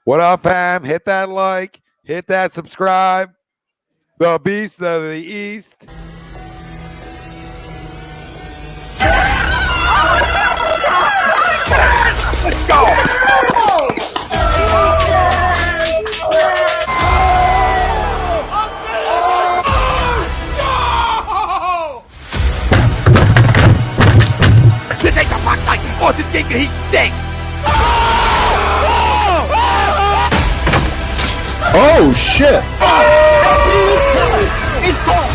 What up, fam? Hit that like, hit that subscribe. The Beast of the East. Let's go! This ain't the fuck like oh, this game he stink! Oh shit! It's gone!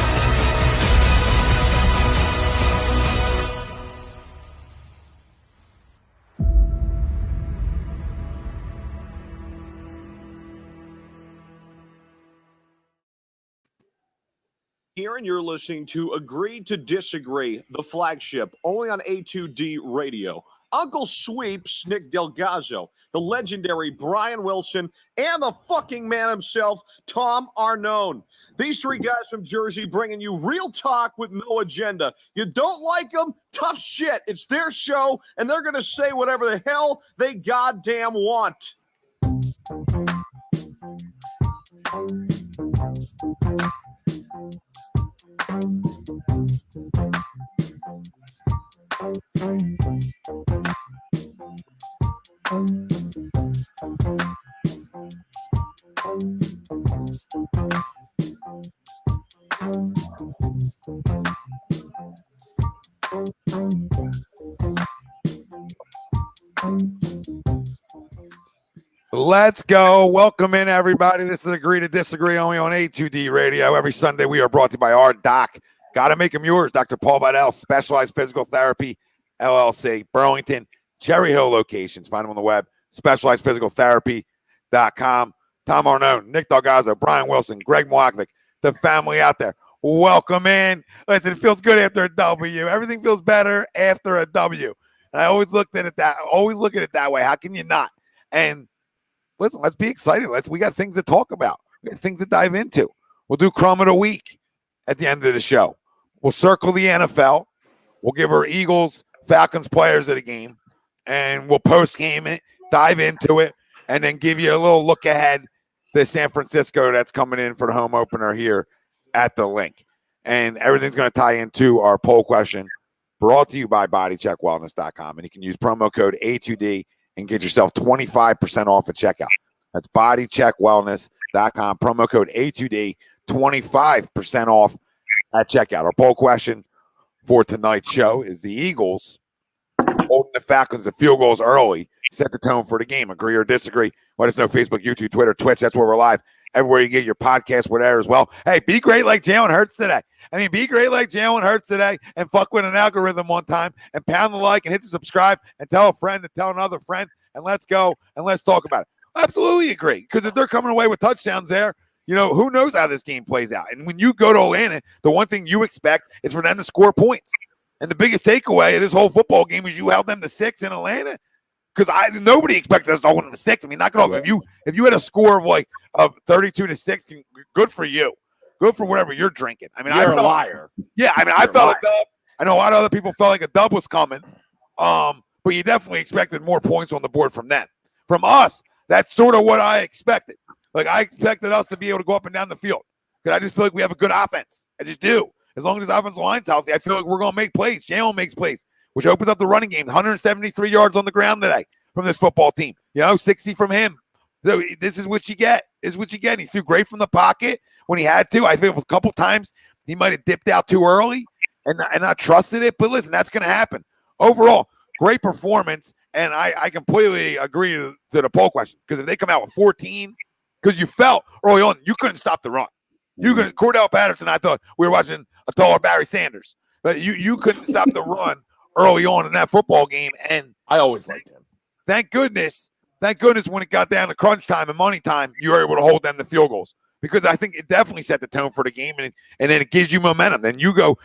Here, and you're listening to Agree to Disagree, the flagship, only on A2D Radio. Uncle Sweeps, Nick DelGozzo, the legendary Brian Wilson, and the fucking man himself, Tom Arnone. These three guys from Jersey bringing you real talk with no agenda. You don't like them? Tough shit. It's their show, and they're going to say whatever the hell they goddamn want. Let's go. Welcome in, everybody. This is Agree to Disagree, only on A2D Radio. Every Sunday, we are brought to you by our doc. Got to make them yours. Dr. Paul Vidal, Specialized Physical Therapy, LLC, Burlington, Cherry Hill locations. Find them on the web, specializedphysicaltherapy.com. Tom Arnone, Nick DelGozzo, Brian Wilson, Greg Mwakovic, the family out there. Welcome in. Listen, it feels good after a W. Everything feels better after a W. And I always look at it that way. How can you not? And listen, let's be excited. We got things to talk about. We got things to dive into. We'll do Crumb of the Week at the end of the show. We'll circle the NFL. We'll give our Eagles, Falcons players of the game, and we'll post-game it, dive into it, and then give you a little look ahead to San Francisco that's coming in for the home opener here at the link. And everything's going to tie into our poll question brought to you by bodycheckwellness.com. And you can use promo code A2D and get yourself 25% off at checkout. That's bodycheckwellness.com. Promo code A2D, 25% off at checkout. Our poll question for tonight's show is the Eagles holding the Falcons to field goals early set the tone for the game. Agree or disagree? Let us know. Facebook, YouTube, Twitter, Twitch. That's where we're live. Everywhere you get your podcast, we're there as well. Hey, be great like Jalen Hurts today. Be great like Jalen Hurts today and fuck with an algorithm one time and pound the like and hit the subscribe and tell a friend and tell another friend and let's go and let's talk about it. Absolutely agree. Because if they're coming away with touchdowns there, who knows how this game plays out. And when you go to Atlanta, the one thing you expect is for them to score points. And the biggest takeaway of this whole football game is you held them to 6 in Atlanta. Because nobody expected us to hold them to 6. Knock it off. If you had a score of 32-6, good for you. Good for whatever you're drinking. You're a liar. Yeah, I felt a dub. I know a lot of other people felt like a dub was coming. But you definitely expected more points on the board from them. From us, that's sort of what I expected. I expected us to be able to go up and down the field. Because I just feel like we have a good offense. I just do. As long as this offensive line's healthy, I feel like we're going to make plays. Jalen makes plays, which opens up the running game. 173 yards on the ground today from this football team. 60 from him. So this is what you get. He threw great from the pocket when he had to. I think a couple times he might have dipped out too early and not trusted it. But listen, that's going to happen. Overall, great performance. And I completely agree to the poll question. Because if they come out with 14, because you felt early on, you couldn't stop the run. Cordell Patterson, I thought we were watching a taller Barry Sanders. But you couldn't stop the run early on in that football game. And I always liked him. Thank goodness when it got down to crunch time and money time, you were able to hold them to field goals. Because I think it definitely set the tone for the game, and then it gives you momentum. Then you go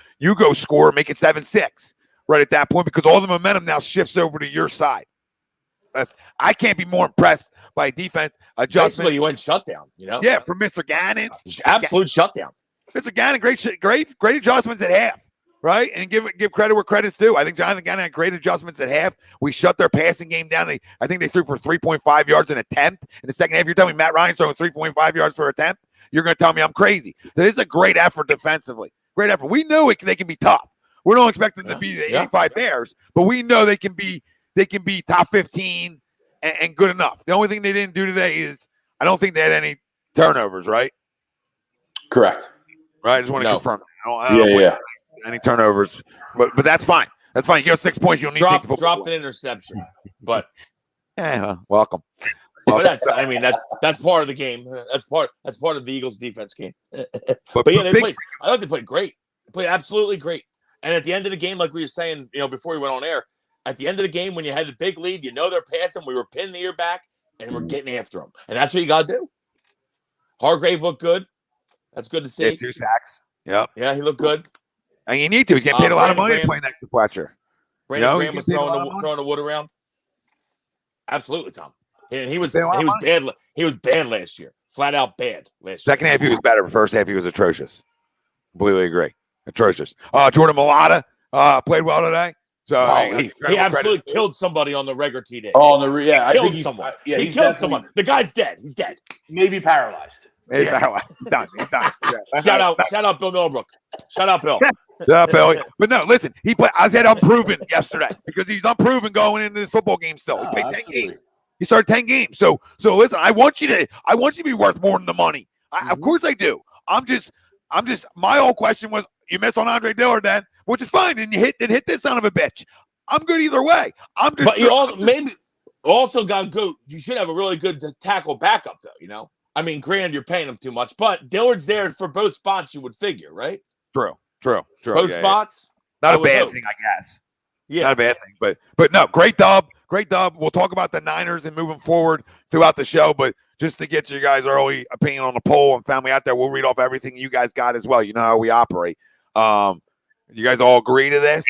score, make it 7-6 right at that point, because all the momentum now shifts over to your side. I can't be more impressed by defense adjustment. Basically, you went shutdown, Yeah, from Mr. Gannon. Absolute shutdown. Mr. Gannon, great adjustments at half. right? And give credit where credit's due. I think Jonathan Gannon had great adjustments at half. We shut their passing game down. I think they threw for 3.5 yards an attempt in the second half. You're telling me Matt Ryan's throwing 3.5 yards per attempt? You're going to tell me I'm crazy. This is a great effort defensively. Great effort. We know they can be tough. We don't expect them to be the 85 Bears, but we know they can be top 15 and good enough. The only thing they didn't do today is I don't think they had any turnovers, right? Correct. Right. I just want to confirm. I don't any turnovers, but that's fine. That's fine. You get 6 points. You don't need to take the football. Drop an interception, but welcome. But that's part of the game. That's part of the Eagles' defense game. But yeah, I thought they played great. They played absolutely great. And at the end of the game, like we were saying, before we went on air, at the end of the game, when you had a big lead, they're passing. We were pinning the ear back, and we're getting after them. And that's what you got to do. Hargrave looked good. That's good to see. Yeah, 2 sacks. Yep. Yeah, he looked good. And you need to. He's getting paid a lot of money to play next to Fletcher. Brandon Graham was throwing the wood around. Absolutely, Tom. And he was bad. He was bad last year. Flat out bad last year. Second half he was better. First half he was atrocious. Completely agree. Atrocious. Jordan Mailata played well today. So he absolutely killed somebody on the regular T day. I killed someone. He killed someone. The guy's dead. He's dead. Maybe paralyzed. Paralyzed. He's done. Yeah. Shout out Bill Millbrook. Shout out Bill. Shout out Bill. But no, listen. I said unproven yesterday because he's unproven going into this football game still. He played 10 games. He started 10 games. So listen. I want you to be worth more than the money. Of course I do. I'm just. My whole question was you missed on Andre Dillard then, which is fine, and you hit this son of a bitch. I'm good either way. But you also got good. You should have a really good tackle backup though. I mean, granted, you're paying him too much, but Dillard's there for both spots. You would figure, right? True. Both spots. Not a bad thing, I guess. Yeah, not a bad thing, but no, great dub. We'll talk about the Niners and moving forward throughout the show, but just to get you guys' early opinion on the poll and family out there, we'll read off everything you guys got as well. You know how we operate. You guys all agree to this?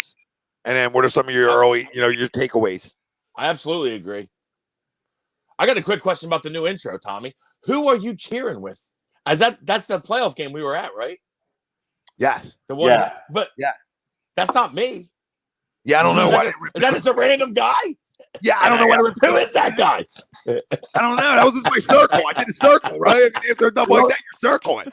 And then what are some of your early, your takeaways? I absolutely agree. I got a quick question about the new intro, Tommy. Who are you cheering with? That's the playoff game we were at, right? Yes. That's not me. Yeah, I don't know why. Is that just a random guy? Yeah, I don't know why. Who is that guy? I don't know. That was just my circle. I did a circle, right? After a double like that, you're circling.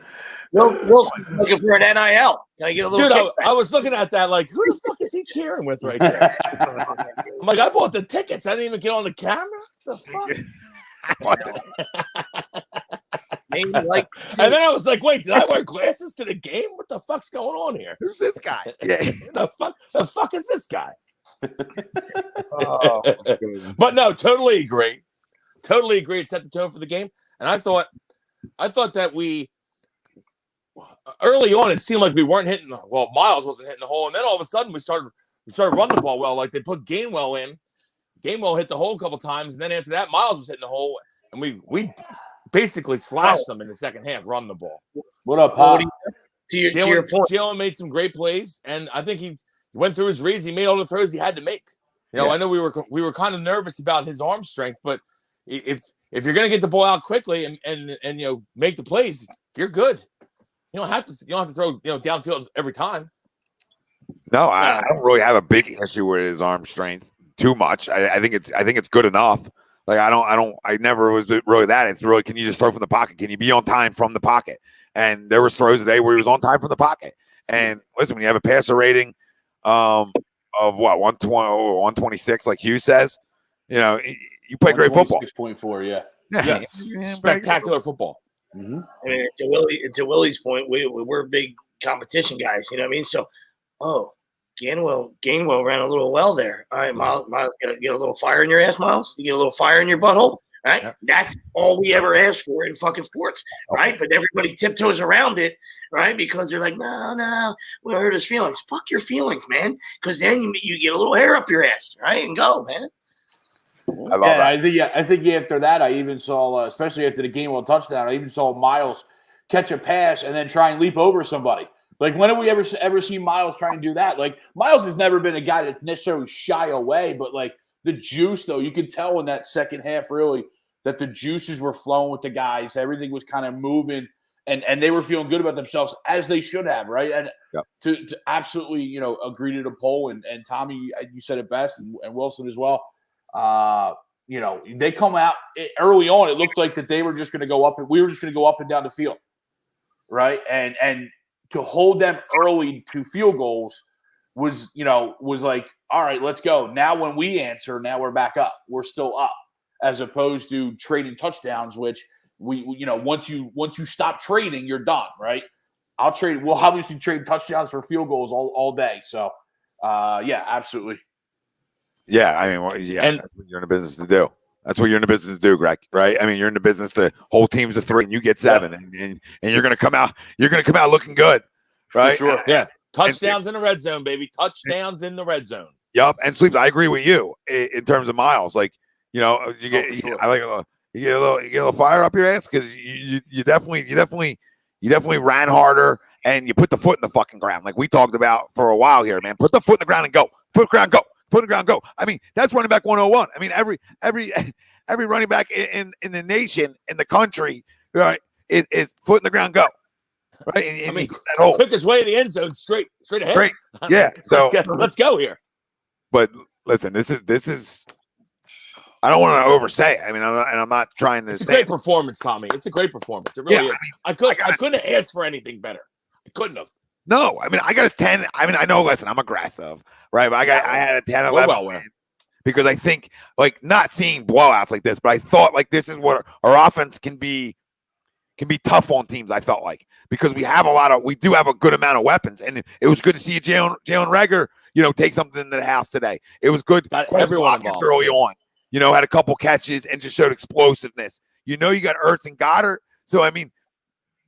Wilson's looking for an NIL. Can I get a little? Dude, I was looking at that like, who the fuck is he cheering with right there? I'm like, I bought the tickets. I didn't even get on the camera. The fuck? Maybe and then I was like, wait, did I wear glasses to the game? What the fuck's going on here? Who's this guy? Yeah. The fuck is this guy? Oh, but no, totally agree. Totally agree. It set the tone for the game. And I thought that we early on it seemed like we weren't hitting Miles wasn't hitting the hole, and then all of a sudden we started running the ball well. Like they put Gainwell in. Gainwell hit the hole a couple times, and then after that, Miles was hitting the hole, and we basically slashed them in the second half, run the ball. What up, Pop? To your point, Jalen made some great plays, and I think he went through his reads. He made all the throws he had to make. I know we were kind of nervous about his arm strength, but if you're going to get the ball out quickly and make the plays, you're good. You don't have to throw downfield every time. No, I don't really have a big issue with his arm strength too much. I think it's good enough. Like I never was really that. It's really, can you just throw from the pocket? Can you be on time from the pocket? And there was throws today where he was on time from the pocket. And listen, when you have a passer rating of what 126, like Hugh says, you play great football. 6.4, yeah. Spectacular football. Mm-hmm. I mean, to Willie's point, we're big competition guys. You know what I mean? So, Gainwell ran a little well there. All right, Miles, get a little fire in your ass, Miles. You get a little fire in your butthole. Right? Yeah. That's all we ever asked for in fucking sports, right? But everybody tiptoes around it, right? Because they're like, no, we hurt his feelings. Fuck your feelings, man. Because then you get a little hair up your ass, right? And go, man. I love that. I think after that, I even saw, especially after the Gainwell touchdown, I even saw Miles catch a pass and then try and leap over somebody. Like, when have we ever seen Miles try and do that? Like, Miles has never been a guy that necessarily shy away, but like the juice, though, you could tell in that second half really that the juices were flowing with the guys. Everything was kind of moving. and they were feeling good about themselves as they should have, right? And yep. to absolutely, agree to the poll, and Tommy, you said it best, and Wilson as well. They come out early on. It looked like that they were just going to go up, and we were just going to go up and down the field, right? And to hold them early to field goals was like, all right, let's go. Now when we answer, now we're back up. We're still up, as opposed to trading touchdowns, which we once you stop trading, you're done, right? We'll obviously trade touchdowns for field goals all day. So, yeah, absolutely. Yeah, I mean, and that's what you're in the business to do. That's what you're in the business to do, Greg. Right? I mean, you're in the business to hold teams to 3, and you get 7, and you're going to come out. You're going to come out looking good, right? For sure. Yeah, touchdowns in the red zone, baby. Touchdowns in the red zone. Yep. And Sleeps, I agree with you in terms of Miles. Like, you get a little fire up your ass because you definitely ran harder and you put the foot in the fucking ground, like we talked about for a while here, man. Put the foot in the ground and go. Foot in the ground, go. Foot in the ground, go. I mean, that's running back 101. I mean, every running back in the nation, in the country, right, is foot in the ground, go. Right. And the quickest way to the end zone, straight ahead. Great. Yeah. So let's go here. But listen, this is. I don't want to oversay it. I mean, I'm not trying to. It's a great performance, Tommy. It's a great performance. It really is. I couldn't have asked for anything better. I couldn't have. No, I mean, I got a 10. I mean, I know. Listen, I'm aggressive, right? But I had a 10, 11 because I think not seeing blowouts like this, but I thought this is what our offense can be tough on teams. I felt like because we do have a good amount of weapons, and it was good to see Jalen Reagor, take something into the house today. It was good. Everyone involved early on. Had a couple catches and just showed explosiveness. You got Ertz and Goddard. So, I mean,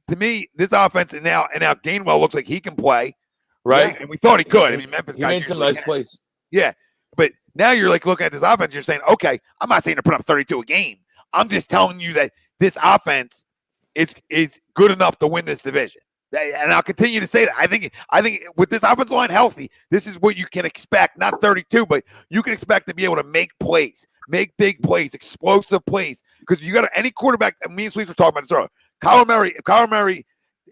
to me, this offense and now Gainwell looks like he can play, right? Yeah. And we thought he could. I mean, Memphis he made some nice plays. Yeah. But now you're looking at this offense, you're saying, okay, I'm not saying to put up 32 a game. I'm just telling you that this offense is good enough to win this division. And I'll continue to say that. I think with this offensive line healthy, this is what you can expect. Not 32, but you can expect to be able to make plays, make big plays, explosive plays. Because you got any quarterback. Me and Sweets were talking about this earlier. Kyler Murray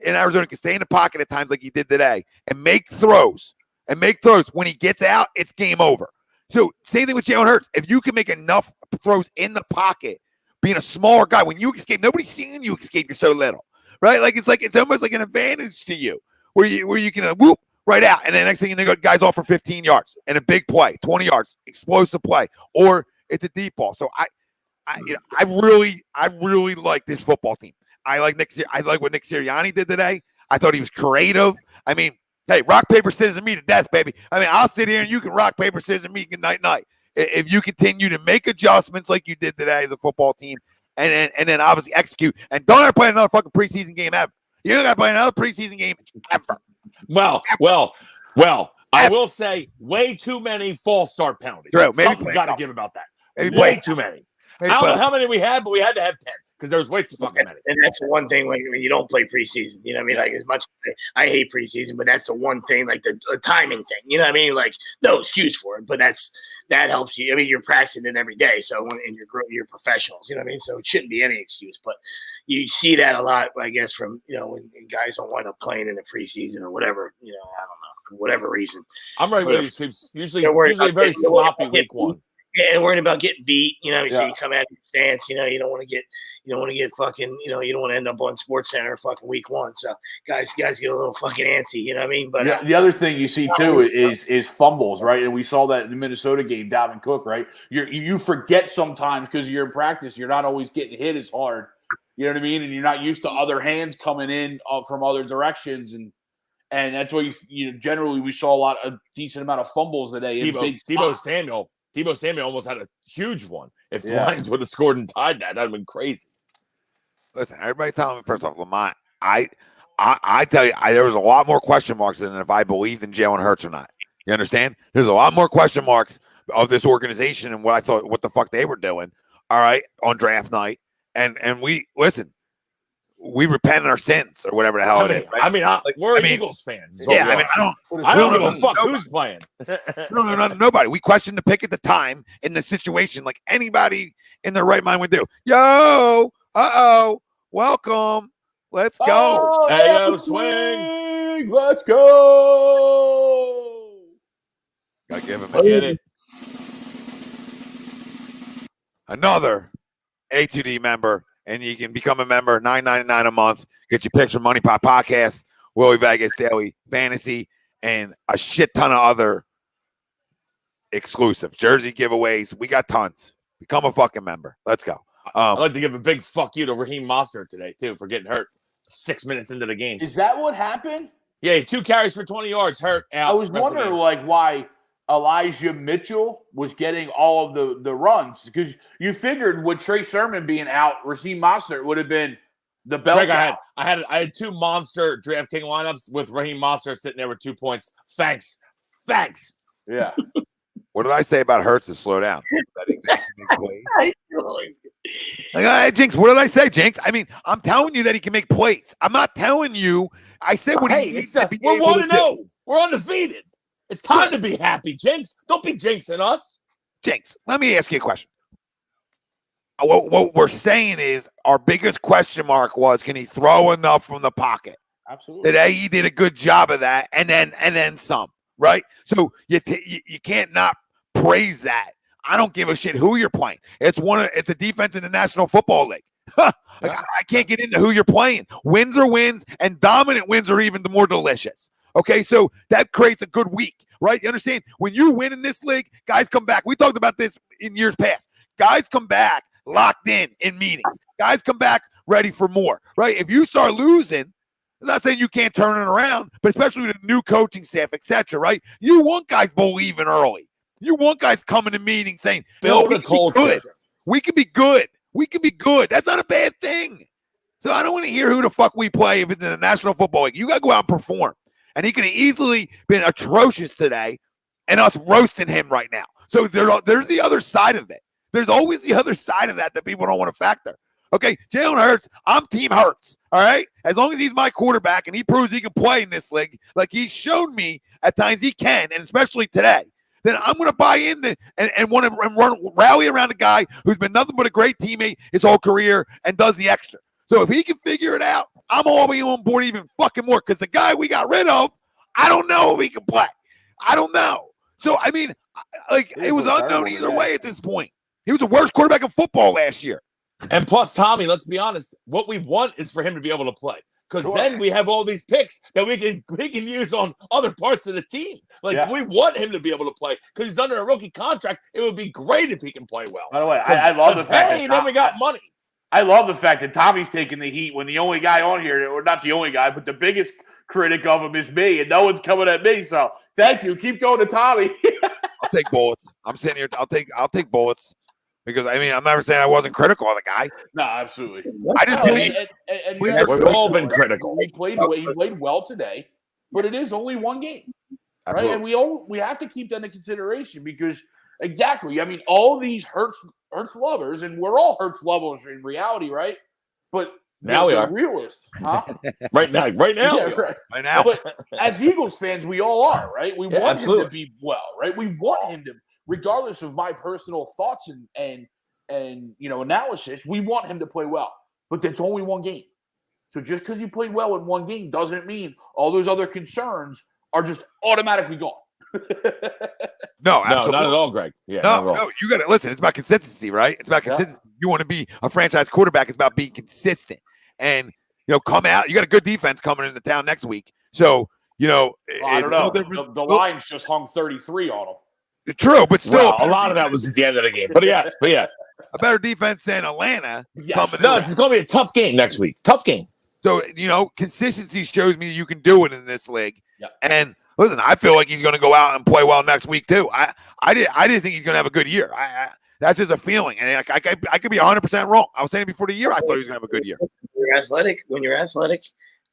in Arizona can stay in the pocket at times like he did today and make throws. When he gets out, it's game over. So same thing with Jalen Hurts. If you can make enough throws in the pocket, being a smaller guy, when you escape, nobody's seeing you escape. You're so little. Right, it's almost like an advantage to you, where you can whoop right out, and the next thing you know, guys off for 15 yards and a big play, 20 yards, explosive play, or it's a deep ball. So I really like this football team. I like what Nick Sirianni did today. I thought he was creative. I mean, hey, rock paper scissors me to death, baby. I mean, I'll sit here and you can rock paper scissors me night. If you continue to make adjustments like you did today as a football team. And then obviously execute. And don't ever play another fucking preseason game ever. You don't got to play another preseason game ever. Well. I will say way too many false start penalties. Something's got to give about that. Way too many. I don't know how many we had, but we had to have 10 because there was way too fucking many. And that's the one thing when you don't play preseason. You know what I mean? Like, as much as I hate preseason, but that's the one thing, like the timing thing. You know what I mean? Like, no excuse for it, but that helps you. I mean, you're practicing it every day, so you're professionals. You know what I mean? So it shouldn't be any excuse. But you see that a lot, I guess, from when guys don't wind up playing in the preseason or whatever. I don't know, for whatever reason. I'm right with you, Sweeps. Usually a very sloppy week one. Yeah, and worrying about getting beat, so you come out of your stance, you don't want to get fucking, you don't want to end up on SportsCenter fucking week one. So guys get a little fucking antsy, you know what I mean? But the other thing you see too is fumbles, right? And we saw that in the Minnesota game, Dalvin Cook, right? You forget sometimes because you're in practice, you're not always getting hit as hard. You know what I mean? And you're not used to other hands coming in from other directions, and that's why generally we saw a decent amount of fumbles today. Deebo Samuel almost had a huge one. If the Lions would have scored and tied that would have been crazy. Listen, everybody tell me first off, Lamont, I tell you, there was a lot more question marks than if I believed in Jalen Hurts or not. You understand? There's a lot more question marks of this organization and what I thought, what the fuck they were doing. All right, on draft night, and we repent our sins or whatever the hell it is. Right? I mean, we're Eagles fans. Yeah, I mean, I don't give a fuck who's playing. No, nobody. We questioned the pick at the time in the situation, like anybody in their right mind would do. Yo, welcome. Let's go. Oh, Ayo, swing. Let's go. Gotta give him Get it. another A2D member, and you can become a member, $9.99 a month. Get your Picture Money Pot podcast, Willie Vegas Daily Fantasy, and a shit ton of other exclusive jersey giveaways. We got tons. Become a fucking member. Let's go. I'd like to give a big fuck you to Raheem Mostert today, too, for getting hurt 6 minutes into the game. Is that what happened? Yeah, 2 carries for 20 yards, hurt. Out. I was wondering, why Elijah Mitchell was getting all of the runs, because you figured with Trey Sermon being out, Raheem Mostert would have been the bell. Greg, I had 2 monster DraftKings lineups with Raheem Mostert sitting there with 2 points. Thanks. Yeah. What did I say about Hurts to slow down? Jinx, what did I say, Jinx? I mean, I'm telling you that he can make plays. I'm not telling you. I said what he needs to be. We're 1-0. We're undefeated. It's time to be happy, Jinx. Don't be jinxing us. Jinx, let me ask you a question. What we're saying is our biggest question mark was, can he throw enough from the pocket? Absolutely. Today he did a good job of that, and then some, right? So you can't not praise that. I don't give a shit who you're playing. It's a defense in the National Football League. I can't get into who you're playing. Wins are wins, and dominant wins are even the more delicious. Okay, so that creates a good week, right? You understand? When you win in this league, guys come back. We talked about this in years past. Guys come back locked in meetings. Guys come back ready for more, right? If you start losing, I'm not saying you can't turn it around, but especially with a new coaching staff, etc., right? You want guys believing early. You want guys coming to meetings saying, build a culture. We can be good. We can be good. That's not a bad thing. So I don't want to hear who the fuck we play if it's in the National Football League. You got to go out and perform. And he could have easily been atrocious today and us roasting him right now. So there's the other side of it. There's always the other side of that people don't want to factor. Okay, Jalen Hurts, I'm Team Hurts, all right? As long as he's my quarterback and he proves he can play in this league, like he's shown me at times he can, and especially today, then I'm going to buy in and want to rally around a guy who's been nothing but a great teammate his whole career and does the extra. So if he can figure it out, I'm all the way on board even fucking more, because the guy we got rid of, I don't know if he can play. I don't know. So, I mean, it was unknown either way at this point. He was the worst quarterback in football last year. And plus, Tommy, let's be honest, what we want is for him to be able to play. Because then we have all these picks that we can use on other parts of the team. We want him to be able to play because he's under a rookie contract. It would be great if he can play well. By the way, I love the fact then we got money. I love the fact that Tommy's taking the heat when the only guy on here, or not the only guy, but the biggest critic of him is me, and no one's coming at me. So thank you. Keep going to Tommy. I'll take bullets. I'm sitting here. I'll take bullets. Because, I mean, I'm never saying I wasn't critical of the guy. No, absolutely. I just believe we've all been critical. He played well today, but it is only one game, right? And we have to keep that in consideration because, exactly, I mean, all these Hurts lovers, and we're all Hurts lovers in reality, right? But now we are realists, huh? right now. Yeah, right now. But as Eagles fans, we all are, right? We want him to be well, right? We want him to. Regardless of my personal thoughts and analysis, we want him to play well. But that's only one game. So just because you played well in one game doesn't mean all those other concerns are just automatically gone. No, absolutely. Not at all, Greg. Yeah, no, you got to listen. It's about consistency, right? It's about consistency. Yeah. You want to be a franchise quarterback. It's about being consistent. And, come out. You got a good defense coming into town next week. So, I don't know. The Lions just hung 33 on them. True, but still. A lot of that was at the end of the game. But yes. A better defense than Atlanta. Yes. No, it's going to be a tough game next week. Tough game. So, consistency shows me you can do it in this league. Yep. And listen, I feel like he's going to go out and play well next week too. I just think he's going to have a good year. That's just a feeling. And I could be 100% wrong. I was saying it before the year. I thought he was going to have a good year. When you're athletic,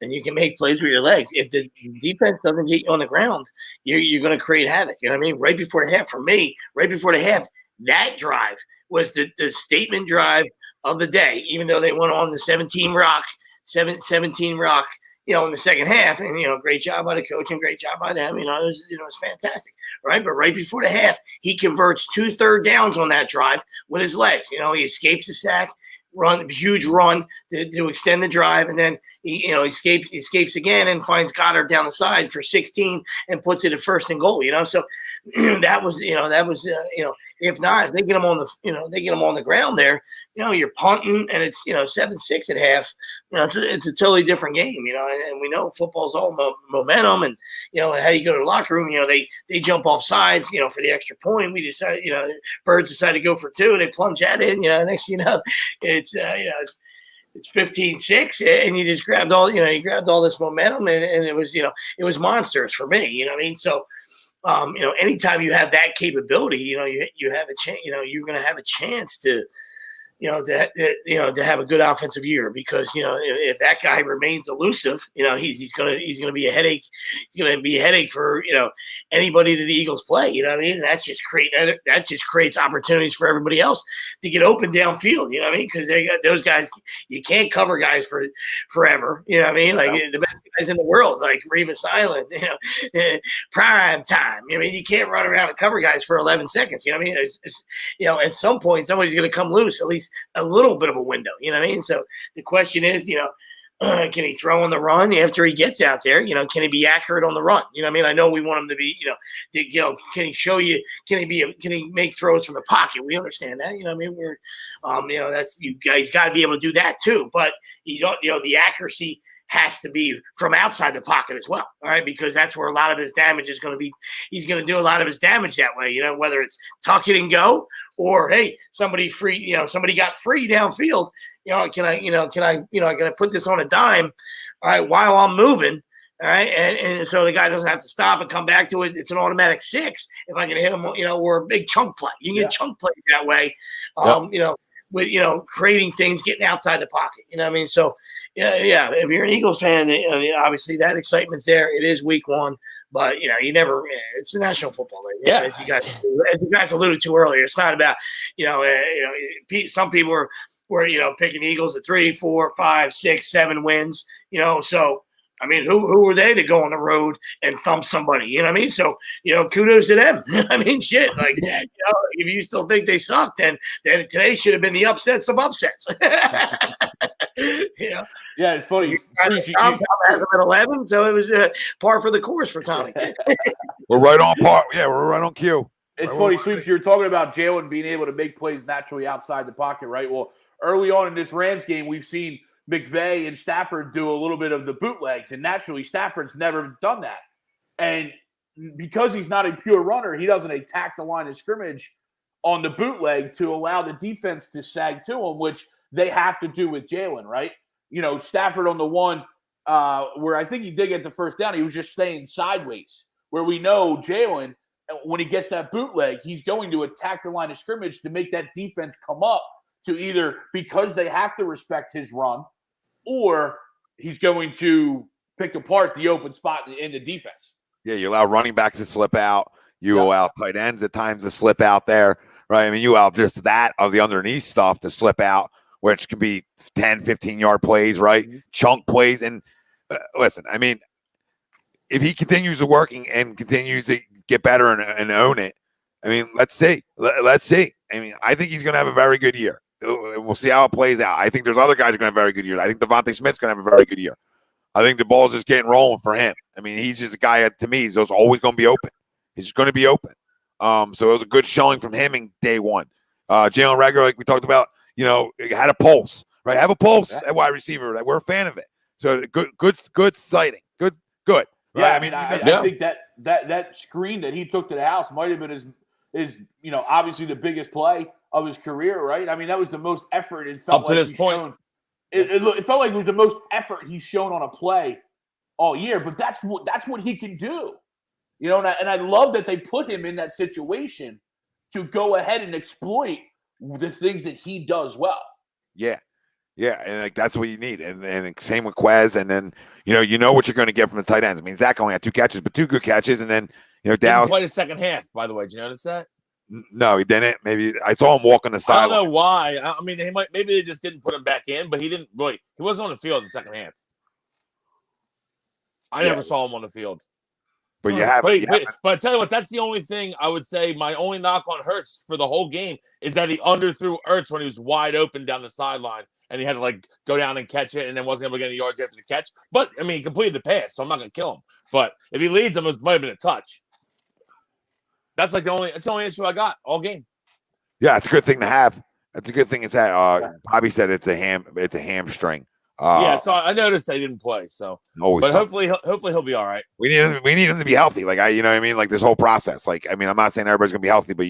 and you can make plays with your legs. If the defense doesn't get you on the ground, you're going to create havoc. You know what I mean? Right before the half, for me, that drive was the statement drive of the day, even though they went on the 17 rock, in the second half. And, great job by the coach and great job by them. It was fantastic. Right. But right before the half, he converts 2 third downs on that drive with his legs. He escapes the sack, huge run to extend the drive, and then he escapes again and finds Goddard down the side for 16 and puts it at 1st and goal. So that was if not, if they get him on the ground there, you're punting, and it's 7-6 at half. It's a totally different game. And we know football's all momentum, and how you go to the locker room. They jump off sides, for the extra point. We decided, Birds decided to go for 2. They plunge that in. Next it's 15-6, and you just grabbed all this momentum, and it was monsters for me. You know what I mean? So, anytime you have that capability, you have a chance. You're going to have a chance to have a good offensive year, because if that guy remains elusive, he's gonna be a headache. He's gonna be a headache for anybody that the Eagles play. You know what I mean? And that just creates opportunities for everybody else to get open downfield. You know what I mean? Because they got those guys. You can't cover guys for forever. You know what I mean? Like the best guys in the world, like Revis Island. Prime time. I mean, you can't run around and cover guys for 11 seconds. You know what I mean? It's at some point somebody's gonna come loose. At least a little bit of a window, you know what I mean? So the question is, can he throw on the run after he gets out there? Can he be accurate on the run? You know what I mean? I know we want him to be, can he show you, can he make throws from the pocket? We understand that, you know what I mean? That's, you guys got to be able to do that too, but the accuracy has to be from outside the pocket as well, all right? Because that's where a lot of his damage is going to be. He's going to do a lot of his damage that way, whether it's tuck it and go, or hey, somebody got free downfield. Can I put this on a dime, all right, while I'm moving, all right, and so the guy doesn't have to stop and come back to it. It's an automatic 6 if I can hit him, or a big chunk play. You can get chunk plays that way, with creating things, getting outside the pocket. You know what I mean? So. Yeah. If you're an Eagles fan, obviously that excitement's there. It is week 1, but you never. It's the National Football League. Yeah. As you guys alluded to earlier, it's not about some people were picking Eagles at 3, 4, 5, 6, 7 wins. So. I mean, who were they to go on the road and thump somebody? You know what I mean? So, kudos to them. I mean, shit. Like, if you still think they suck, then today should have been the upsets of upsets. Yeah, it's funny. Tom has them at 11, so it was par for the course for Tommy. We're right on par. Yeah, we're right on cue. It's funny, Sweeps, you're talking about Jalen being able to make plays naturally outside the pocket, right? Well, early on in this Rams game, we've seen McVay and Stafford do a little bit of the bootlegs, and naturally Stafford's never done that. And because he's not a pure runner, he doesn't attack the line of scrimmage on the bootleg to allow the defense to sag to him, which they have to do with Jalen, right? Stafford on the one where I think he did get the first down, he was just staying sideways, where we know Jalen, when he gets that bootleg, he's going to attack the line of scrimmage to make that defense come up to either, because they have to respect his run, or he's going to pick apart the open spot in the defense. Yeah, you allow running backs to slip out. You allow tight ends at times to slip out there, right? I mean, you allow just that of the underneath stuff to slip out, which can be 10, 15-yard plays, right? Mm-hmm. Chunk plays. And listen, I mean, if he continues to working and continues to get better and own it, I mean, let's see. Let's see. I mean, I think he's going to have a very good year. We'll see how it plays out. I think there's other guys who are going to have very good years. I think Devonta Smith's going to have a very good year. I think the ball's just getting rolling for him. I mean, he's just a guy, to me, he's always going to be open. He's just going to be open. So it was a good showing from him in day 1. Jalen Reagor, like we talked about, had a pulse, right? Have a pulse at wide receiver. Right? We're a fan of it. So good sighting. Good. Right? Yeah, I mean, I think that screen that he took to the house might have been his obviously the biggest play of his career, right? I mean, that was the most effort it felt up to like this point. It felt like it was the most effort he's shown on a play all year, but that's what he can do. And I love that they put him in that situation to go ahead and exploit the things that he does well. Yeah, and that's what you need. And same with Quez, and then you know what you're going to get from the tight ends. I mean, Zach only had 2 catches, but 2 good catches, and then Dallas played the second half. By the way, did you notice that? No, he didn't. Maybe I saw him walking the sideline. I don't know why. I mean, maybe they just didn't put him back in, but he didn't really. He wasn't on the field in the second half. I never saw him on the field. But you have. But I tell you what, that's the only thing I would say. My only knock on Hurts for the whole game is that he underthrew Hurts when he was wide open down the sideline, and he had to go down and catch it, and then wasn't able to get any yards after the catch. But I mean, he completed the pass, so I'm not going to kill him. But if he leads him, it might have been a touch. That's the only issue I got all game. Yeah, it's a good thing to have. It's a good thing. It's that Bobby said it's a hamstring. So I noticed they didn't play. So, but hopefully he'll be all right. We need him to be healthy. You know what I mean? Like this whole process. I'm not saying everybody's gonna be healthy, but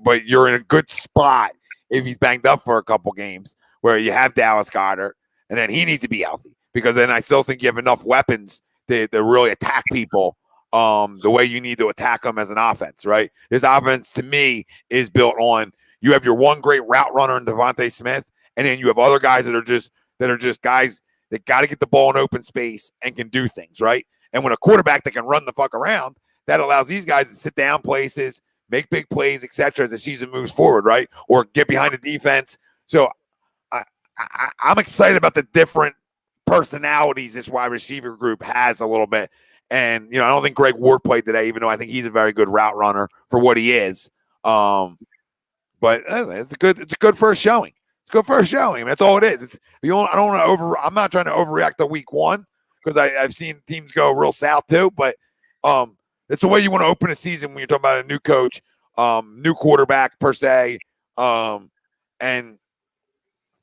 but you're in a good spot if he's banged up for a couple games where you have Dallas Goedert, and then he needs to be healthy because then I still think you have enough weapons to really attack people the way you need to attack them as an offense. Right? This offense to me is built on you have your one great route runner in Devonta Smith, and then you have other guys that are just guys that got to get the ball in open space and can do things, right? And when a quarterback that can run the fuck around, that allows these guys to sit down places, make big plays, etc. as the season moves forward, right? Or get behind the defense. So I'm excited about the different personalities this wide receiver group has a little bit. And, I don't think Greg Ward played today, even though I think he's a very good route runner for what he is. But it's a good first showing. It's good first showing. I mean, that's all it is. I'm not trying to overreact to week one because I've seen teams go real south too. But it's the way you want to open a season when you're talking about a new coach, new quarterback per se, and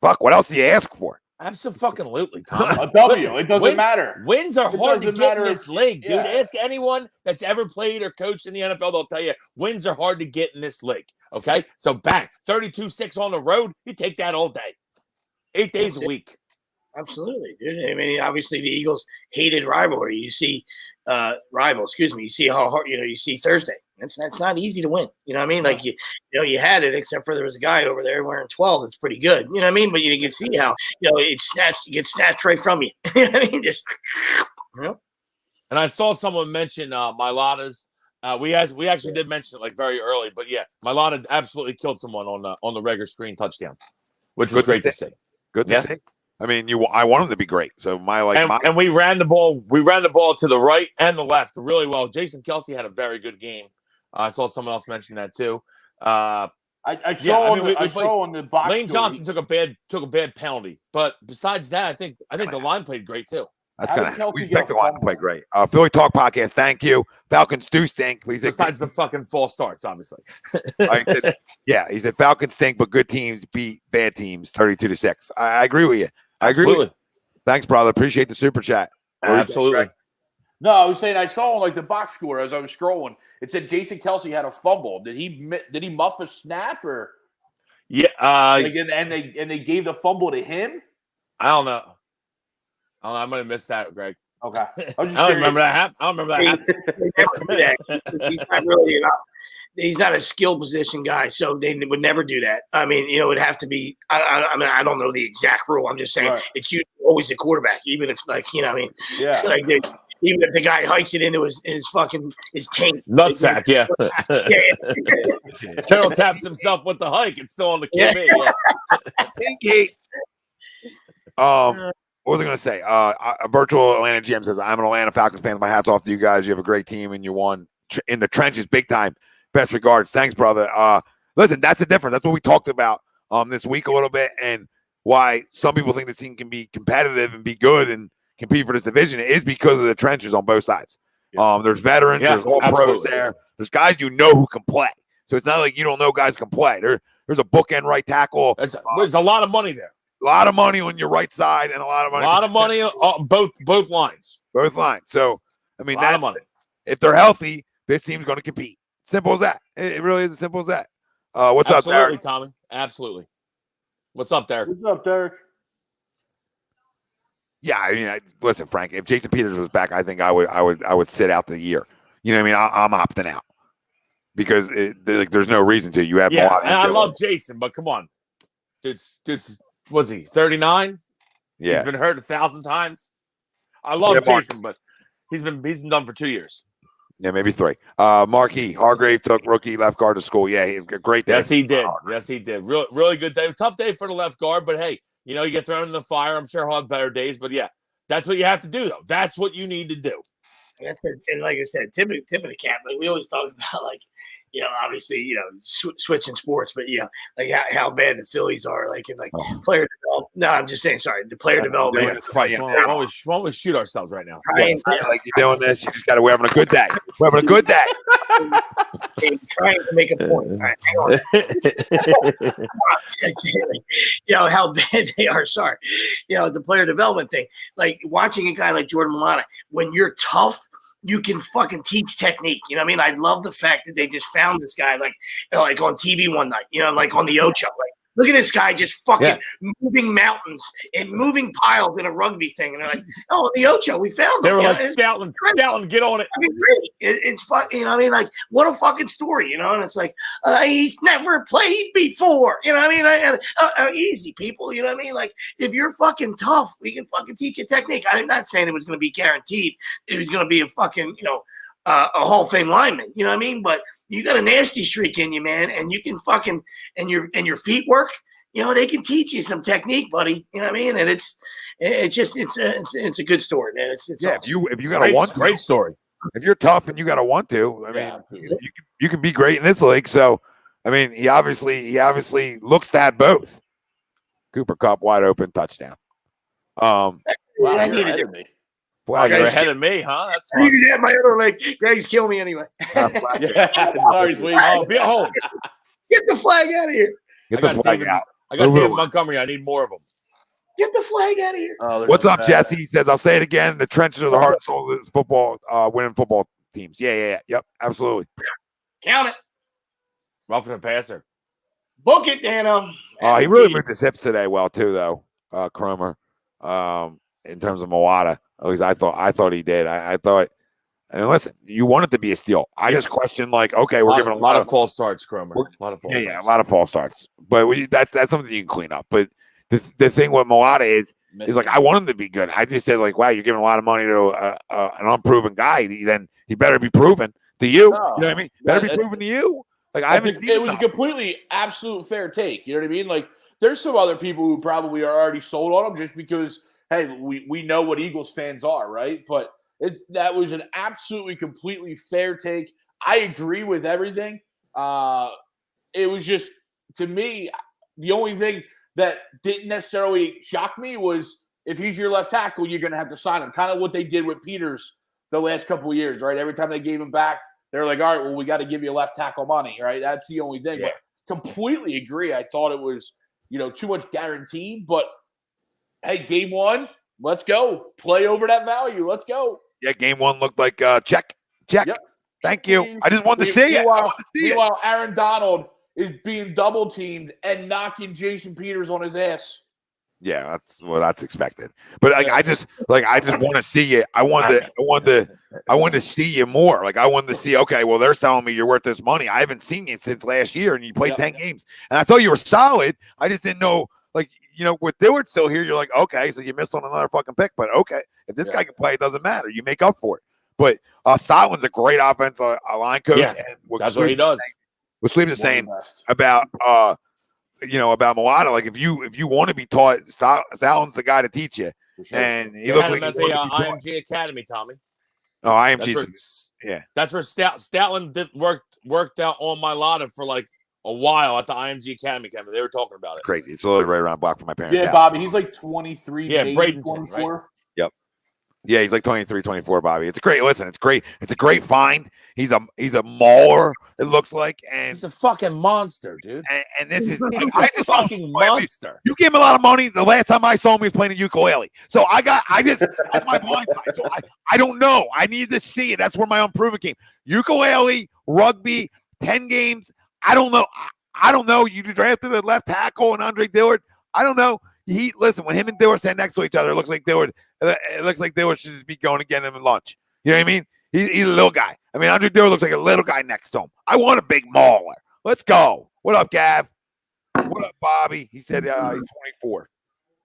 fuck, what else do you ask for? Absolutely, Tom. A W. Listen, it doesn't matter. Wins are hard to get in this league, dude. Ask anyone that's ever played or coached in the NFL. They'll tell you wins are hard to get in this league. Okay, so bang, 32-6 on the road. You take that all day, 8 days a week. Absolutely, dude. I mean, obviously the Eagles hated rivalry. You see, You see how hard. You see Thursday. That's not easy to win. You know what I mean? Like you had it, except for there was a guy over there wearing 12. That's pretty good. You know what I mean? But you can see how it gets snatched right from you. You know what I mean? Just And I saw someone mention Mailata's. We actually did mention it very early, but yeah, Mailata absolutely killed someone on the regular screen touchdown, which was great to see. Good to see. I mean, I want him to be great. So and we ran the ball. We ran the ball to the right and the left really well. Jason Kelce had a very good game. I saw someone else mention that too. I saw on the box. Lane Johnson took a bad penalty, but besides that, I think the line played great too. We expect the line to play great. Philly Talk Podcast, thank you. Falcons do stink. Besides the fucking false starts, obviously. He said Falcons stink, but good teams beat bad teams 32-6. I agree with you. I agree with you. Thanks, brother. Appreciate the super chat. Absolutely. No, I was saying I saw on the box score as I was scrolling. It said Jason Kelce had a fumble. Did he muff a snap or? Yeah. And they gave the fumble to him. I don't know. I might have missed that, Greg. Okay. I don't remember that. I don't remember that. He's not a skill position guy, so they would never do that. I mean, it would have to be. I don't know the exact rule. I'm just saying it's usually always the quarterback, even if even if the guy hikes it into his tank. Nutsack, yeah. Terrell taps himself with the hike. It's still on the QB. Yeah. What was I going to say? A virtual Atlanta GM says, I'm an Atlanta Falcons fan. My hat's off to you guys. You have a great team, and you won in the trenches big time. Best regards. Thanks, brother. Listen, that's the difference. That's what we talked about this week a little bit, and why some people think this team can be competitive and be good and compete for this division is because of the trenches on both sides. Yeah. There's veterans. There's all pros there. There's guys who can play. So it's not like you don't know guys can play. There's a bookend right tackle. There's a lot of money there. A lot of money on your right side and a lot of money. On both lines. Both lines. So, I mean, a lot of money. If they're healthy, this team's going to compete. Simple as that. It really is as simple as that. What's up, Derek? Absolutely, Tommy. Absolutely. What's up, Derek? What's up, Derek? Yeah, I mean, listen, Frank. If Jason Peters was back, I think I would sit out the year. You know what I mean? I'm opting out because there's no reason to. You have and I love Jason, but come on, dude's was he 39? Yeah, he's been hurt 1,000 times. I love Jason, but he's been done for 2 years. Yeah, maybe 3. Marquis Hargrave took rookie left guard to school. Yeah, he's a great day. Yes, he did. Yes, he did. Really good day. Tough day for the left guard, but hey, you get thrown in the fire. I'm sure he'll have better days, but yeah, that's what you have to do, though. That's what you need to do. And like I said, tip of the cap. Like we always talk about, like, obviously, switching sports, but like how bad the Phillies are, like in player development. No, I'm just saying, sorry, the player development. Christ, why don't we shoot ourselves right now? Like you're doing this, you just got to. We're having a good day. We're having a good day. Trying to make a point. All right, hang on. How bad they are. Sorry. The player development thing. Like watching a guy like Jordan Mailata, when you're tough, you can fucking teach technique. You know what I mean? I love the fact that they just found this guy like on TV one night, like on the Ocho. Like, look at this guy just fucking moving mountains and moving piles in a rugby thing. And they're like, oh, the Ocho, we found him. They were like, scouting, get on it. I mean, really, it's fucking, you know what I mean? Like, what a fucking story, And it's like, he's never played before. You know what I mean? Easy, people. You know what I mean? Like, if you're fucking tough, we can fucking teach you technique. I'm not saying it was going to be guaranteed. It was going to be a fucking, a Hall of Fame lineman. You know what I mean? But you got a nasty streak in you, man, and you can fucking and your feet work. They can teach you some technique, buddy. You know what I mean? And it's a good story, man. It's awesome. if you got a want, great story. If you're tough and you got to want to, I mean, you can be great in this league. So, I mean, he obviously looks to have both. Cooper Kupp wide open touchdown. I needed it. You're ahead of me, huh? That's fine. You had my other leg. Greg's killing me anyway. Sorry, sweet. Oh, be at home. Get the flag out of here. Get the flag out. I got David Montgomery. I need more of them. Get the flag out of here. What's up, Jesse? He says, I'll say it again. The trenches are the heart and soul of this football, winning football teams. Yeah. Yep, absolutely. Count it. Roughing the passer. Book it, Dano. He really moved his hips today well, too, though, Cromer, in terms of Mailata. At least I thought he did. I thought, and listen, you want it to be a steal. I just questioned, like, okay, we're giving a lot of false starts, Cromer. A lot of false starts. But that's something you can clean up. But the thing with Mailata is like, I want him to be good. I just said, like, wow, you're giving a lot of money to an unproven guy. Then he better be proven to you. No, you know what I mean? Better be proven to you. Like, I haven't seen it. Was a completely absolute fair take. You know what I mean? Like, there's some other people who probably are already sold on him just because, hey, we know what Eagles fans are, right? But that was an absolutely completely fair take. I agree with everything. It was just, to me, the only thing that didn't necessarily shock me was if he's your left tackle, you're going to have to sign him. Kind of what they did with Peters the last couple of years, right? Every time they gave him back, they're like, all right, well, we got to give you left tackle money, right? That's the only thing. Yeah. But completely agree. I thought it was, too much guaranteed. But, hey, game one, let's go. Play over that value. Let's go. Yeah, game one looked like check. Yep. Thank you. I just wanted to see it. Meanwhile, Aaron Donald is being double teamed and knocking Jason Peters on his ass. Yeah, that's expected. But like, I just want to see it. I want to see you more. Like, I wanted to see. Okay, well, they're telling me you're worth this money. I haven't seen you since last year, and you played 10 games, and I thought you were solid. I just didn't know. Like, with Dillard still here, you're like, okay, so you missed on another fucking pick, but okay, if this guy can play, it doesn't matter. You make up for it. But Stotlin's a great offensive line coach. Yeah, and that's what he does. What Sleep is saying about about Mailata, like if you want to be taught, Stotlin's the guy to teach you. Sure. And he looks like at the IMG Academy, Tommy. Oh, IMG. That's where Stoutland worked out on Mailata for like a while at the IMG Academy. They were talking about it. Crazy. It's literally right around the block from my parents' house. Bobby, he's like 23. Yeah, Bradenton, 24. Right? Yep. Yeah, he's like 23, 24, Bobby. It's great. Listen, it's great. It's a great find. He's a mauler, it looks like. And he's a fucking monster, dude. And this is I just fucking monster. You gave him a lot of money. The last time I saw him, he was playing a ukulele. So that's my blind side. So I don't know. I need to see it. That's where my unproven came. Ukulele, rugby, 10 games. I don't know. I don't know. You drafted a left tackle and Andre Dillard. I don't know. Listen, when him and Dillard stand next to each other, it looks like Dillard should just be going to get him in lunch. You know what I mean? He's a little guy. I mean, Andre Dillard looks like a little guy next to him. I want a big mauler. Let's go. What up, Gav? What up, Bobby? He said he's 24.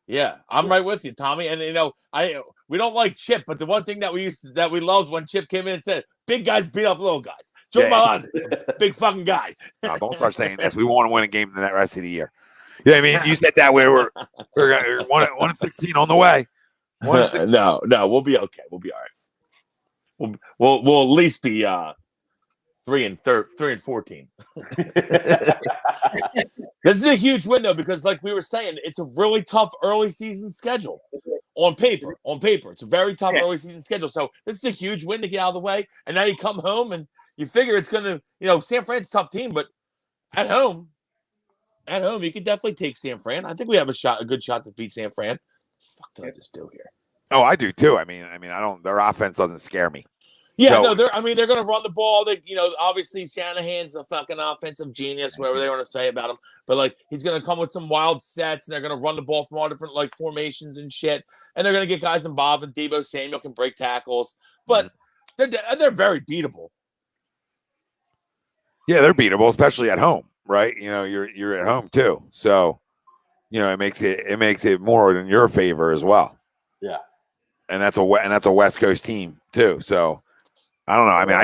Yeah, I'm right with you, Tommy. And we don't like Chip, but the one thing that we loved when Chip came in and said, "Big guys beat up little guys." Joe Malon's big fucking guy. Don't start saying this. We want to win a game the rest of the year. Yeah, I mean, you said that way. We're 1-16 on the way. No, we'll be okay. We'll be all right. We'll at least be 3-14. This is a huge win though, because like we were saying, it's a really tough early season schedule on paper. It's a very tough early season schedule. So this is a huge win to get out of the way. And now you come home and you figure it's gonna, San Fran's a tough team, but at home, you could definitely take San Fran. I think we have a good shot to beat San Fran. What the fuck did I just do here? Oh, I do too. I mean, their offense doesn't scare me. Yeah, so, they're going to run the ball. Obviously Shanahan's a fucking offensive genius, whatever they want to say about him. But like, he's going to come with some wild sets, and they're going to run the ball from all different like formations and shit. And they're going to get guys involved. And Deebo Samuel can break tackles, but they're very beatable. Yeah, they're beatable, especially at home, right? You're at home too, so it makes it more in your favor as well. Yeah, and that's a West Coast team too. So. I don't know. I mean,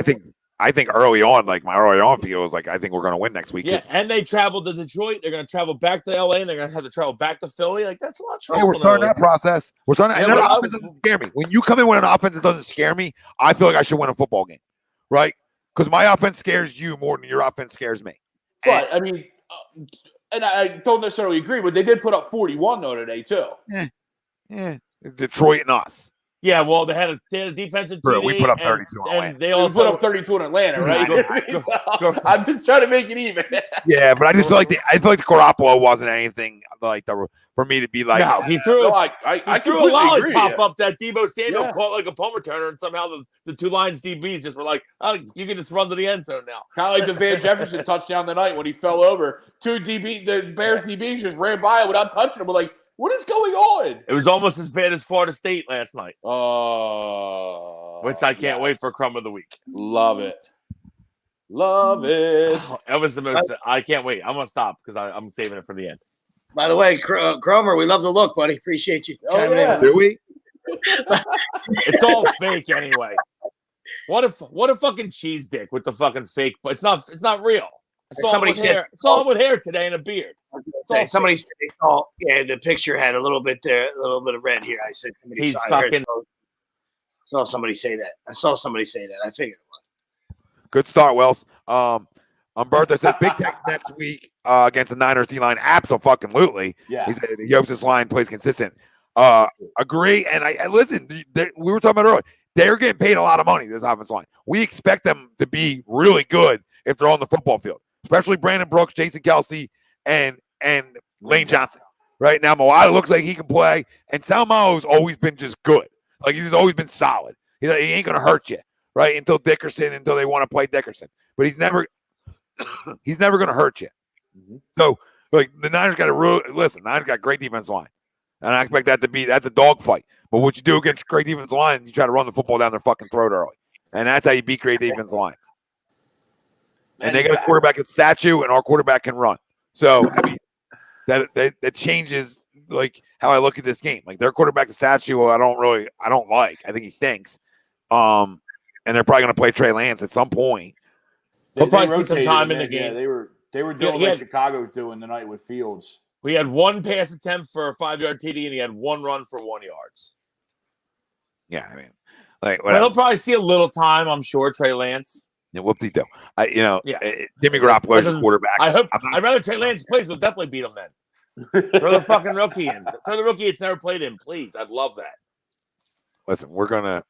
I think early on, like my early on feel was like I think we're going to win next week. Yeah, and they traveled to Detroit. They're going to travel back to LA, and they're going to have to travel back to Philly. Like that's a lot of trouble. Yeah, we're starting that process. We're starting. And that offense doesn't scare me. When you come in with an offense that doesn't scare me, I feel like I should win a football game, right? Because my offense scares you more than your offense scares me. But I mean, and I don't necessarily agree, but they did put up 41 though today too. Yeah, Detroit and us. Yeah, well, they had a defensive TD. We put up 32 in Atlanta. And they also put up 32 in Atlanta, right? I'm just trying to make it even. Yeah, but I just feel like the Garoppolo wasn't anything like for me to be like. No, he threw I threw a lollipop up that Deebo Samuel caught like a punt returner, and somehow the two Lions DBs just were like, "Oh, you can just run to the end zone now." Kind of like the Van Jefferson touchdown tonight when he fell over. The Bears DBs just ran by without touching him. We're like, what is going on? It was almost as bad as Florida State last night. Which I can't wait for Crumb of the Week. Love it. That was the most. I can't wait. I'm going to stop because I'm saving it for the end. By the way, Cromer, we love the look, buddy. Appreciate you. Do we? It's all fake anyway. What a fucking cheese dick with the fucking fake, but it's not real. Somebody said saw him with hair today and a beard. Somebody said they saw, the picture had a little bit there, a little bit of red here. I said he's fucking. Saw somebody say that. I figured it was. Good start, Wells. Umberto says big text next week against the Niners D line. Absolutely. Yeah. He said he hopes this line plays consistent. Agree. And I listen. We were talking about earlier. They're getting paid a lot of money. This offensive line. We expect them to be really good if they're on the football field. Especially Brandon Brooks, Jason Kelsey, and Lane Johnson. Right now, Moata looks like he can play, and Sal Mao's always been just good. Like he's always been solid. He ain't gonna hurt you, right? Until they want to play Dickerson, but he's never gonna hurt you. Mm-hmm. So, like the Niners got Niners got great defensive line, and I expect that's a dogfight. But what you do against great defensive line, you try to run the football down their fucking throat early, and that's how you beat great defensive lines. And they got a quarterback at statue, and our quarterback can run. So I mean, that changes like how I look at this game. Like their quarterback's a statue. I don't like. I think he stinks. And they're probably going to play Trey Lance at some point. We'll probably see some time in the game. Yeah, they were doing what Chicago's doing tonight with Fields. We had one pass attempt for a 5-yard TD, and he had one run for 1 yard. Yeah, I mean, like he'll probably see a little time. I'm sure Trey Lance. Yeah, whoop-de-do. Jimmy Garoppolo's a quarterback. I'd rather Trey Lance plays. We'll definitely beat him then. Throw the fucking rookie in. Throw the rookie that's never played in, please. I'd love that. Listen, we're gonna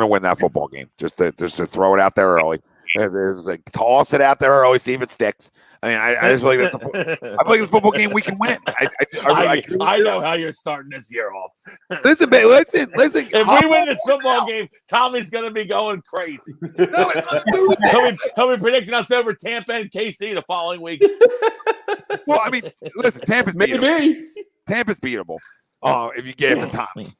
win that football game. Just to throw it out there early. There's like toss it out there early, see if it sticks. I mean, I just feel like I feel like this football game we can win. I know how you're starting this year off. Listen, man, listen. If we win this football game, Tommy's gonna be going crazy. He'll be predicting us over Tampa and KC the following week. Well, I mean, listen, Tampa's beatable. Tampa's beatable. If you get after Tommy,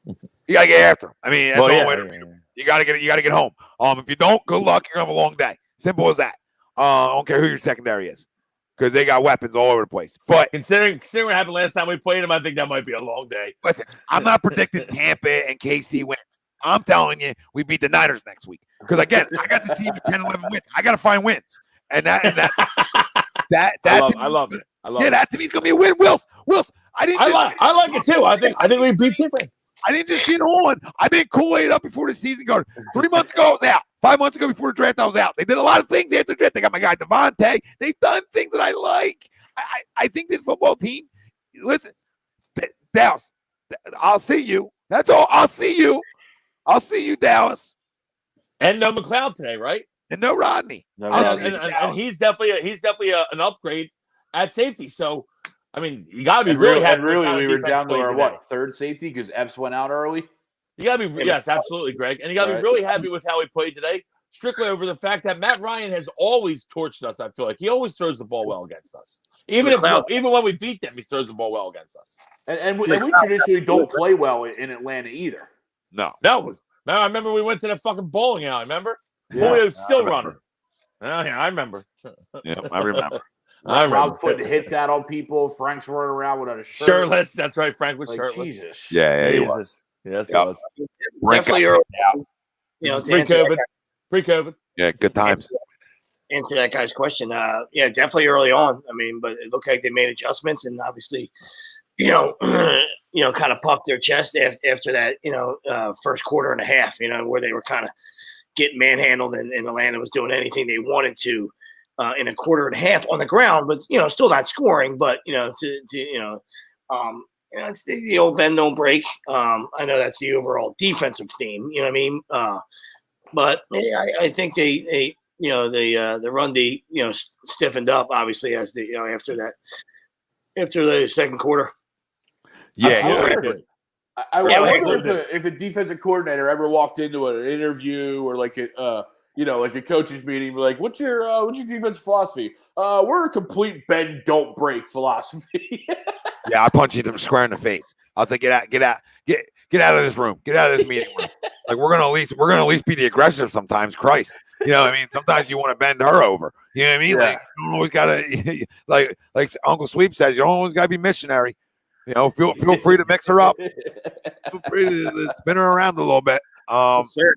you gotta get after him. I mean, that's all way to beat him. You gotta get home. If you don't, good luck. You're gonna have a long day. Simple as that. I don't care who your secondary is, because they got weapons all over the place. But considering what happened last time we played them, I think that might be a long day. Listen, I'm not predicting Tampa and KC wins. I'm telling you, we beat the Niners next week. Because again, I got this team at 10, 11 wins. I got to find wins, and that I love it. That to me is gonna be a win. Wills. I like it too. I think we beat San Fran. I didn't just get on. I've been Kool-Aid up before the season started. 3 months ago, I was out. 5 months ago, before the draft, I was out. They did a lot of things after the draft. They got my guy Devontae. They've done things that I like. I think this football team. Listen, Dallas. I'll see you. That's all. I'll see you. I'll see you, Dallas. And no McLeod today, right? And no Rodney. And he's definitely an upgrade at safety. So, I mean, you got to be really happy. Really, we were down to our third safety because Epps went out early. You got to be yes, absolutely, Greg, and you got to be really happy with how he played today. Strictly over the fact that Matt Ryan has always torched us. I feel like he always throws the ball well against us. Even when we beat them, he throws the ball well against us. And we traditionally don't play well in Atlanta either. No. I remember we went to the fucking bowling alley. Remember? Yeah, Julio's still running. Oh, yeah, I remember. Yeah, I remember. I was putting hits out on people. Frank's running around without a shirt. Shirtless. That's right. Frank was shirtless. Jesus. Yeah, he was. Yes, he was. Definitely early. Pre-COVID. Yeah, good times. Answer that guy's question. Yeah, definitely early on. I mean, but it looked like they made adjustments, and obviously, kind of puffed their chest after that, first quarter and a half, where they were kind of getting manhandled, and Atlanta was doing anything they wanted to in a quarter and a half on the ground, but still not scoring. But it's the old bend don't break. I know that's the overall defensive theme. You know what I mean? But I think they the run D stiffened up obviously as the after the second quarter. Yeah, I wonder if a defensive coordinator ever walked into an interview or like a coach's meeting, like, what's your defense philosophy? We're a complete bend don't break philosophy. Yeah, I punch you square in the face. I was like, get out of this room, get out of this meeting room. Like we're gonna at least be the aggressive sometimes. Christ, you know what I mean? Sometimes you want to bend her over. You know what I mean? Yeah. Like you don't always gotta like Uncle Sweep says, you don't always gotta be missionary. Feel free to mix her up. Feel free to spin her around a little bit. Sure.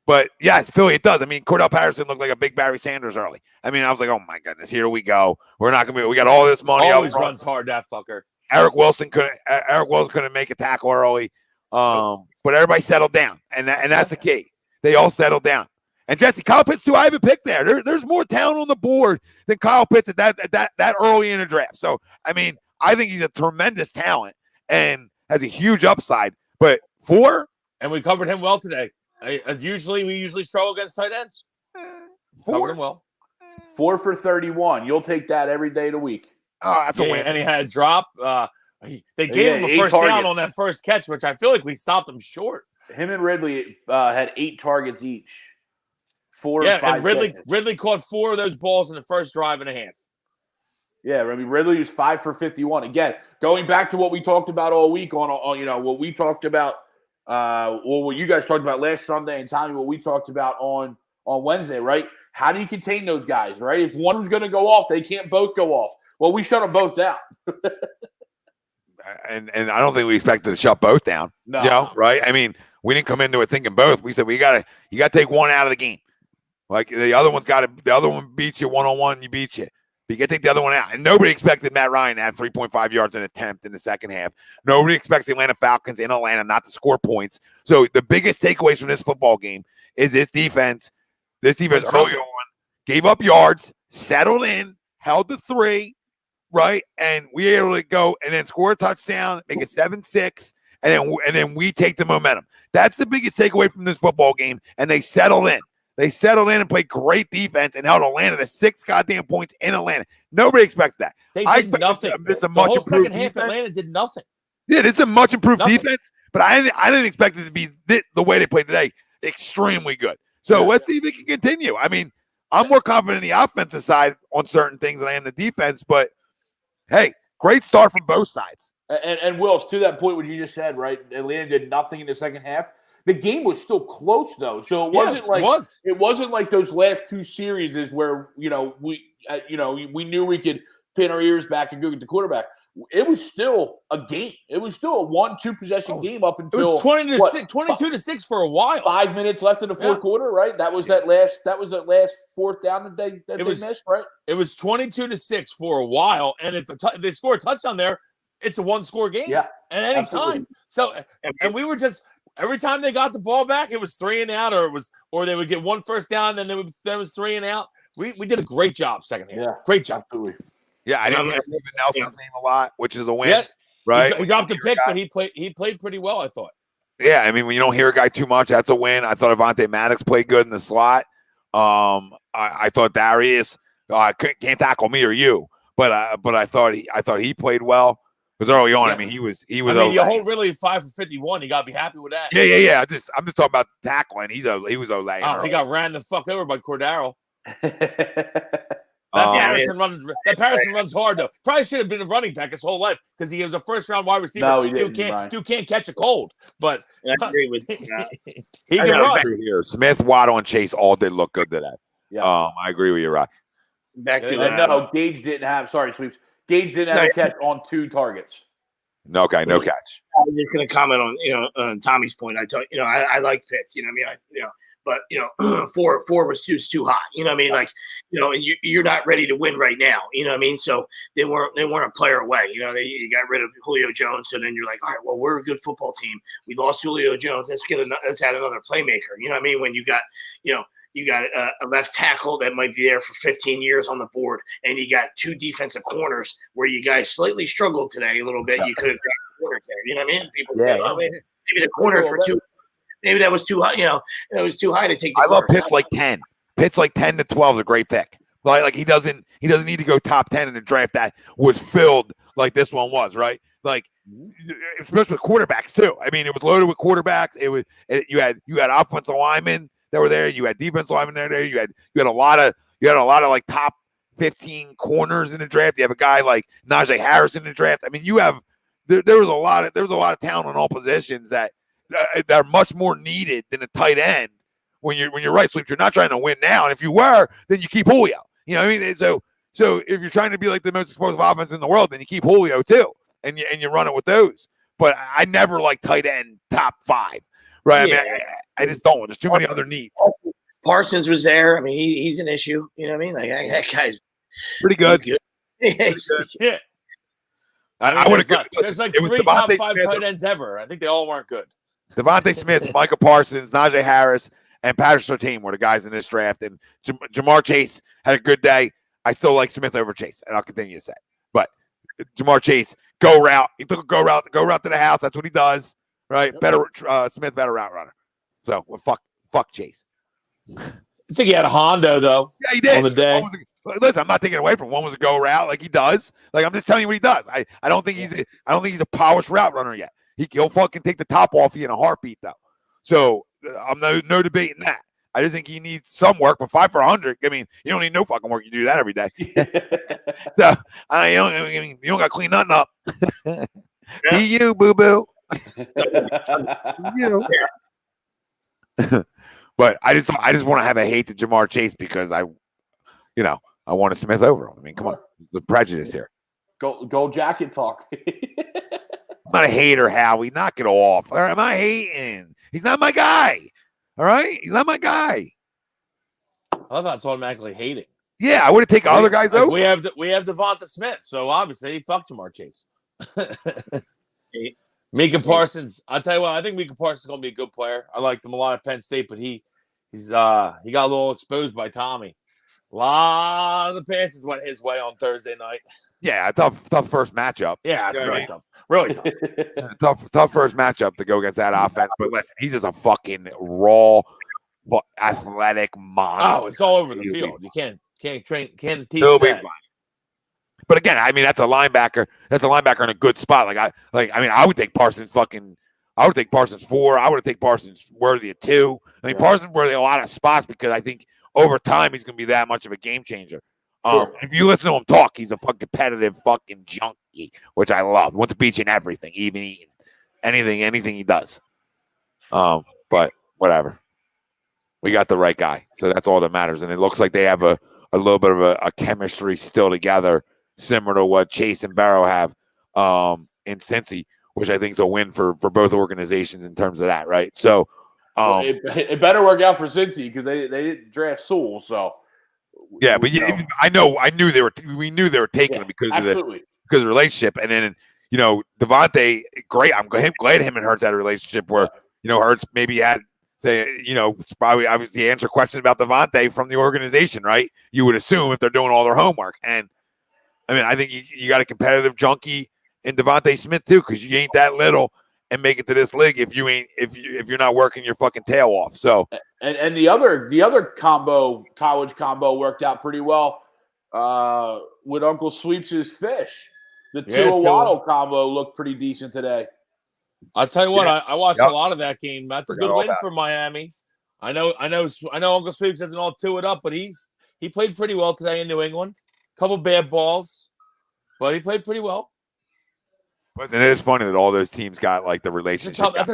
But yes, Philly, it does. I mean, Cordell Patterson looked like a big Barry Sanders early. I mean, I was like, oh my goodness, here we go. We're not gonna be. We got all this money. Always runs hard, that fucker. Eric Wilson couldn't make a tackle early. But everybody settled down, and that's the key. They all settled down. And Jesse, Kyle Pitts too. I haven't picked there. There's more talent on the board than Kyle Pitts at that early in the draft. So I mean, I think he's a tremendous talent and has a huge upside. But 4, and we covered him well today. We usually struggle against tight ends. 4, covered him well. 4 for 31. You'll take that every day of the week. Oh, that's a win. And he had a drop. They gave him a first down on that first catch, which I feel like we stopped him short. Him and Ridley had 8 targets each. 4 and 5 and Ridley caught 4 of those balls in the first drive and a half. Yeah, I mean, Ridley was 5 for 51. Again, going back to what we talked about all week on what we talked about, what you guys talked about last Sunday, and Tommy, what we talked about on Wednesday, right? How do you contain those guys, right? If one was going to go off, they can't both go off. Well, we shut them both down. and I don't think we expected to shut both down. No. Right? I mean, we didn't come into it thinking both. We said you got to take one out of the game. Like the other one beats you one-on-one, you beat you. But you got to take the other one out. And nobody expected Matt Ryan to have 3.5 yards an attempt in the second half. Nobody expects the Atlanta Falcons in Atlanta not to score points. So the biggest takeaways from this football game is this defense early on gave up yards, settled in, held the 3, right? And we were able to go and then score a touchdown, make it 7-6, and then we take the momentum. That's the biggest takeaway from this football game. And they settled in. They settled in and played great defense and held Atlanta to 6 goddamn points in Atlanta. Nobody expected that. They did nothing. This is a much improved second half. Defense. Atlanta did nothing. Yeah, this is a much improved defense, but I didn't expect it to be the way they played today. Extremely good. So let's see if it can continue. I mean, I'm more confident in the offensive side on certain things than I am the defense, but hey, great start from both sides. And Wills, to that point, what you just said, right? Atlanta did nothing in the second half. The game was still close, though, so it wasn't like those last 2 series where we knew we could pin our ears back and go get the quarterback. It was still a game. It was still a 1-2 possession game up until it was 22-6 for a while. 5 minutes left in the fourth quarter, right? That was that last 4th down that they missed, right? It was 22-6 for a while, and if they score a touchdown there, it's a 1-score game. Yeah, at any time. So, and we were just every time they got the ball back, it was 3 and out, or they would get one first down, and then it was 3 and out. We did a great job second half. Yeah, great job. Absolutely. Yeah, I didn't hear Steven Nelson's name a lot, which is a win. Yeah. Right? He dropped a pick, but he played pretty well, I thought. Yeah, I mean, when you don't hear a guy too much, that's a win. I thought Avonte Maddox played good in the slot. I thought Darius can't tackle me or you, but I thought he played well because early on, I mean, he was. I mean, your whole really 5 for 51. You got to be happy with that. Yeah. I'm just talking about tackling. He was Olay. Oh, he got ran the fuck over by Cordero. That Patterson runs hard though. Probably should have been a running back his whole life because he was a first-round wide receiver. No, he didn't. Dude can't catch a cold. But I agree with you. He can run. Here. Smith, Waddle, and Chase all did look good today. Yeah, I agree with you, Rock. Back to no. Gage didn't have. Sorry, Sweeps. Gage didn't have a catch on 2 targets. No catch. I was just going to comment on Tommy's point. I like Pitts. But 4 was too high. You know what I mean? Like, and you're not ready to win right now. You know what I mean? So they weren't a player away. You got rid of Julio Jones, so then you're like, all right, well, we're a good football team. We lost Julio Jones. Let's add another playmaker. You know what I mean? When you got a left tackle that might be there for 15 years on the board, and you got 2 defensive corners where you guys slightly struggled today a little bit. You could have got a corner there. You know what I mean? People say, oh, maybe the corners were too. Maybe that was too high. That was too high to take. I love Pitts like 10. Pitts like 10 to 12 is a great pick. Like he doesn't need to go top 10 in a draft that was filled like this one was, right? Like especially with quarterbacks too. I mean, it was loaded with quarterbacks. You had offensive linemen that were there. You had defensive linemen there. You had a lot of like top 15 corners in the draft. You have a guy like Najee Harris in the draft. I mean, there was a lot of talent on all positions that are much more needed than a tight end when you're right, Sleep. You're not trying to win now, and if you were, then you keep Julio. You know what I mean? So if you're trying to be like the most explosive offense in the world, then you keep Julio too, and you run it with those. But I never like tight end top 5, right? Yeah. I mean, I just don't. There's too many other needs. Parsons was there. I mean, he's an issue. You know what I mean? Like that guy's pretty good. Yeah. I would have. There's like 3 top 5 tight ends ever. I think they all weren't good. Devontae Smith, Micah Parsons, Najee Harris, and Patrick Surtain were the guys in this draft. And Jamar Chase had a good day. I still like Smith over Chase, and I'll continue to say. But Jamar Chase, go route. He took a go route to the house. That's what he does, right? Better Smith, better route runner. So fuck Chase. I think he had a Hondo though. Yeah, he did on the day. Listen, I'm not taking away from one was a go route like he does. Like I'm just telling you what he does. I don't think he's a polished route runner yet. He'll fucking take the top off you in a heartbeat, though. So I'm no debating that. I just think he needs some work, but 5 for 100. I mean, you don't need no fucking work. You do that every day. So you don't got to clean nothing up. Be you, boo boo. You. But I just want to have a hate to Jamar Chase because I wanted Smith over him. I mean, come on, the prejudice here. Gold jacket talk. I'm not a hater, Howie. Knock it off. Or am I hating? He's not my guy. All right? He's not my guy. I thought it's automatically hating. Yeah, I would have taken other guys over. We have Devonta Smith, so obviously he fucked Jamar Chase. Micah Parsons. I'll tell you what, I think Micah Parsons is going to be a good player. I liked him a lot at Penn State, but he got a little exposed by Tommy. A lot of the passes went his way on Thursday night. Yeah, tough first matchup. Yeah, it's really tough. Really tough. tough first matchup to go against that offense. But listen, he's just a fucking raw, athletic monster. Oh, it's all over the field. You can't teach He'll be that. fine. But again, I mean, that's a linebacker. That's a linebacker in a good spot. I would take Parsons 4. I would take Parsons worthy of 2. I mean, Parsons worthy of a lot of spots because I think over time he's going to be that much of a game changer. Sure. If you listen to him talk, he's a fucking competitive fucking junkie, which I love. He wants to beat you in everything, even eating anything he does. But whatever. We got the right guy, so that's all that matters. And it looks like they have a little bit of a chemistry still together, similar to what Chase and Barrow have in Cincy, which I think is a win for both organizations in terms of that, right? So it better work out for Cincy because they didn't draft Sewell, so. Yeah, but I knew they were taking him because of the relationship, and then Devontae, great. I'm glad him and Hurts had a relationship where, Hurts maybe had, say, probably obviously answer questions about Devontae from the organization, right? You would assume if they're doing all their homework. And, I mean, I think you got a competitive junkie in Devonta Smith, too, because you ain't that little and make it to this league if you're not working your fucking tail off. So and the other college combo worked out pretty well with Uncle Sweeps' fish. The Tua Waddle combo looked pretty decent today. I'll tell you what, I watched a lot of that game. That's a good win for Miami. I know Uncle Sweeps doesn't all two it up, but he played pretty well today in New England. Couple bad balls, but he played pretty well. And it is funny that all those teams got like the relationship. That's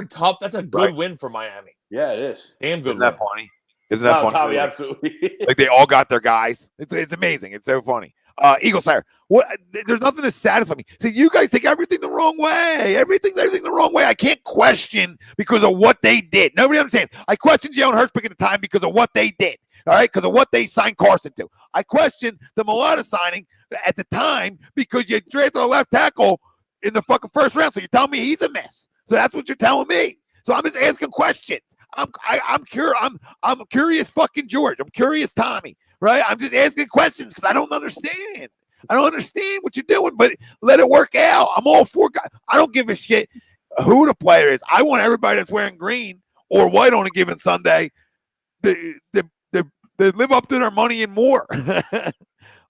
a good win for Miami. Yeah, it is. Damn good. Isn't that funny? Isn't that funny? Tommy, absolutely. Like they all got their guys. It's amazing. It's so funny. Eagles Sire. What? There's nothing to satisfy me. See, you guys take everything the wrong way. Everything the wrong way. I can't question because of what they did. Nobody understands. I questioned Jalen Hurts picking the time because of what they did. All right, because of what they signed Carson to. I questioned the Mulata signing at the time because you drafted a left tackle in the fucking first round. So you're telling me he's a mess. So that's what you're telling me. So I'm just asking questions. I'm curious fucking George. I'm curious Tommy. Right? I'm just asking questions because I don't understand. I don't understand what you're doing, but let it work out. I'm all for guys. I don't give a shit who the player is. I want everybody that's wearing green or white on a given Sunday they live up to their money and more.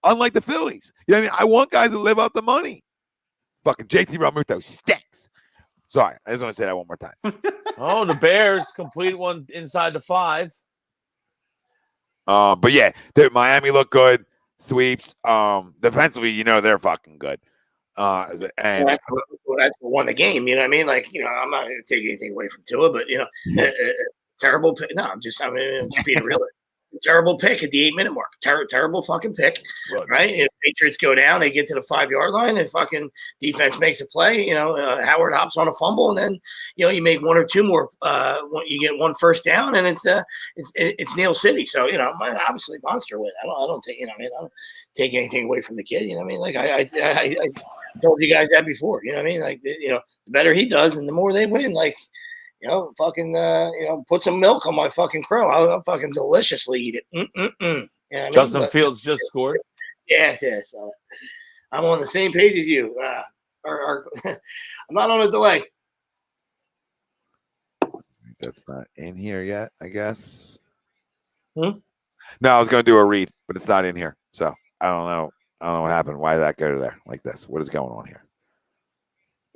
Unlike the Phillies. You know what I mean? I want guys that live up the money. Fucking JT Realmuto stinks. Sorry, I just want to say that one more time. Oh, the Bears complete one inside the 5. But yeah, Miami looked good. Sweeps. Defensively, they're fucking good. And that's what won the game. You know what I mean? Like, I'm not going to take anything away from Tua, but terrible pick. No, I'm just being real. Terrible pick at the 8-minute mark. Terrible fucking pick, right? If Patriots go down, they get to the 5-yard line, and fucking defense makes a play. Howard hops on a fumble, and then you make one or two more. You get one first down, and it's Neal City. So obviously monster win. I don't take I don't take anything away from the kid. You know what I mean? Like I told you guys that before. You know what I mean? Like the better he does, and the more they win. Like. Put some milk on my fucking crow. I'll fucking deliciously eat it. You know Justin Fields just scored. Yes. I'm on the same page as you. I'm not on a delay. That's not in here yet, I guess. No, I was going to do a read, but it's not in here. So I don't know. I don't know what happened. Why did that go to there like this? What is going on here?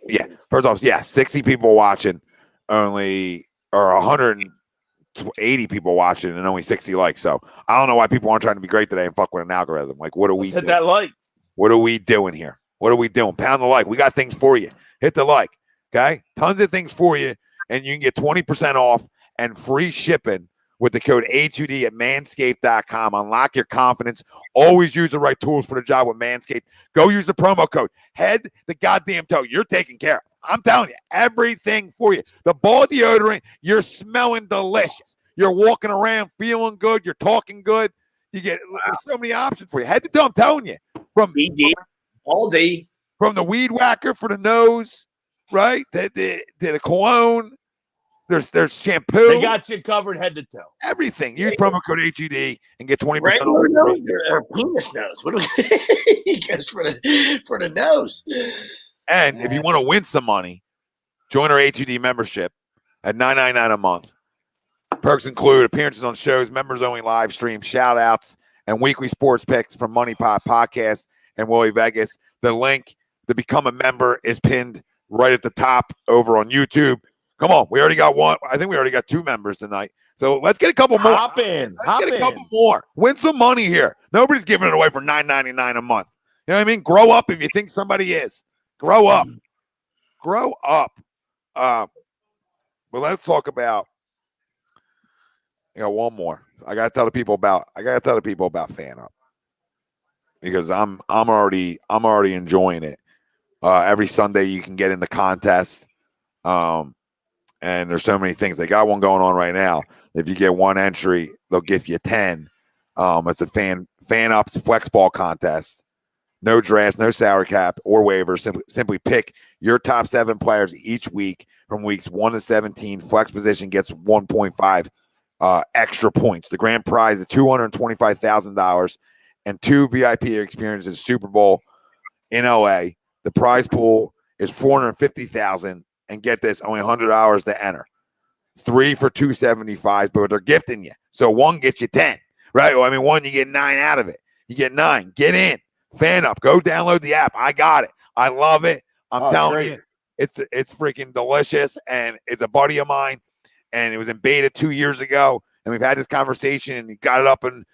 Yeah. First off, 60 people watching. Only 180 people watching and only 60 likes. So I don't know why people aren't trying to be great today and fuck with an algorithm. Like, what are we doing? Hit that like. What are we doing here? What are we doing? Pound the like. We got things for you. Hit the like. Okay? Tons of things for you. And you can get 20% off and free shipping with the code A2D at manscaped.com. Unlock your confidence. Always use the right tools for the job with Manscaped. Go use the promo code. Head the goddamn toe. You're taken care of. I'm telling you, everything for you. The ball deodorant, you're smelling delicious. You're walking around feeling good. You're talking good. You get there's so many options for you. Head to toe, I'm telling you. From all day. From the weed whacker for the nose, right? The cologne. There's shampoo. They got you covered head to toe. Everything. Use promo code HUD and get 20% regular nose or penis nose. What do we goes for the nose? And if you want to win some money, join our A2D membership at $9.99 a month. Perks include appearances on shows, members-only live streams, shout-outs, and weekly sports picks from Money Pot Podcast and Willie Vegas. The link to become a member is pinned right at the top over on YouTube. Come on, we already got one. I think we already got 2 members tonight. So let's get a couple more. Hop in. Let's get a couple more. Win some money here. Nobody's giving it away for $9.99 a month. You know what I mean? Grow up if you think somebody is. Grow up. But let's talk about. I got one more. I gotta tell the people about Fan Up because I'm already enjoying it. Every Sunday you can get in the contest. And there's so many things. They got one going on right now. If you get one entry, they'll give you 10. It's a Fan Up's Flex Ball contest. No draft, no salary cap or waivers. Simply pick Your top 7 players each week from weeks 1 to 17. Flex position gets 1.5 extra points. The grand prize is $225,000 and 2 VIP experiences Super Bowl in LA. The prize pool is $450,000, and get this, only $100 to enter. 3 for $275, but they're gifting you. So 1 gets you 10, right? Well, I mean, 1, you get 9 out of it. You get 9. Get in. Fan up. Go download the app. I got it. I love it. I'm telling you, it's freaking delicious, and it's a buddy of mine, and it was in beta 2 years ago, and we've had this conversation, and he's got it up and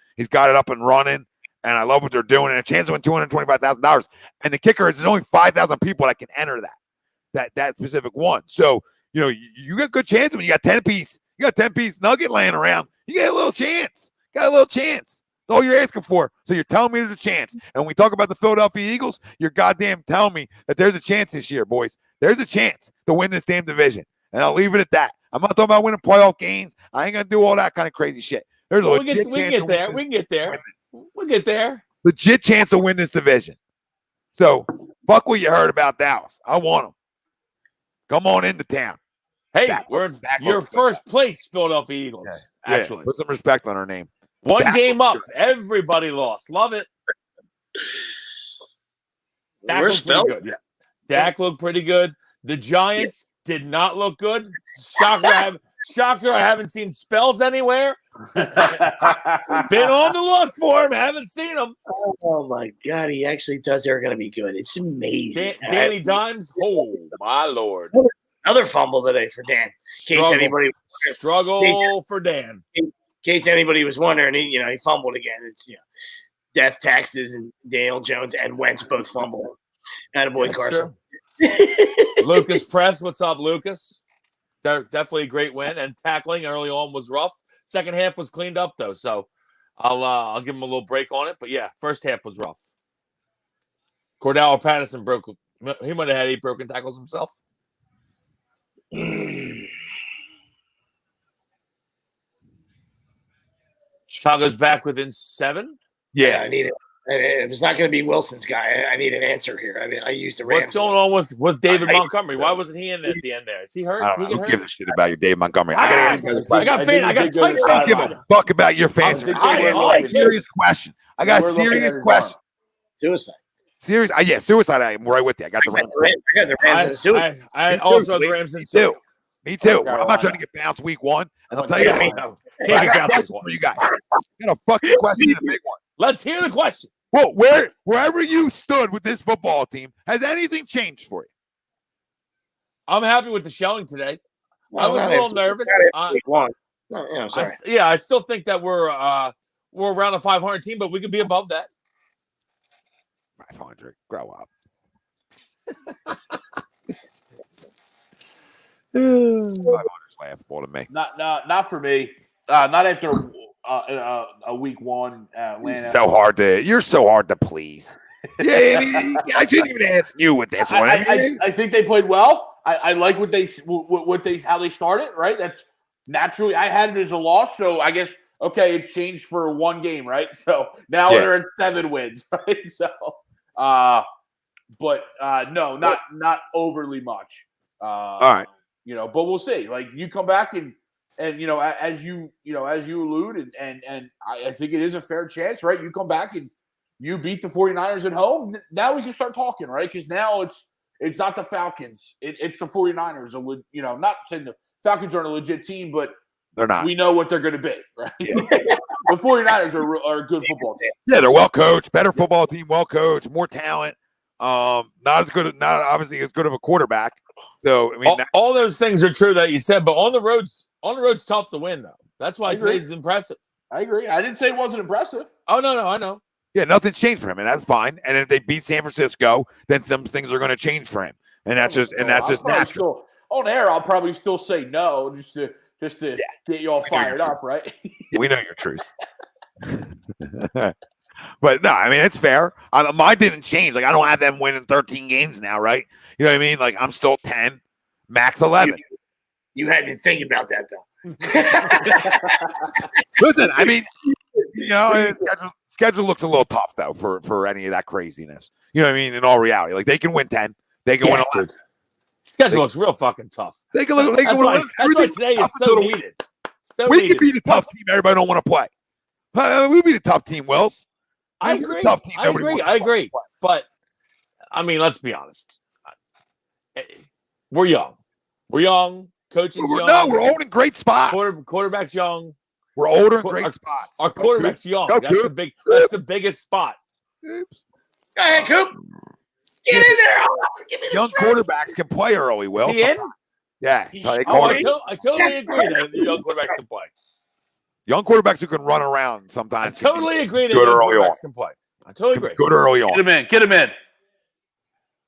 running, and I love what they're doing, and a chance to win $225,000. And the kicker is there's only 5,000 people that can enter that specific one. So, you got a good chance when you got 10-piece. You got 10-piece nugget laying around. You get a little chance. Got a little chance. That's all you're asking for. So you're telling me there's a chance. And when we talk about the Philadelphia Eagles, you're goddamn telling me that there's a chance this year, boys. There's a chance to win this damn division. And I'll leave it at that. I'm not talking about winning playoff games. I ain't going to do all that kind of crazy shit. There's we can get there. We'll get there. Legit chance to win this division. So fuck what you heard about Dallas. I want them. Come on into town. Hey, we're your first place, Philadelphia Eagles. Yeah. Actually, put some respect on our name. One game up. Everybody lost. Love it. Dak looked pretty good. Yeah. Dak looked pretty good. The Giants did not look good. Shocker, I haven't seen spells anywhere. Been on the look for him. Haven't seen them. Oh, my God. He actually thought they were going to be good. It's amazing. Danny Dimes. Oh, my Lord. Another fumble today for Dan. Struggle for Dan. In case anybody was wondering, he fumbled again. It's death taxes and Daniel Jones and Wentz both fumbled. Attaboy Carson. Lucas Press, what's up, Lucas? Definitely a great win, and tackling early on was rough. Second half was cleaned up though, so I'll give him a little break on it. But yeah, first half was rough. Cordell Patterson he might have had 8 broken tackles himself. Chicago's back within 7. Yeah, I need it. If it's not going to be Wilson's guy, I need an answer here. I mean, I used the Rams. What's going on with David Montgomery? Why wasn't he in at the end there? Is he hurt? I don't know. Who gives a shit about your David Montgomery? I got don't give a fuck about your fans. I got a serious question. I got a serious question. Suicide. Serious? Yeah, suicide. I'm right with you. I got the Rams. I got the Rams and suicide. I also have the Rams and suicide. Me too. I'm not trying to get bounced week 1. And I'll tell you, I got a question for you guys. I got a fucking question and a big one. Let's hear the question. Well, wherever you stood with this football team, has anything changed for you? I'm happy with the showing today. I was a little nervous. I still think that we're around a 500 team, but we could be above that. 500. Grow up. 500's laughable to me. Not for me. Not after a week 1 Atlanta. You're so hard to please. Yeah, I shouldn't even ask you with this one. I think they played well. I like how they started. Right, that's naturally. I had it as a loss, so I guess it changed for 1 game. Right, so now they're at 7 wins. Right, so but no, not overly much. All right, but we'll see. Like you come back and as you allude, and I think it is a fair chance, right? You come back and you beat the 49ers at home. Now we can start talking, right? Because now it's not the Falcons. It's the 49ers. Not saying the Falcons aren't a legit team, but they're not. We know what they're going to be, right? Yeah. The 49ers are a good football team. Yeah, they're well coached, better football team, well coached, more talent. Not obviously as good of a quarterback. So I mean, all those things are true that you said, but on the road's tough to win though. That's why today's impressive. I agree. I didn't say it wasn't impressive. Oh no, I know. Yeah, nothing's changed for him, and that's fine. And if they beat San Francisco, then some things are going to change for him, and that's just natural. On air, I'll probably still say no, just to get you all fired up, right? We know your truth. But no, I mean it's fair. Mine didn't change. Like I don't have them winning 13 games now, right? You know what I mean? Like I'm still 10, max 11. You had to think about that though. Listen, I mean, schedule looks a little tough though for any of that craziness. You know what I mean? In all reality, like they can win 10, they can win 11. Schedule looks real fucking tough. They can look. That's why today is so needed. We can beat a tough team. Everybody don't want to play. We beat a tough team, Wills. I agree. I agree. But I mean, let's be honest. We're young. Coaching's young. No, we're old in great spots. Quarterback's young. We're older in great spots. Our quarterback's young. Go, That's Coop. That's the biggest spot. Oops. Go ahead, Coop. Get in there. Give me the Young stretch. quarterbacks can play early, Will. Is he in? Yeah. I I totally agree that the young quarterbacks can play. Young quarterbacks who can run around sometimes. I totally agree that good young early quarterbacks on. can play. I totally agree. Good early on. Get him in.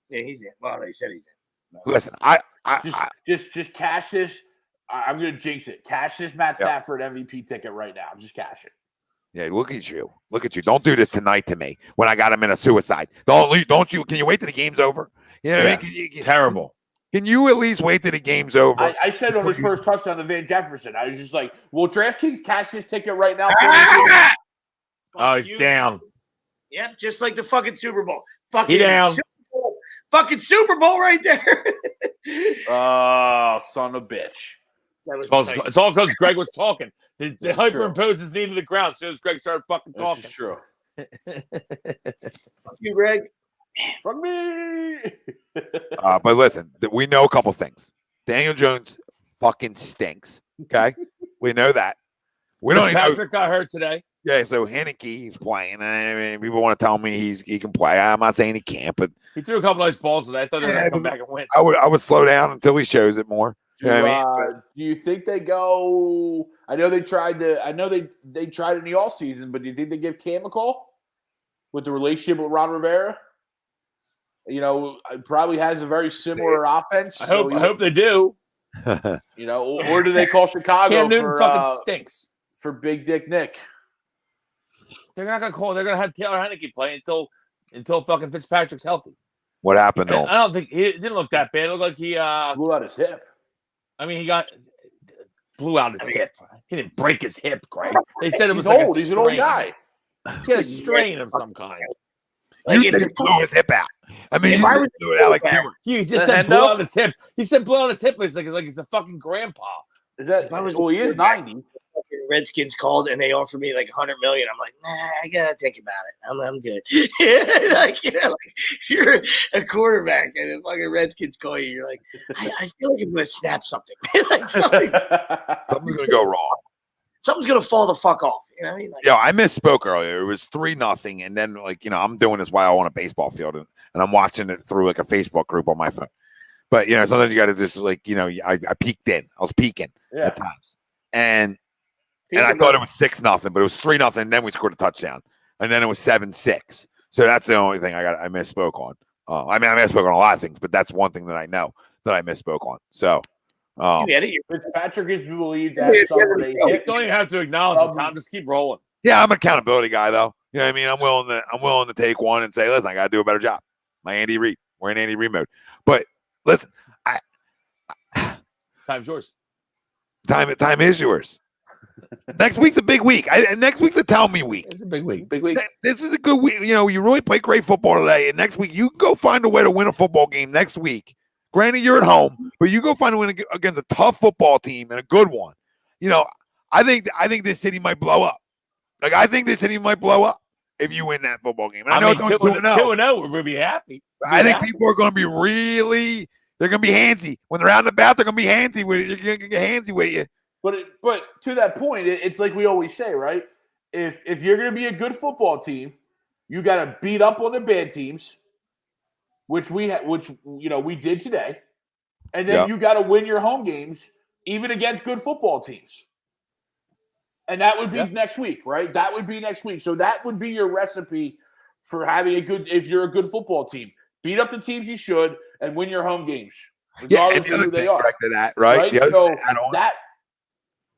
Yeah, he's in. Well, he said he's in. Listen, Just cash this. I'm going to jinx it. Cash this Matt Stafford MVP ticket right now. Just cash it. Yeah, look at you. Don't do this tonight to me when I got him in a suicide. Don't you? Can you wait till the game's over? You know what I mean? Terrible. Can you at least wait till the game's over? I said on his first touchdown to Van Jefferson, I was just like, will DraftKings cash this ticket right now? Oh, he's down. Yep, just like the fucking Super Bowl. He down. Fucking Super Bowl right there. Oh, son of a bitch. It's all because Greg was talking. They hyperimposed his knee to the ground as soon as Greg started fucking talking. This is true. Fuck you, Greg. From me. But listen, we know a couple things. Daniel Jones fucking stinks. Okay, we know that. We don't. Patrick got hurt today. Yeah, so Heinicke playing. I mean, people want to tell me he can play. I'm not saying he can't, but he threw a couple nice balls today. I thought they were going to come back and win. I would slow down until he shows it more. Do you think they go? I know they tried they tried it in the all season, but do you think they give Cam a call with the relationship with Ron Rivera? You know, probably has a very similar offense. I hope they do. You know, or do they call Chicago? Cam Newton fucking stinks for Big Dick Nick. They're not gonna call. They're gonna have Taylor Heinicke play until fucking Fitzpatrick's healthy. What happened though? I don't think it didn't look that bad. It looked like he blew out his hip. I mean, he blew out his hip. He didn't break his hip, Greg. They said it was old. Like he's an old guy. He had a strain of some kind. Like he blew his hip out. I mean, he blew it out like you just said blew out his hip. He said blew out his hip. It's like he's a fucking grandpa. Is that? Well, he is 90. Redskins called and they offered me like $100 million. I'm like, nah, I gotta think about it. I'm good. Like, you know, like you're a quarterback and the fucking Redskins call you. You're like, I feel like I'm gonna snap something. Like something's gonna go wrong. Something's gonna fall the fuck off. You know what I mean? Like, I misspoke earlier. It was 3-0, and then like I'm doing this while on a baseball field and I'm watching it through like a Facebook group on my phone. But sometimes you got to just like I peeked in. I was peeking at times, and I thought it was 6-0, but it was 3-0. And then we scored a touchdown, and then it was 7-6. So that's the only thing I misspoke on. I mean, I misspoke on a lot of things, but that's one thing that I know that I misspoke on. So, Fitzpatrick is believed that somebody. You don't even have to acknowledge it, Tom. Just keep rolling. Yeah, I'm an accountability guy, though. You know what I mean? I'm willing to take one and say, listen, I got to do a better job. My Andy Reid. We're in Andy Reid mode. But listen, time's yours. Time is yours. Next week's a big week. Next week's a tell me week. It's a big week. Big week. This is a good week. You really play great football today. And next week, you go find a way to win a football game next week. Granted, you're at home, but you go find a win against a tough football team and a good one. I think this city might blow up. Like, I think this city might blow up if you win that football game. And I know it's only 2-0. 2-0, we're going to be happy. I think people are going to be they're going to be handsy. When they're out and about, they're going to be handsy with you. You're going to get handsy with you. But to that point, it's like we always say, right? If you're going to be a good football team, you got to beat up on the bad teams, which we did today, and then you got to win your home games even against good football teams. And that would be next week, right? That would be next week. So that would be your recipe for having if you're a good football team. Beat up the teams you should and win your home games, regardless of who they are. To that, right? So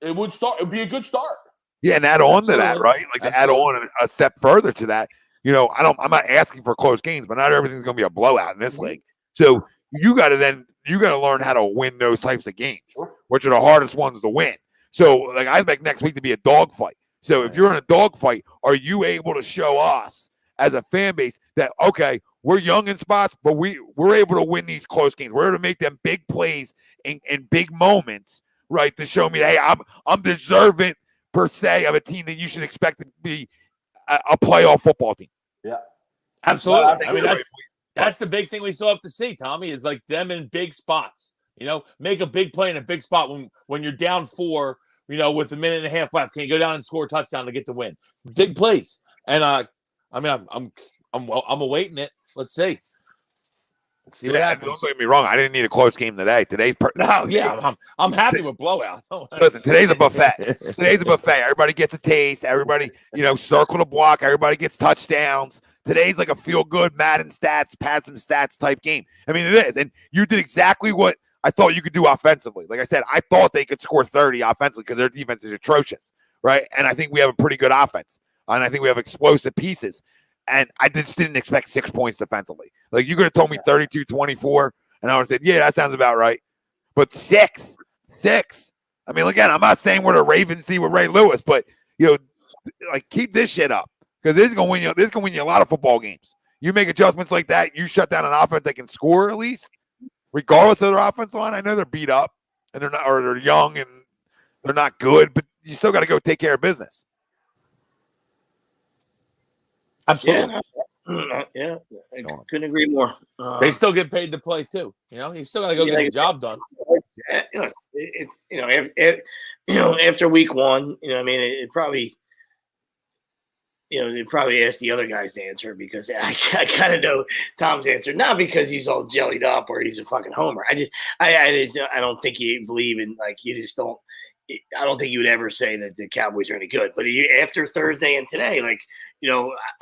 it would be a good start. Yeah, and add on to that, right? Like to add on a step further to that. I'm not asking for close games, but not everything's going to be a blowout in this league. So you got to learn how to win those types of games, which are the hardest ones to win. So, like, I expect next week to be a dogfight. So, if you're in a dogfight, are you able to show us as a fan base that, okay, we're young in spots, but we're able to win these close games. We're able to make them big plays in big moments, right, to show me, hey, I'm deserving per se of a team that you should expect to be a playoff football team. Yeah, absolutely. I mean, that's the big thing we still have to see, Tommy, is like them in big spots. Make a big play in a big spot when you're down 4, with a minute and a half left. Can you go down and score a touchdown to get the win? Big plays. And I'm awaiting it. Let's see. Let's see what happens. Don't get me wrong. I didn't need a close game today. I'm happy with blowouts. Listen, today's a buffet. Today's a buffet. Everybody gets a taste. Everybody, circle the block. Everybody gets touchdowns. Today's like a feel-good Madden stats, pad some stats type game. I mean, it is. And you did exactly what I thought you could do offensively. Like I said, I thought they could score 30 offensively because their defense is atrocious, right? And I think we have a pretty good offense. And I think we have explosive pieces. And I just didn't expect 6 points defensively. Like, you could have told me 32-24, and I would have said, yeah, that sounds about right. But 6. I mean, again, I'm not saying we're the Ravens team with Ray Lewis, but, keep this shit up because this is going to win you a lot of football games. You make adjustments like that, you shut down an offense that can score at least, regardless of their offensive line. I know they're beat up, and they're young, and they're not good, but you still got to go take care of business. Absolutely. Yeah. I couldn't agree more. They still get paid to play too. You still got to go get the job done. It's after week 1, it probably, they probably asked the other guys to answer because I kind of know Tom's answer, not because he's all jellied up or he's a fucking homer. I don't think you believe in I don't think you would ever say that the Cowboys are any good. But after Thursday and today, I'm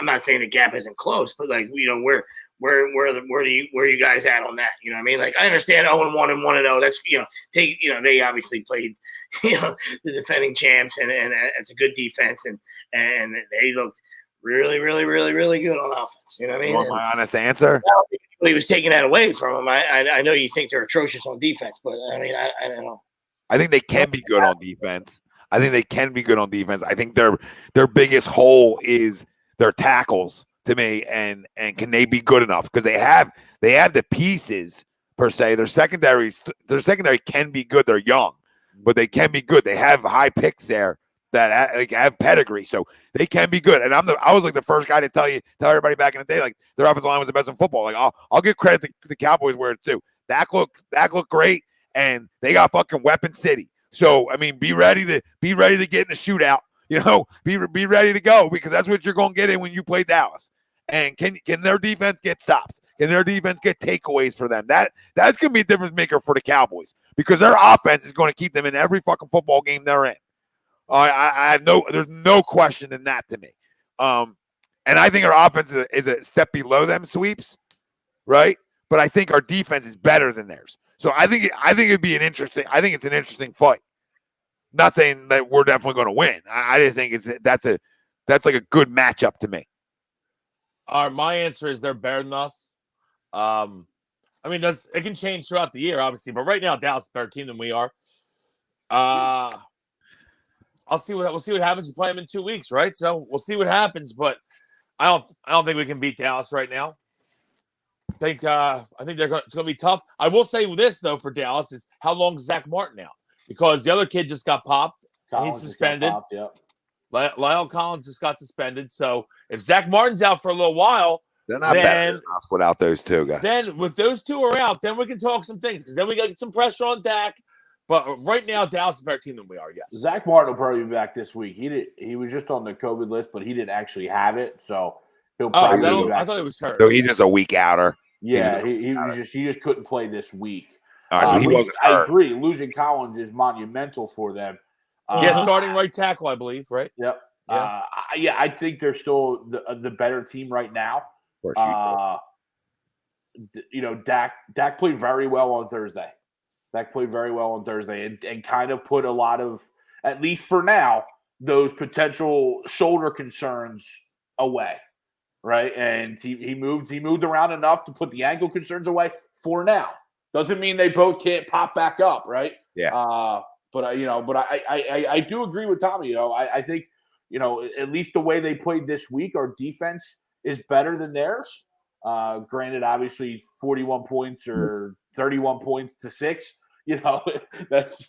not saying the gap isn't close, but where are you guys at on that? You know what I mean? I understand 0-1 and 1-0. That's they obviously played the defending champs, and it's a good defense, and they looked really, really, really, really good on offense. You know what I mean? You want my honest answer? He was taking that away from him. I know you think they're atrocious on defense, but I mean I don't know. I think they can be good on defense. I think their biggest hole is their tackles to me, and can they be good enough? Because they have the pieces per se. Their secondary can be good. They're young, but they can be good. They have high picks there that have pedigree, so they can be good. And I was the first guy to tell everybody back in the day their offensive line was the best in football. I'll give credit to the Cowboys where it's due. That looked great. And they got fucking Weapon City. So, I mean, be ready to get in the shootout. Be ready to go because that's what you're going to get in when you play Dallas. And can their defense get stops? Can their defense get takeaways for them? That's going to be a difference maker for the Cowboys because their offense is going to keep them in every fucking football game they're in. There's no question in that to me. And I think our offense is a step below them sweeps, right? But I think our defense is better than theirs. So I think it'd be it's an interesting fight. Not saying that we're definitely going to win. I just think that's like a good matchup to me. My answer is they're better than us. I mean, it can change throughout the year, obviously, but right now Dallas is a better team than we are. We'll see what happens. We play them in 2 weeks, right? So we'll see what happens, but I don't think we can beat Dallas right now. I think it's going to be tough. I will say this though for Dallas is how long is Zach Martin out? Because the other kid just got popped. He's suspended. Lyle Collins just got suspended. So if Zach Martin's out for a little while, they're not better than us without those two guys. Then with those two are out, then we can talk some things because then we got to get some pressure on Dak. But right now, Dallas is a better team than we are. Yes, Zach Martin will probably be back this week. He was just on the COVID list, but he didn't actually have it, so he'll probably be back. I thought it was hurt. So he's just a week outer. Yeah, he just couldn't play this week. All right, so he wasn't hurt. I agree. Losing Collins is monumental for them. Starting right tackle, I believe. Right. Yep. Yeah. I think they're still the better team right now. Dak played very well on Thursday. And kind of put a lot of, at least for now, those potential shoulder concerns away, right? And he moved around enough to put the ankle concerns away for now. Doesn't mean they both can't pop back up, right? Yeah. But I do agree with Tommy. I think at least the way they played this week, our defense is better than theirs. Granted, obviously 41 points or 31 points to 6, that's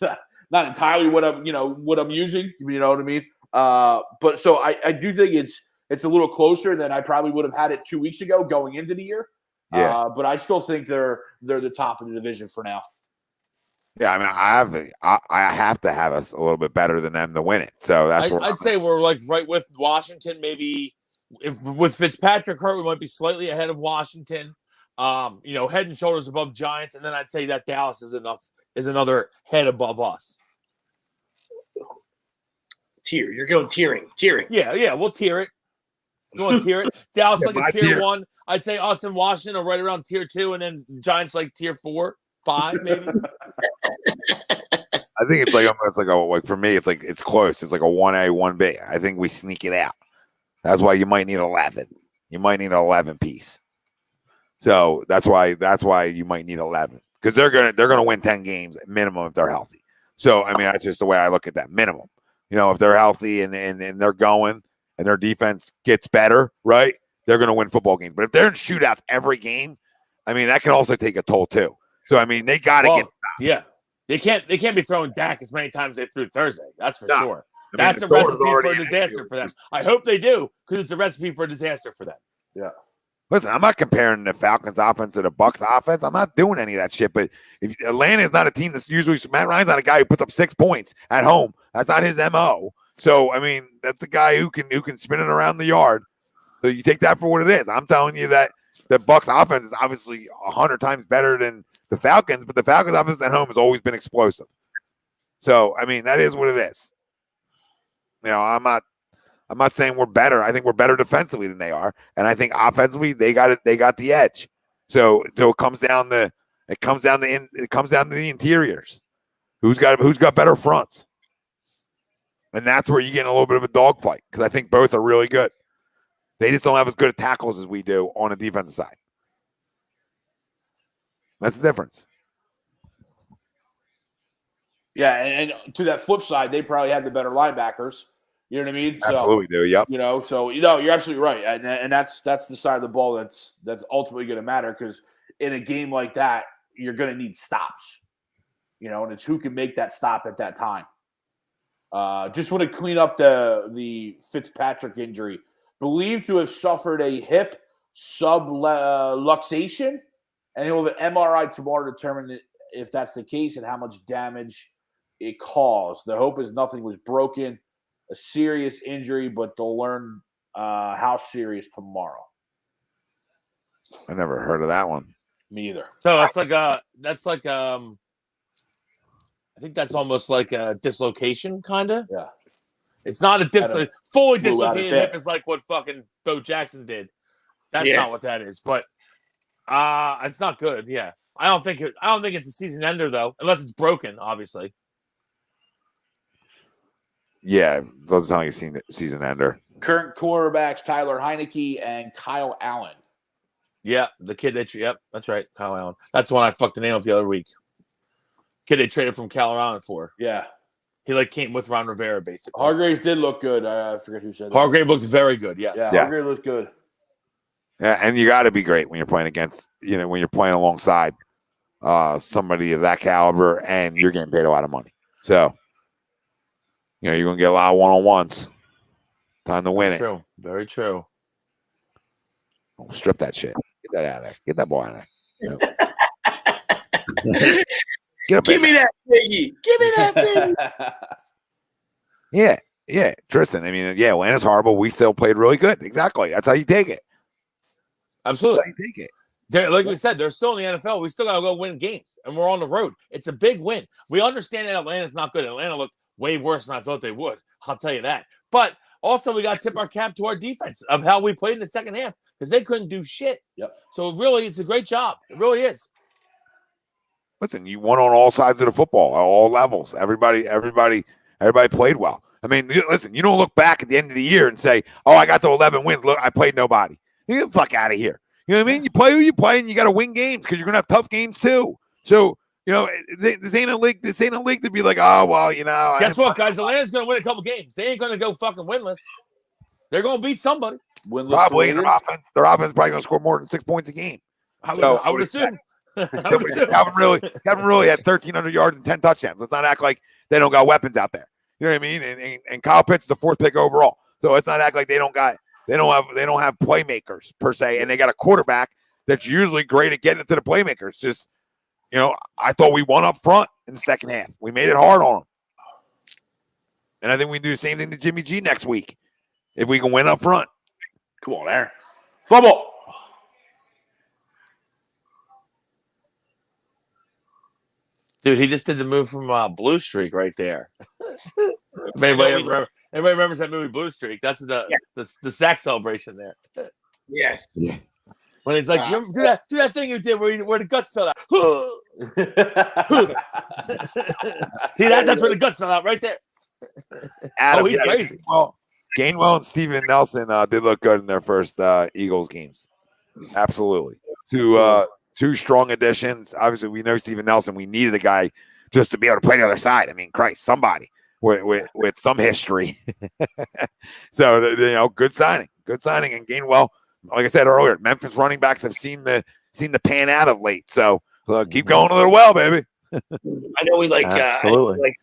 not entirely what I'm using, you know what I mean? But so I do think it's a little closer than I probably would have had it 2 weeks ago going into the year. Yeah. But I still think they're the top of the division for now. Yeah, I mean, I have to have us a little bit better than them to win it. So that's I'd say we're like right with Washington. Maybe if with Fitzpatrick hurt, we might be slightly ahead of Washington. Head and shoulders above Giants, and then I'd say that Dallas is another head above us. Tier. You're going tiering. Yeah, we'll tier it. We'll tier it. Dallas like a tier 1. I'd say us and Washington are right around tier 2, and then Giants like tier 4, 5, maybe. I think it's like almost like for me, it's close. It's like a 1A, 1B. I think we sneak it out. That's why you might need 11. You might need an 11 piece. So that's why you might need 11 because they're gonna win 10 games minimum if they're healthy. So I mean that's just the way I look at that minimum. If they're healthy and they're going and their defense gets better, right? They're gonna win football games. But if they're in shootouts every game, I mean that can also take a toll too. So I mean they gotta get stopped. Yeah. They can't be throwing Dak as many times as they threw Thursday. That's for sure. That's a the recipe for a disaster for them. I hope they do because it's a recipe for a disaster for them. Yeah. Listen, I'm not comparing the Falcons offense to the Bucs offense. I'm not doing any of that shit. But if Atlanta is not a team that's usually Matt Ryan's not a guy who puts up 6 points at home. That's not his MO. So I mean, that's the guy who can spin it around the yard. So you take that for what it is. I'm telling you that the Bucs offense is obviously 100 times better than the Falcons, but the Falcons offense at home has always been explosive. So I mean, that is what it is. I'm not saying we're better. I think we're better defensively than they are, and I think offensively they got it. They got the edge. So it comes down to the interiors. Who's got better fronts, and that's where you get in a little bit of a dogfight because I think both are really good. They just don't have as good at tackles as we do on the defensive side. That's the difference. Yeah, and to that flip side, they probably had the better linebackers. You know what I mean? Absolutely do. Yep. You're absolutely right, and that's the side of the ball that's ultimately going to matter because in a game like that, you're going to need stops. And it's who can make that stop at that time. Just want to clean up the Fitzpatrick injury. Believed to have suffered a hip subluxation, and he'll have an MRI tomorrow to determine if that's the case and how much damage it caused. The hope is nothing was broken. A serious injury, but they'll learn how serious tomorrow. I never heard of that one. Me either. So it's like I think that's almost like a dislocation, kind of. Yeah. It's not a fully dislocated hip. hip. It's like what fucking Bo Jackson did. That's not what that is, but it's not good. Yeah, I don't think it's a season ender though, unless it's broken, obviously. Yeah, doesn't sound like a season ender. Current quarterbacks Tyler Heineke and Kyle Allen. Yeah, the kid yep, that's right, Kyle Allen. That's the one I fucked the name up the other week. Kid they traded from Colorado for. Yeah. He came with Ron Rivera, basically. Hargraves did look good. I forget who said that. Hargrave looked very good, yes. Yeah, Hargrave looked good. Yeah, and you got to be great when you're playing against, when you're playing alongside somebody of that caliber and you're getting paid a lot of money. So, you're going to get a lot of one-on-ones. Time to win it. True. Very true. Oh, strip that shit. Get that out of there. Get that boy out of there. Give me that piggy. Give me that piggy. Yeah. Tristan, I mean, Atlanta's horrible. We still played really good. Exactly. That's how you take it. Absolutely. That's how you take it. Like we said, they're still in the NFL. We still got to go win games, and we're on the road. It's a big win. We understand that Atlanta's not good. Atlanta looked way worse than I thought they would. I'll tell you that. But also, we got to tip our cap to our defense of how we played in the second half because they couldn't do shit. Yep. So really, it's a great job. It really is. Listen, you won on all sides of the football, all levels. Everybody played well. I mean, listen, you don't look back at the end of the year and say, "Oh, I got to 11 wins. Look, I played nobody." You get the fuck out of here. You know what I mean? You play who you play, and you got to win games because you're gonna have tough games too. So, this ain't a league. This ain't a league to be like, "Oh, well, Guess what, guys? Atlanta's gonna win a couple games. They ain't gonna go fucking winless. They're going to beat somebody. Probably. Their offense is probably going to score more than 6 points a game. I would assume. Calvin really had 1,300 yards and 10 touchdowns. Let's not act like they don't got weapons out there. You know what I mean? And Kyle Pitts the 4th pick overall. So let's not act like they don't have playmakers per se, and they got a quarterback that's usually great at getting it to the playmakers. Just, I thought we won up front in the second half. We made it hard on them. And I think we can do the same thing to Jimmy G next week if we can win up front. Come on, Aaron. Fumble. Dude, he just did the move from Blue Streak right there. Anybody remembers that movie Blue Streak? That's the sack celebration there. Yes. Yeah. When he's like, do that thing you did where the guts fell out. See that's where the guts fell out right there. Adam, he's crazy. Gainwell and Steven Nelson did look good in their first Eagles games. Absolutely. Two strong additions. Obviously, we know Steven Nelson. We needed a guy just to be able to play the other side. I mean, Christ, somebody with some history. So, good signing. Good signing. And Gainwell, like I said earlier, Memphis running backs have seen the pan out of late. So keep going a little well, baby. I know we like absolutely.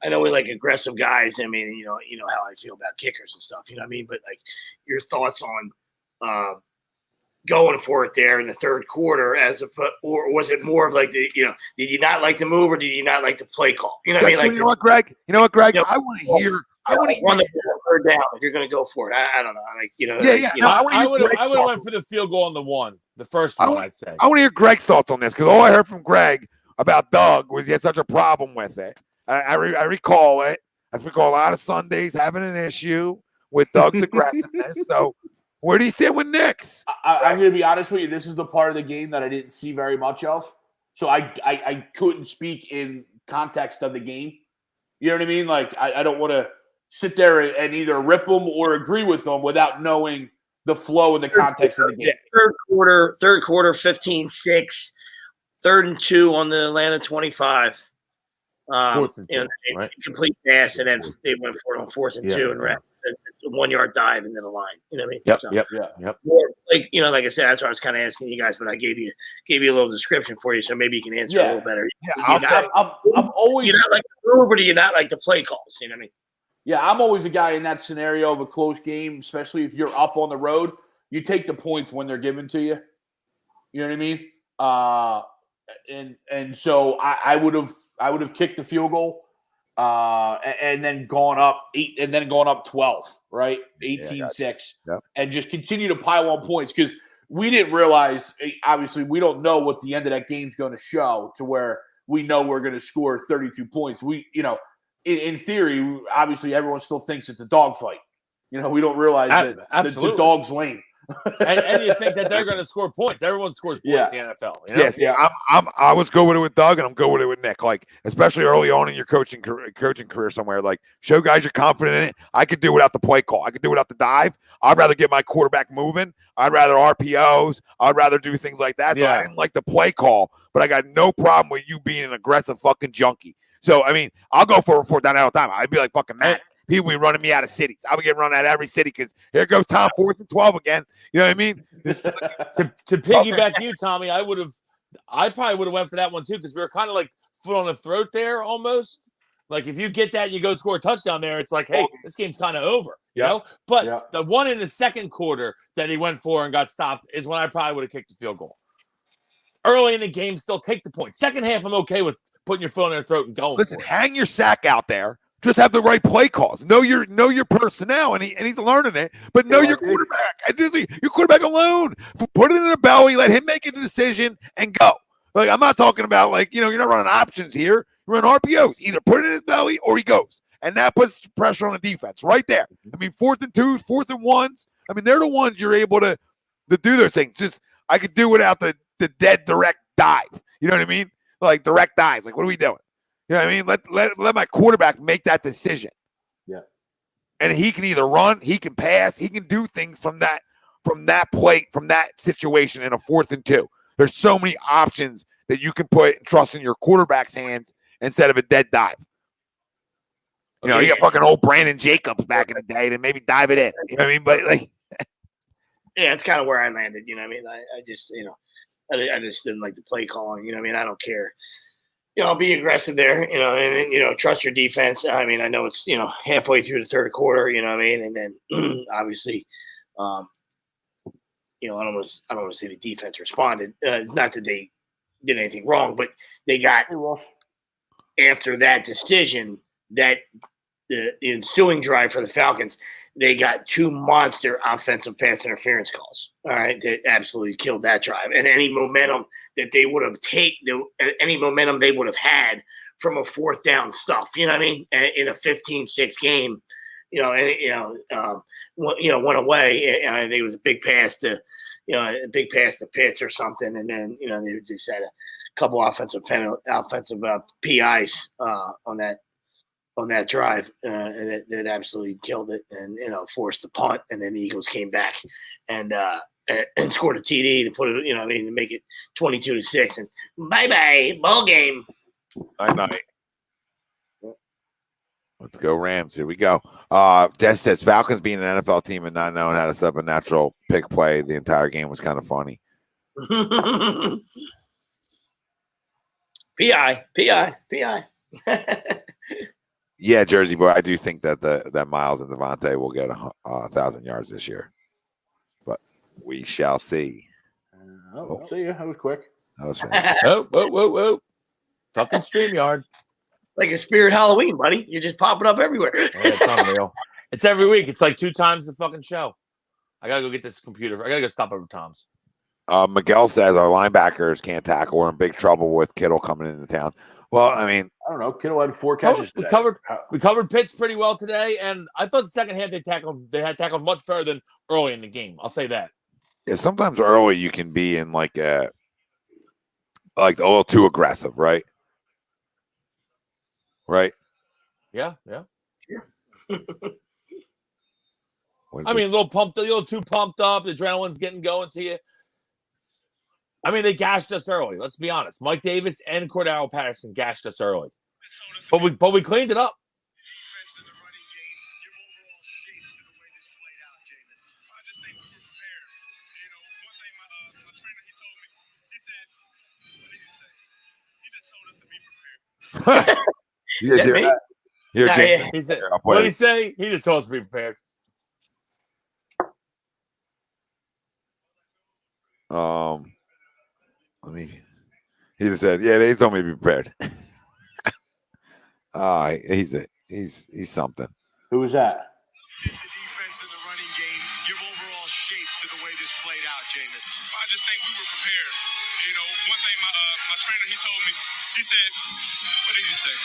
I know we like aggressive guys. I mean, you know how I feel about kickers and stuff. You know what I mean? But like your thoughts on going for it there in the third quarter, or was it more of like did you not like the move or did you not like the play call? You know what I mean? Like, you know what, Greg? I want to hear. I want to run the third down if you're going to go for it. I don't know. I would have went for the field goal on the first one. I'd say. I want to hear Greg's thoughts on this because all I heard from Greg about Doug was he had such a problem with it. I recall it. I recall a lot of Sundays having an issue with Doug's aggressiveness. So where do you stand with Knicks? I'm going to be honest with you. This is the part of the game that I didn't see very much of. So I couldn't speak in context of the game. You know what I mean? Like, I don't want to sit there and either rip them or agree with them without knowing the flow and the context of the game. Third quarter, 15-6, 3rd and 2 on the Atlanta 25. 4th and 2, right? Complete pass, and then they went for it on 4th and 2 and ran a 1-yard dive into the line. You know what I mean? Yep. More, like I said, that's what I was kind of asking you guys, but I gave you a little description for you, so maybe you can answer a little better. Yeah, I'm always. You're not like the move, or do you not like the play calls? You know what I mean? Yeah, I'm always a guy in that scenario of a close game, especially if you're up on the road. You take the points when they're given to you. You know what I mean? And so I would have kicked the field goal, and then gone up 8, and then going up 12, right? 18-6, and just continue to pile on points because we didn't realize. Obviously, we don't know what the end of that game's going to show to where we know we're going to score 32 points. In theory, obviously, everyone still thinks it's a dogfight. We don't realize that the dog's lame. and you think that they're going to score points. Everyone scores points in the NFL. Yes, I was good with it with Doug, and I'm good with it with Nick. Like, especially early on in your coaching career somewhere, like, show guys you're confident in it. I could do without the play call. I could do without the dive. I'd rather get my quarterback moving. I'd rather RPOs. I'd rather do things like that. So I didn't like the play call, but I got no problem with you being an aggressive fucking junkie. So, I mean, I'll go for a 4th down all the time. I'd be like fucking mad. People be running me out of cities. I would get run out of every city because here goes Tom 4th and 12 again. You know what I mean? to piggyback you, Tommy, I probably would have went for that one too because we were kind of like foot on the throat there almost. Like if you get that and you go score a touchdown there, it's like, hey, this game's kind of over. You know? But the one in the second quarter that he went for and got stopped is when I probably would have kicked the field goal. Early in the game, still take the point. Second half, I'm okay with putting your foot on their throat and going. Listen, hang your sack out there. Just have the right play calls. Know your personnel, and he's learning it. But know your quarterback. Your quarterback alone. Put it in the belly. Let him make a decision and go. Like I'm not talking about you're not running options here. You're running RPOs. Either put it in his belly or he goes, and that puts pressure on the defense right there. I mean, 4th and 2s, 4th and 1s. I mean, they're the ones you're able to do those things. Just I could do without the dead direct dive. You know what I mean? Like direct dives. Like what are we doing? You know what I mean? Let my quarterback make that decision. Yeah. And he can either run, he can pass, he can do things from that plate, from that situation in a 4th and 2. There's so many options that you can put and trust in your quarterback's hands instead of a dead dive. You know, you got fucking old Brandon Jacobs back in the day to maybe dive it in. You know what I mean? But like, yeah, it's kind of where I landed. You know what I mean? I just, I just didn't like the play calling. You know what I mean? I don't care. Be aggressive there, and trust your defense. I mean, I know it's, halfway through the third quarter, you know what I mean? And then obviously, I don't want to say the defense responded. Not that they did anything wrong, but they got, after that decision, that the ensuing drive for the Falcons, they got 2 monster offensive pass interference calls. All right, that absolutely killed that drive. And any momentum that they would have any momentum they would have had from a 4th down stuff, you know what I mean, in a 15-6 game, went away. And I think it was a big pass to, Pitts or something, and then they just had a couple offensive PIs on that drive, and that absolutely killed it, and forced the punt, and then the Eagles came back and scored a TD to put it, to make it 22-6, and bye ball game. Night. Let's go Rams. Here we go. Jess says Falcons being an NFL team and not knowing how to set up a natural pick play the entire game was kind of funny. PI. Yeah, Jersey boy, I do think that that Miles and Devontae will get 1,000 yards this year, but we shall see. We'll see you. That was quick. That was whoa. Fucking StreamYard. Like a spirit Halloween, buddy. You're just popping up everywhere. Yeah, it's unreal. It's every week. It's like 2 times the fucking show. I gotta go get this computer. I gotta go stop over Tom's. Miguel says our linebackers can't tackle. We're in big trouble with Kittle coming into town. Well, I mean, I don't know. Kittle had 4 catches today. We covered Pitts pretty well today, and I thought the second half they had tackled much better than early in the game. I'll say that. Yeah, sometimes early you can be in like a little too aggressive, right? Right. Yeah. Sure. I mean, a little too pumped up. The adrenaline's getting going to you. I mean, they gashed us early. Let's be honest. Mike Davis and Cordell Patterson gashed us early, but we cleaned it up. You guys hear that? Here, James. He said, what did he say? He just told us to be prepared. He just said, yeah, they told me to be prepared. He's something. Who was that? Defense in the running game, give overall shape to the way this played out, Jameis. I just think we were prepared. One thing my trainer, he told me, he said, what did he say?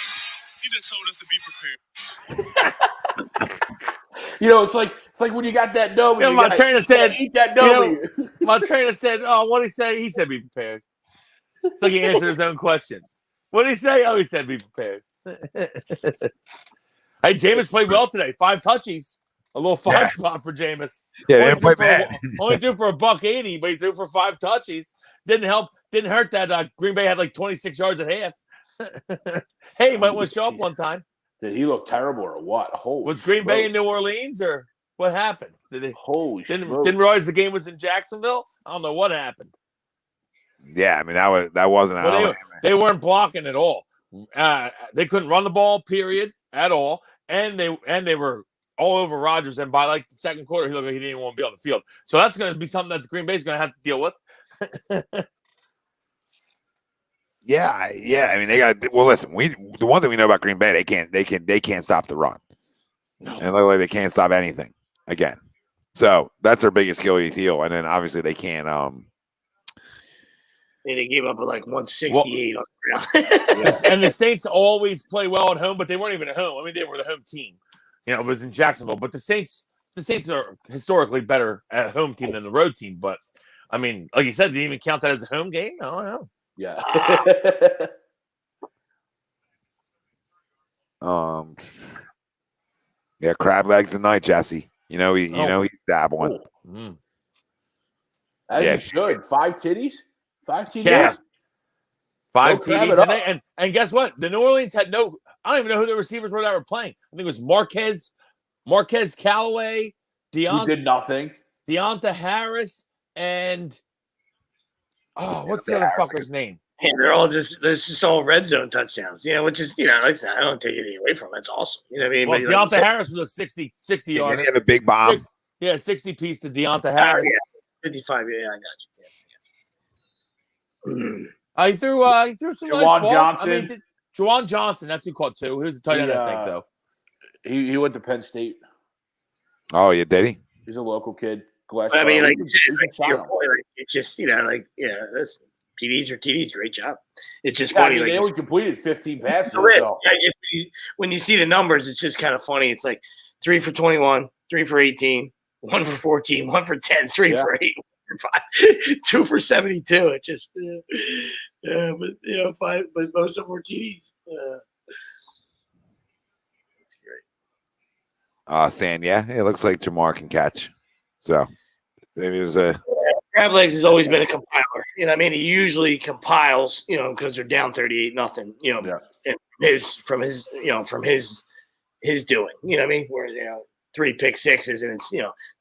He just told us to be prepared. It's like when you got that W. My trainer said, eat that W. My trainer said, oh, what did he say? He said, be prepared. It's like he answered his own questions. What did he say? Oh, he said, be prepared. Hey, Jameis played well today. 5 touchies. A little 5 spot for Jameis. Yeah, didn't play bad. Only threw for $180, but he threw for 5 touchies. Didn't hurt that Green Bay had like 26 yards at half. Hey, you might want to show up one time. Did he look terrible or what? Was Green Bay in New Orleans or what happened? Didn't realize the game was in Jacksonville? I don't know what happened. Yeah, I mean that wasn't how they weren't blocking at all. They couldn't run the ball, period, at all. And they were all over Rodgers. And by like the second quarter, he looked like he didn't even want to be on the field. So that's going to be something that the Green Bay is going to have to deal with. Yeah. I mean, they got. Well, listen. The one thing we know about Green Bay, they can't stop the run, and look like they can't stop anything again. So that's their biggest Achilles heel, and then obviously they can't. They gave up like 168 on the ground. And the Saints always play well at home, but they weren't even at home. I mean, they were the home team. It was in Jacksonville, but the Saints are historically better at home team than the road team. But I mean, like you said, did you even count that as a home game? I don't know. Yeah. Yeah, crab legs tonight, Jesse. He's dabbling. As you should. 5 titties? 5 titties? Yeah. 5 TDs. And guess what? The New Orleans had no I don't even know who the receivers were that were playing. I think it was Marquez Callaway, Who did nothing. Deonta Harris, and what's the other fucker's name? And there's just all red zone touchdowns, which is, I don't take anything away from it. It's awesome. You know what I mean? Well, But, Deonta Harris was a 60 yarder. He had a big bomb. 60 piece to Deonta Harris. 55, I got you. He threw some nice Juwan balls. Johnson. Juwan Johnson, that's who caught 2. He was a tight end, I think, though. He went to Penn State. Oh, yeah, did he? He's a local kid. But I mean, it's just, that's TDs are TDs. Great job. It's just funny. They only completed 15 passes. When you see the numbers, it's just kind of funny. It's like 3 for 21, 3 for 18, 1 for 14, 1 for 10, 3 for 8, 1 for 5, 2 for 72. It just, but 5, but most of them were TDs. That's great. Saying, it looks like Jamar can catch. So maybe there's a. Crab Legs has always been a compiler. You know what I mean? He usually compiles, because they're down 38-0, and from his doing. You know what I mean? Where 3 pick sixes and it's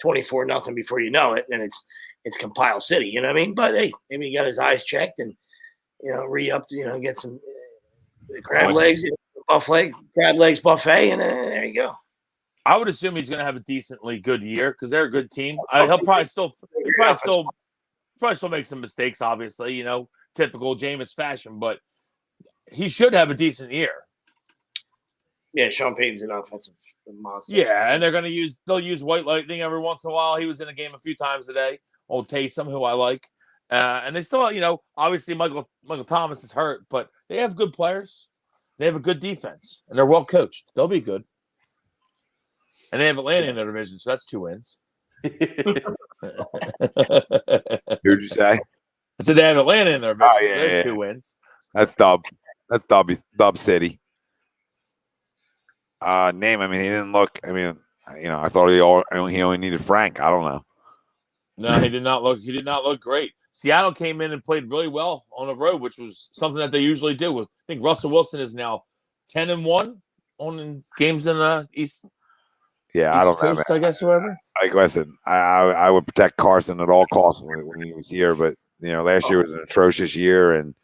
24-0 before you know it, and it's compile city. You know what I mean? But hey, maybe he got his eyes checked and re-upped. Get some crab legs, crab legs buffet, and there you go. I would assume he's going to have a decently good year because they're a good team. He'll probably still make some mistakes, obviously, typical Jameis fashion, but he should have a decent year. Yeah, Sean Payton's an offensive monster. Yeah, and they'll use White Lightning every once in a while. He was in the game a few times today. Old Taysom, who I like. And they still, obviously Michael Thomas is hurt, but they have good players. They have a good defense, and they're well coached. They'll be good. And they have Atlanta in their division, so that's 2 wins. Who'd you say? I said they have Atlanta in their division, so there's 2 wins. That's Dub. That's Dub City. Name. I mean, he didn't look. I mean, I thought he only needed Frank. I don't know. No, he did not look. He did not look great. Seattle came in and played really well on the road, which was something that they usually do. I think Russell Wilson is now 10-1 on games in the East. Yeah, East I don't Coast, know. I guess, whatever. Like I said, I would protect Carson at all costs when he was here, but last year was an atrocious year, and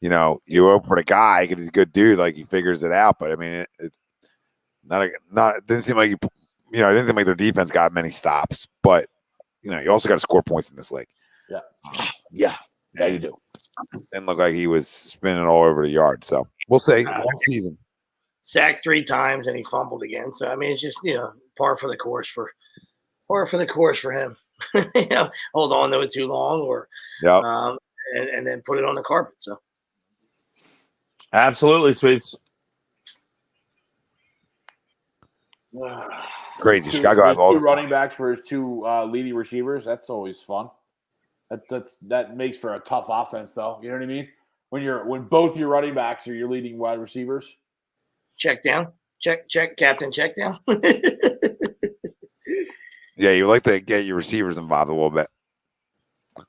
you hope for the guy because he's a good dude, like he figures it out. But I mean, it's not. It didn't seem like it didn't seem like their defense got many stops, but you also got to score points in this league. Yeah, you do. Didn't look like he was spinning all over the yard. So we'll see. One season. Sacked 3 times and he fumbled again. So I mean, it's just par for the course for him. Hold on to it too long, or and then put it on the carpet. So absolutely, Sweets. Crazy. Chicago has all 2 running backs for his 2 leading receivers. That's always fun. That makes for a tough offense, though. You know what I mean? When both your running backs are your leading wide receivers. Check down. Check, captain, check down. Yeah, you like to get your receivers involved a little bit.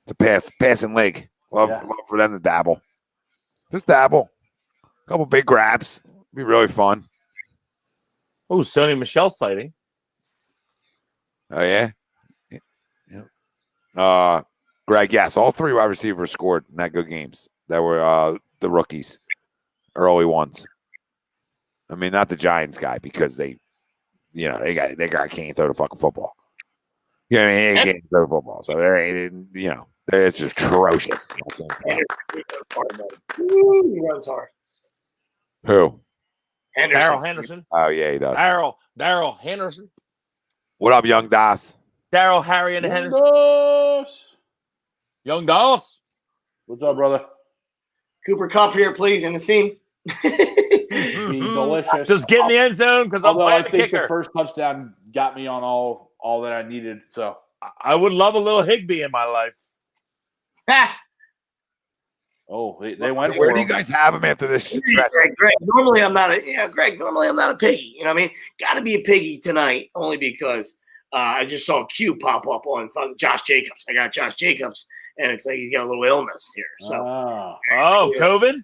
It's a passing leg. Love for them to dabble. Just dabble. A couple big grabs. Be really fun. Oh, Sony Michel sighting. Oh, yeah? Yeah. Greg, yes, all 3 wide receivers scored in that good games. That were the rookies, early ones. I mean, not the Giants guy because they can't throw the fucking football. You know what I mean? They can't throw the football. So it's just atrocious. He runs hard. Who? Darrell Henderson. Oh, yeah, he does. Darrell Henderson. What up, young Das? Darrell Harry and Henderson. Young Doss. What's up, brother? Cooper Kupp here, please, in the scene. Delicious. Just get in the end zone because I'm playing the kicker. The first touchdown got me on all that I needed. So I would love a little Higbee in my life. Oh, they went. Where do you guys have him after this? Greg, normally I'm not a piggy. You know what I mean? Got to be a piggy tonight, only because I just saw Q pop up on Josh Jacobs. I got Josh Jacobs, and it's like he's got a little illness here. So, COVID.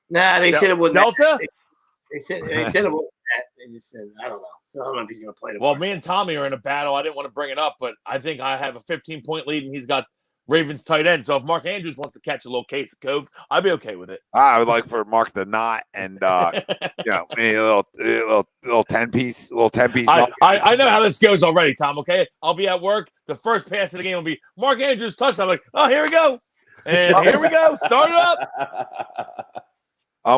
Nah, they said it was Delta. They said it wasn't that. They just said, I don't know. So I don't know if he's going to play tomorrow. Well, me and Tommy are in a battle. I didn't want to bring it up, but I think I have a 15-point lead, and he's got Ravens tight end. So if Mark Andrews wants to catch a little case of Cove, I'd be okay with it. I would like for Mark to not and maybe a little 10-piece, I know how this goes already, Tom. Okay, I'll be at work. The first pass of the game will be Mark Andrews touchdown. I'm like, oh, here we go, and here we go. Start it up.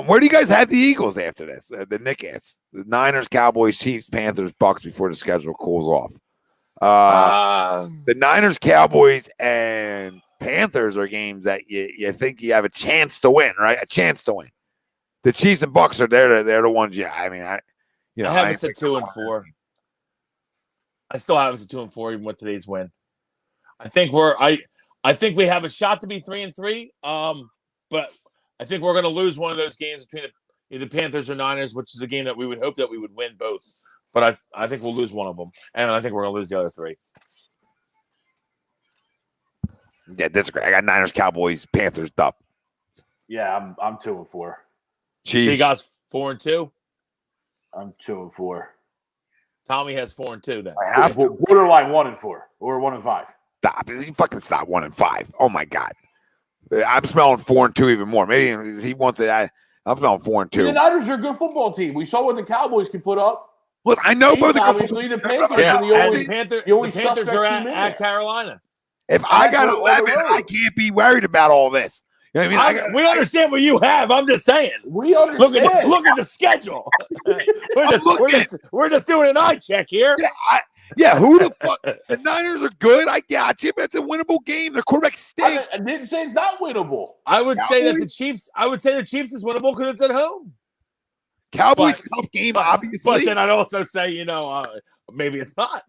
Where do you guys have the Eagles after this? The Nick ass. The Niners, Cowboys, Chiefs, Panthers, Bucks before the schedule cools off. The Niners, Cowboys, and Panthers are games that you think you have a chance to win, right? A chance to win. The Chiefs and Bucks are they're the ones. Yeah, I mean, I haven't said 2-4. I still have us at 2-4 even with today's win. I think we have a shot to be 3-3. But I think we're going to lose one of those games between either Panthers or Niners, which is a game that we would hope that we would win both. But I think we'll lose one of them, and I think we're going to lose the other 3. Yeah, disagree. I got Niners, Cowboys, Panthers, Dup. Yeah, I'm 2-4. Chiefs. So you guys 4-2. I'm 2-4. Tommy has 4-2. Then I have to. Borderline 1-4 or 1-5. Stop! You fucking stop 1-5. Oh my god, I'm smelling 4-2 even more. Maybe he wants it. I'm smelling 4-2. The Niners are a good football team. We saw what the Cowboys can put up. Look, I know both obviously the Panthers and the Panthers are at Carolina. If I got 11, I can't be worried about all this. You know what I mean? We understand what you have. I'm just saying. We understand. Look at the schedule. we're just doing an eye check here. Yeah, who the fuck? The Niners are good. I got you, but it's a winnable game. The quarterback stink. I didn't say it's not winnable. I would say that the Chiefs. I would say the Chiefs is winnable because it's at home. Cowboys tough game, obviously. But then I'd also say, maybe it's not.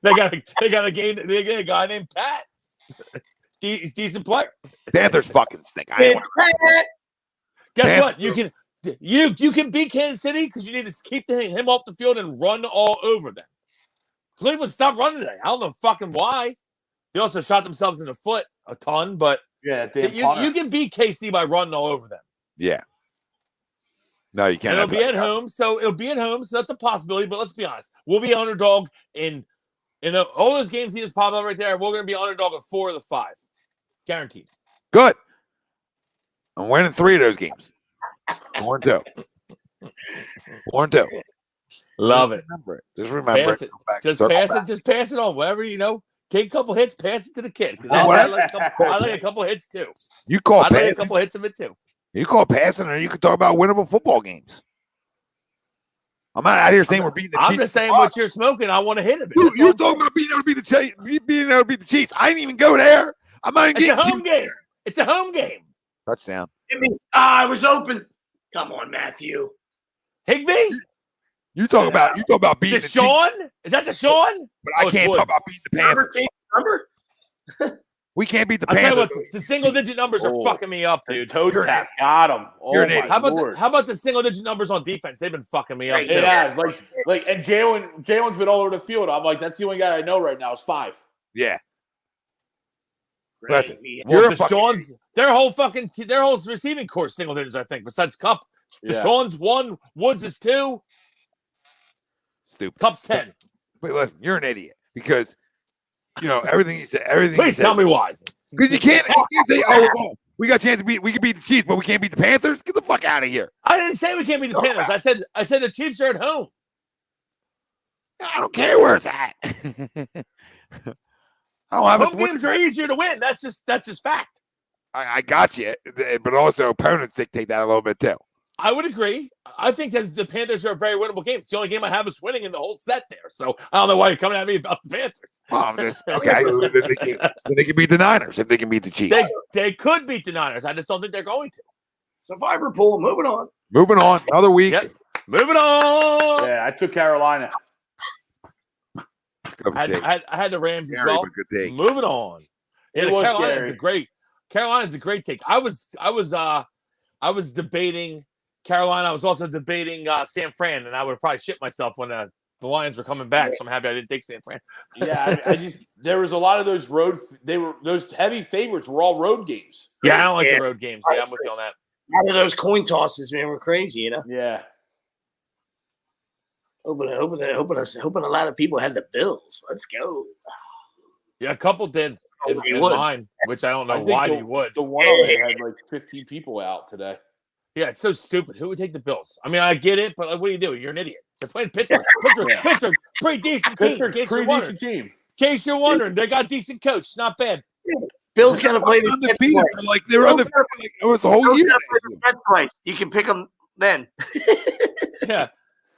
they got a guy named Pat. Decent player. Panthers fucking stink. Guess what? You can beat Kansas City because you need to keep him off the field and run all over them. Cleveland stopped running today. I don't know fucking why. They also shot themselves in the foot a ton, but yeah, you can beat KC by running all over them. Yeah. No, you can't. And it'll be at home, so that's a possibility. But let's be honest, we'll be underdog in all those games he just popped up right there. We're going to be underdog in 4 of the 5, guaranteed. Good. I'm winning 3 of those games. 4-2. 4-2. Love it. Remember it. Just remember it. Just pass it on. Whatever take a couple hits, pass it to the kid. I like a couple hits too. You call passing. I like a couple hits of it too. You call passing, or you can talk about winnable football games. I'm not out here saying we're beating the Chiefs. I'm just saying what you're smoking. I want to hit it. You're talking about being able to beat the Chiefs. I didn't even go there. I'm not even getting a home game. It's a home game. Touchdown. I was open. Come on, Matthew. Higbee? You talk about beating the Deshaun? Is that Deshaun? But I can't talk about beating the Panthers. Number? We can't beat the Panthers. The single-digit numbers are fucking me up, dude. Toe tap. Got him. You're an idiot. How about the single-digit numbers on defense? They've been fucking me up. It has. And Jalen's been all over the field. I'm like, that's the only guy I know right now is 5. Yeah. Listen, Deshaun's their whole receiving core single digits, I think, besides Cup. Deshaun's 1, Woods is 2. Stupid. Cup's 10. Wait, listen, you're an idiot because everything you said. Please tell me why. Because you can't say, we got a chance we can beat the Chiefs, but we can't beat the Panthers. Get the fuck out of here. I didn't say we can't beat the Panthers. I said the Chiefs are at home. I don't care where it's at. Home games are easier to win. That's just fact. I got you, but also opponents dictate that a little bit too. I would agree. I think that the Panthers are a very winnable game. It's the only game I have us winning in the whole set there. So I don't know why you're coming at me about the Panthers. Well, I'm just okay. They can beat the Niners if they can beat the Chiefs. They could beat the Niners. I just don't think they're going to. Survivor pool. Moving on. Another week. Yep. Moving on. Yeah, I took Carolina. I had the Rams as well. Good moving on. Yeah, Carolina's a great take. I was debating Carolina. I was also debating San Fran, and I would have probably shit myself when the Lions were coming back. So I'm happy I didn't take San Fran. Yeah, there was a lot of those those heavy favorites were all road games. Yeah, I don't like the road games. Yeah, I'm with you on that. Out of those coin tosses, man, were crazy, Yeah. Hoping a lot of people had the Bills. Let's go. Yeah, a couple did in would. mine, which I don't know why you would. The one on there had like 15 people out today. Yeah, it's so stupid. Who would take the Bills? I mean, I get it, but like, what do you do? You're an idiot. They're playing Pittsburgh. Pittsburgh, pretty decent team. In case you're wondering, they got a decent coach. Not bad. Bills got to play the undefeated for like they were undefeated. Like, it was a whole year. Twice. You can pick them then. Yeah.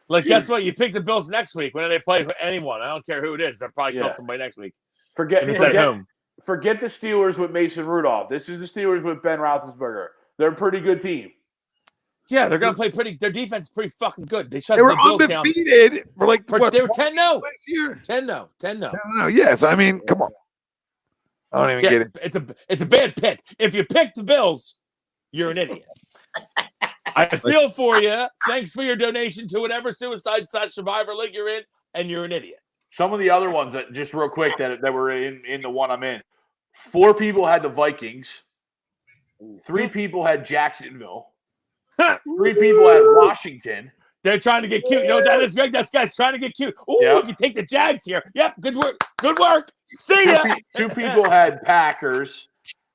Like, guess what? You pick the Bills next week when they play anyone. I don't care who it is. They'll probably kill somebody next week. Forget at home. Forget the Steelers with Mason Rudolph. This is the Steelers with Ben Roethlisberger. They're a pretty good team. Yeah, they're gonna play pretty. Their defense is pretty fucking good. They were undefeated for like they were 10-0 last year. 10-0. No, yes. I mean, come on. I don't even get it. It's a bad pick. If you pick the Bills, you're an idiot. I feel for you. Thanks for your donation to whatever suicide/survivor league you're in, and you're an idiot. Some of the other ones that just real quick that were in the one I'm in. 4 people had the Vikings. 3 people had Jacksonville. 3 people had Washington. They're trying to get cute. You know what that is, Greg? That guy's trying to get cute. Ooh, you can take the Jags here. Yep, good work. Good work. See ya. 2 people had Packers.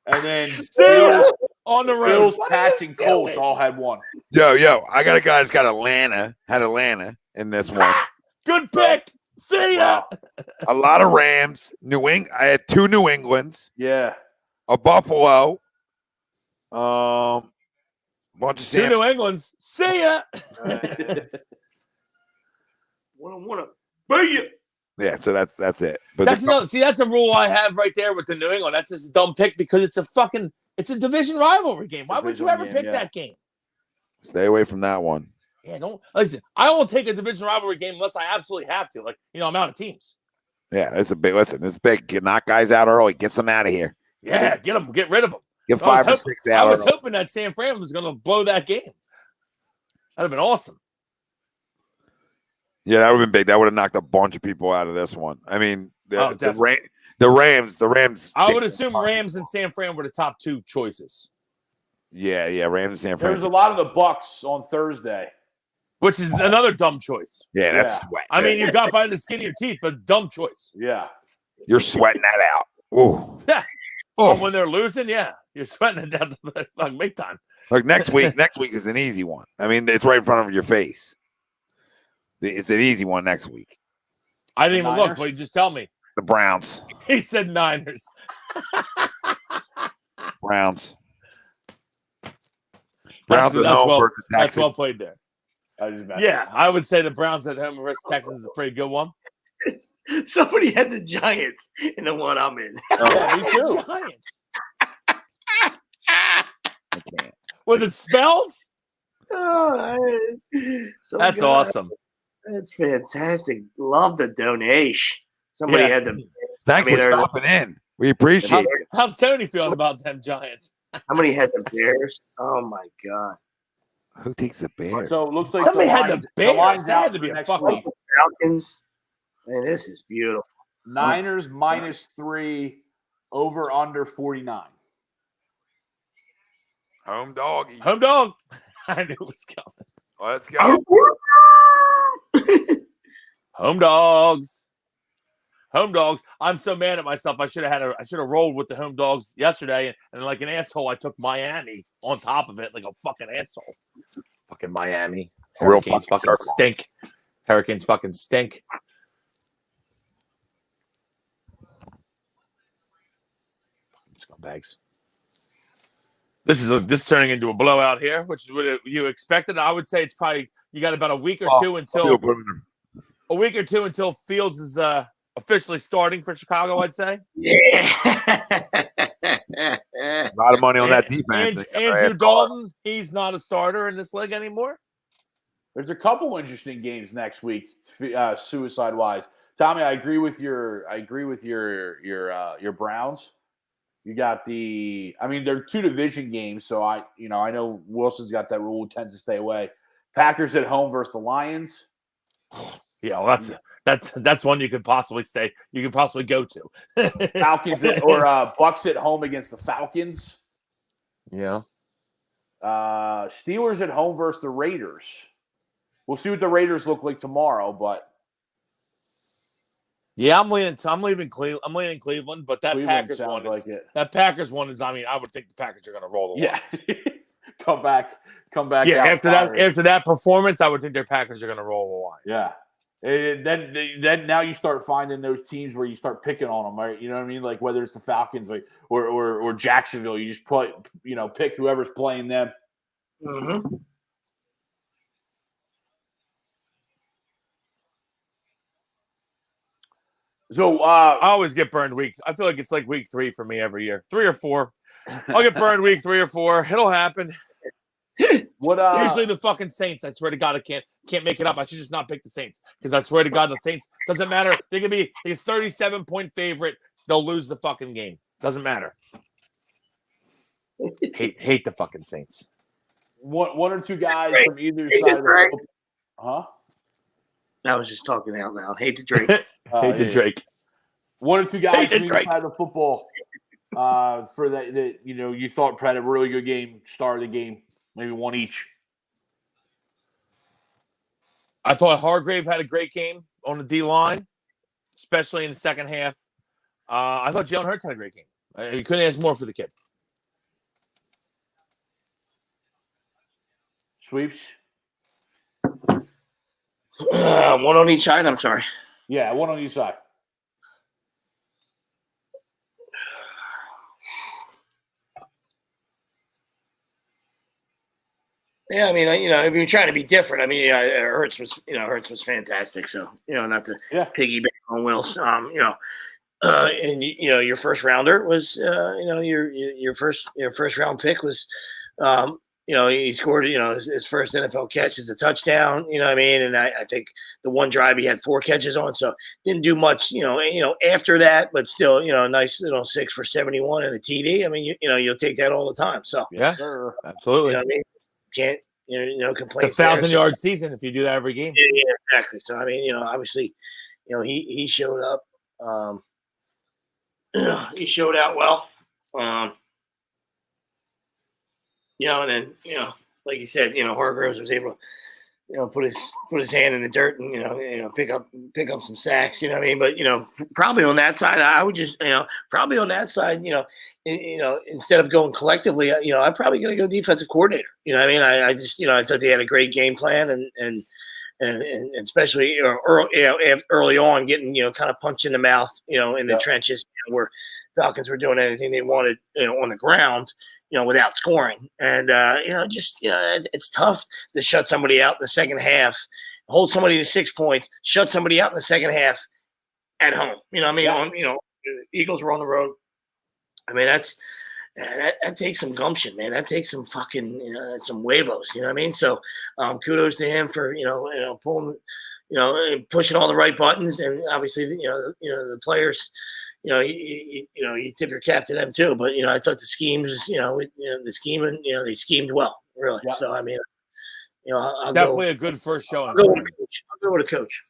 And then on the road. Bills, Pats, and Colts all had 1. Yo, I got a guy that's got Atlanta in this one. Good pick. See ya. A lot of Rams. I had 2 New Englands. Yeah. A Buffalo. Bunch of 2 New Englands. See ya. Wanna beat you. Yeah, so that's it. But that's a rule I have right there with the New England. That's just a dumb pick because it's a division rivalry game. Why would you ever pick that game? Stay away from that one. Yeah, don't listen. I won't take a division rivalry game unless I absolutely have to. Like, I'm out of teams. Yeah, it's a big It's big. Knock guys out early. Get some out of here. Yeah, get them. Get rid of them. Get 5 or 6 out. I was hoping that San Fran was going to blow that game. That'd have been awesome. Yeah, that would have been big. That would have knocked a bunch of people out of this one. I mean, the Rams. I would assume Rams and San Fran were the top 2 choices. Yeah, Rams and San Fran. There's a lot of the Bucks on Thursday, which is another dumb choice. Yeah, that's sweat. I mean, you got by the skin of your teeth, but dumb choice. Yeah, you're sweating that out. Ooh. Yeah. Oh, when they're losing, you're sweating it down the fucking big time. Look, next week is an easy one. I mean, it's right in front of your face. It's an easy one next week. I didn't even look, but you just tell me. The Browns. He said Niners. Browns. Browns at home versus Texans. That's well played there. I would say the Browns at home versus Texans is a pretty good one. Somebody had the Giants in the one I'm in. Yeah, me too. Giants. I can't. Was it spells? That's awesome. That's fantastic. Love the donation. Somebody had the. Thanks for stopping in. We appreciate it. How's Tony feeling about them Giants? Somebody had the Bears. Oh my God. Who takes the Bears? So it looks like somebody had the Bears. That had to be a fucking Falcons. Man, this is beautiful. Niners -3, over under 49. Home dog. Home dog. I knew it was coming. Let's go. Home dogs. Home dogs. I'm so mad at myself. I should have rolled with the home dogs yesterday, and like an asshole, I took Miami on top of it, like a fucking asshole. Fucking Miami. Hurricanes fucking stink. Hurricanes fucking stink. Scumbags. This is turning into a blowout here, which is what you expected. I would say it's probably you got about a week or two until Fields is officially starting for Chicago. I'd say. Yeah. A lot of money on that defense. Andrew Dalton, he's not a starter in this league anymore. There's a couple interesting games next week, suicide wise. Tommy, I agree with your Browns. You got they're 2 division games, so I know Wilson's got that rule, tends to stay away. Packers at home versus the Lions. Yeah, well, that's one you could possibly go to. Falcons or Bucks at home against the Falcons. Yeah. Steelers at home versus the Raiders. We'll see what the Raiders look like tomorrow, but yeah, I'm leaving Cleveland. I'm leaning Cleveland, but that Cleveland Packers sounds one is like it. that Packers one is. I mean, I would think the Packers are going to roll the Lions. Yeah, come back. Yeah, out after that performance, I would think their Packers are going to roll the Lions. Yeah. Then now you start finding those teams where you start picking on them, right? You know what I mean? Like whether it's the Falcons, like or Jacksonville, you just pick whoever's playing them. Mm-hmm. So I always get burned weeks. I feel like it's like week 3 for me every year, 3 or 4. I'll get burned week 3 or 4. It'll happen. What? Usually the fucking Saints. I swear to God, I can't make it up. I should just not pick the Saints because I swear to God, the Saints doesn't matter. They can be a 37-point favorite. They'll lose the fucking game. Doesn't matter. Hate the fucking Saints. One or two guys from either side of the huh? I was just talking out loud. Hate to Drake. Hate the Drake. One or two guys from either side of the football for that you thought had a really good game, star of the game, maybe one each. I thought Hargrave had a great game on the D line, especially in the second half. I thought Jalen Hurts had a great game. You couldn't ask more for the kid. Sweeps. One on each side. I'm sorry. Yeah, one on each side. Yeah, I mean, if you're trying to be different, I mean, Hurts was fantastic. So, not to piggyback on Will's, and your first rounder was, your first round pick was, he scored, his first NFL catch is a touchdown. You know what I mean? And I think the one drive he had 4 catches on, so didn't do much, after that, but still, a nice 6 for 71 and a TD. I mean, you'll take that all the time. So yeah, absolutely. You know what I mean? Can't complain. It's a 1,000-yard season if you do that every game. Yeah, exactly. So I mean, obviously, he showed up. He showed out well. And then like you said, Hargroves was able to put his hand in the dirt and pick up some sacks. You know what I mean? But probably on that side, I would just probably on that side, instead of going collectively, I'm probably going to go defensive coordinator. You know what I mean? I just I thought they had a great game plan and especially early on getting kind of punched in the mouth in the trenches where Falcons were doing anything they wanted on the ground. Without scoring. And, it's tough to shut somebody out in the second half, hold somebody to 6 points, shut somebody out in the second half at home. You know what I mean? Eagles were on the road. I mean, that takes some gumption, man. That takes some fucking, some huevos, you know what I mean? So kudos to him for, pulling, pushing all the right buttons. And obviously, the players, you tip your cap to them too. But I thought the schemes, the scheming, they schemed well, really. Yeah. So I mean, I'll definitely a good first showing. I'll go with a coach.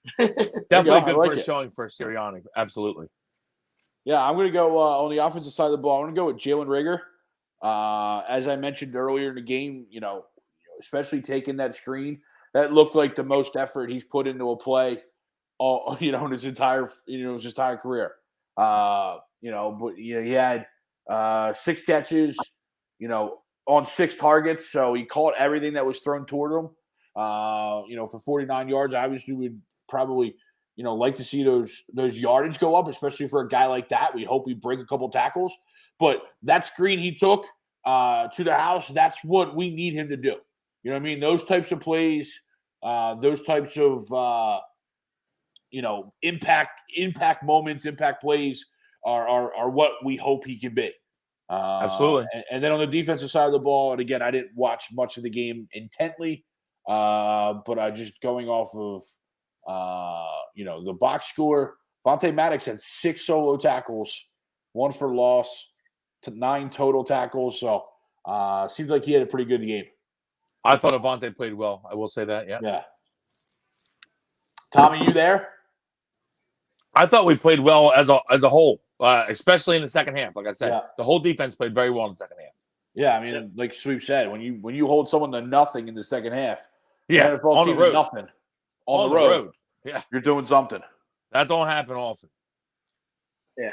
Definitely a good first showing for Sirianni. Absolutely. Yeah, I'm going to go on the offensive side of the ball. I'm going to go with Jalen Rigger. As I mentioned earlier in the game, especially taking that screen, that looked like the most effort he's put into a play, in his entire career. But he had 6 catches, on 6 targets. So he caught everything that was thrown toward him, for 49 yards. Obviously, we'd probably, like to see those yardage go up, especially for a guy like that. We hope we break a couple tackles. But that screen he took to the house, that's what we need him to do. You know what I mean? Those types of plays, those types of impact moments, impact plays are what we hope he can be. Absolutely. And then on the defensive side of the ball, and again, I didn't watch much of the game intently, but I just going off of the box score. Vontae Maddox had 6 solo tackles, 1 for loss, to 9 total tackles. So seems like he had a pretty good game. I thought Avante played well. I will say that. Yeah. Tommy, you there? I thought we played well as a whole, especially in the second half. Like I said, the whole defense played very well in the second half. Yeah, I mean, like Sweep said, when you hold someone to nothing in the second half, Yeah, NFL on the team road. nothing on the road. Yeah, you're doing something. That don't happen often. Yeah,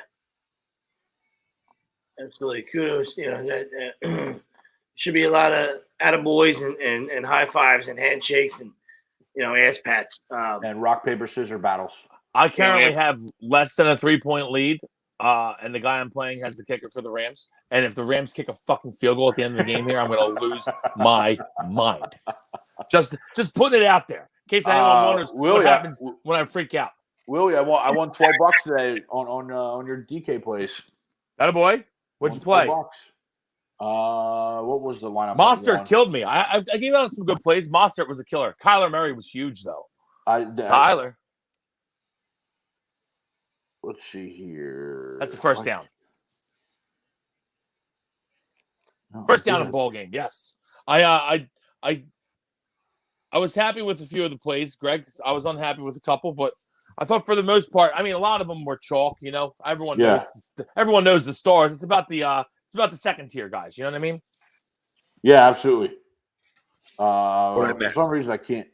absolutely. Kudos. That should be a lot of attaboys and high fives and handshakes and ass pats and rock paper scissors battles. I currently have less than a 3-point lead. And the guy I'm playing has the kicker for the Rams. And if the Rams kick a fucking field goal at the end of the game here, I'm going to lose my mind. Just putting it out there in case anyone wonders what happens when I freak out. Willie, I won $12 today on your DK plays. Attaboy. What'd you play? $12. What was the lineup? Mostert killed me. I gave out some good plays. Mostert was a killer. Kyler Murray was huge though. Kyler. Let's see here. That's a first down. First down in ball game. Yes. I was happy with a few of the plays, Greg. I was unhappy with a couple, but I thought for the most part, I mean, a lot of them were chalk. Everyone knows the stars. It's about the second tier guys. You know what I mean? Yeah, absolutely. For some reason, I can't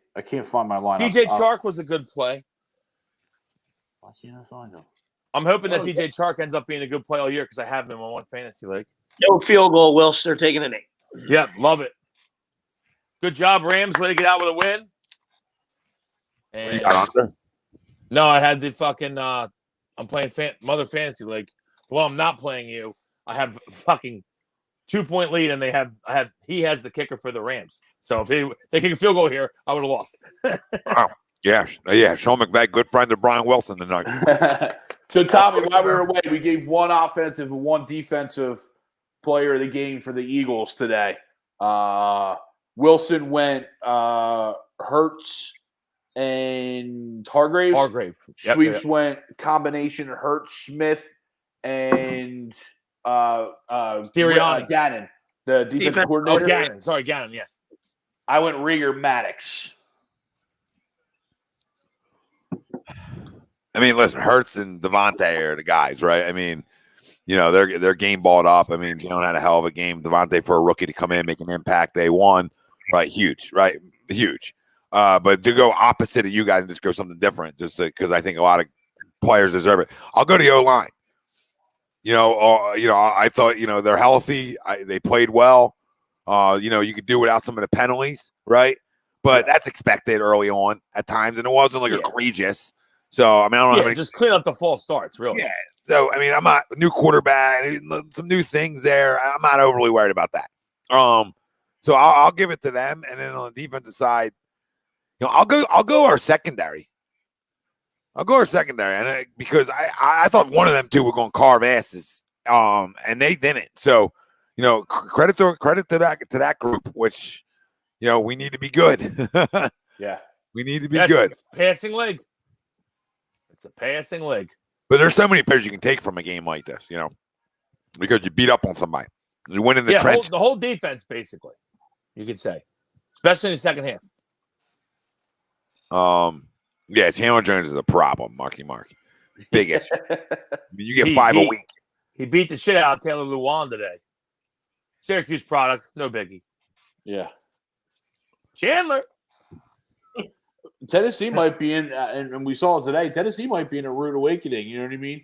find my lineup. DJ Chark was a good play. Why can't I find him? I'm hoping that DJ Chark ends up being a good play all year because I have him in one fantasy league. No field goal, Wilson. They're taking an 8. Yeah, love it. Good job, Rams. Way to get out with a win. And no, I had the fucking. I'm playing Mother Fantasy League. Well, I'm not playing you. I have a fucking 2-point lead, and he has the kicker for the Rams. So if they kick a field goal here, I would have lost. Wow. Yeah. Sean McVay, good friend of Brian Wilson tonight. So, Tommy, while we were away, we gave one offensive and one defensive player of the game for the Eagles today. Wilson went Hurts and Hargrave. Yep, Sweeps went combination Hurts, Smith, and Sirianni. Gannon, the defensive coordinator. Oh, Gannon. Sorry, Gannon, yeah. I went Rieger Maddox. I mean, listen, Hurts and Devontae are the guys, right? I mean, they're game balled up. I mean, Jalen had a hell of a game. Devontae, for a rookie to come in, make an impact day one, right? Huge, right? Huge. But to go opposite of you guys and just go something different, just because I think a lot of players deserve it. I'll go to the O-line. I thought, they're healthy. They played well. You could do without some of the penalties, right? But that's expected early on at times, and it wasn't egregious. So, I mean, I don't know how many. Just clean up the false starts, really. Yeah. So, I mean, I'm not new quarterback, some new things there. I'm not overly worried about that. So I'll give it to them, and then on the defensive side, I'll go our secondary. And because I thought one of them two were going to carve asses, and they didn't. So, credit to that group, which we need to be good. Yeah, we need to be good. Passing leg. It's a passing leg. But there's so many players you can take from a game like this, because you beat up on somebody. You win in the trench. The whole defense, basically, you could say, especially in the second half. Yeah, Chandler Jones is a problem, Marky Mark. Biggest. I mean, you get 5 a week. He beat the shit out of Taylor Lewan today. Syracuse product, no biggie. Yeah. Chandler. Tennessee might be in, and we saw it today, Tennessee might be in a rude awakening. You know what I mean?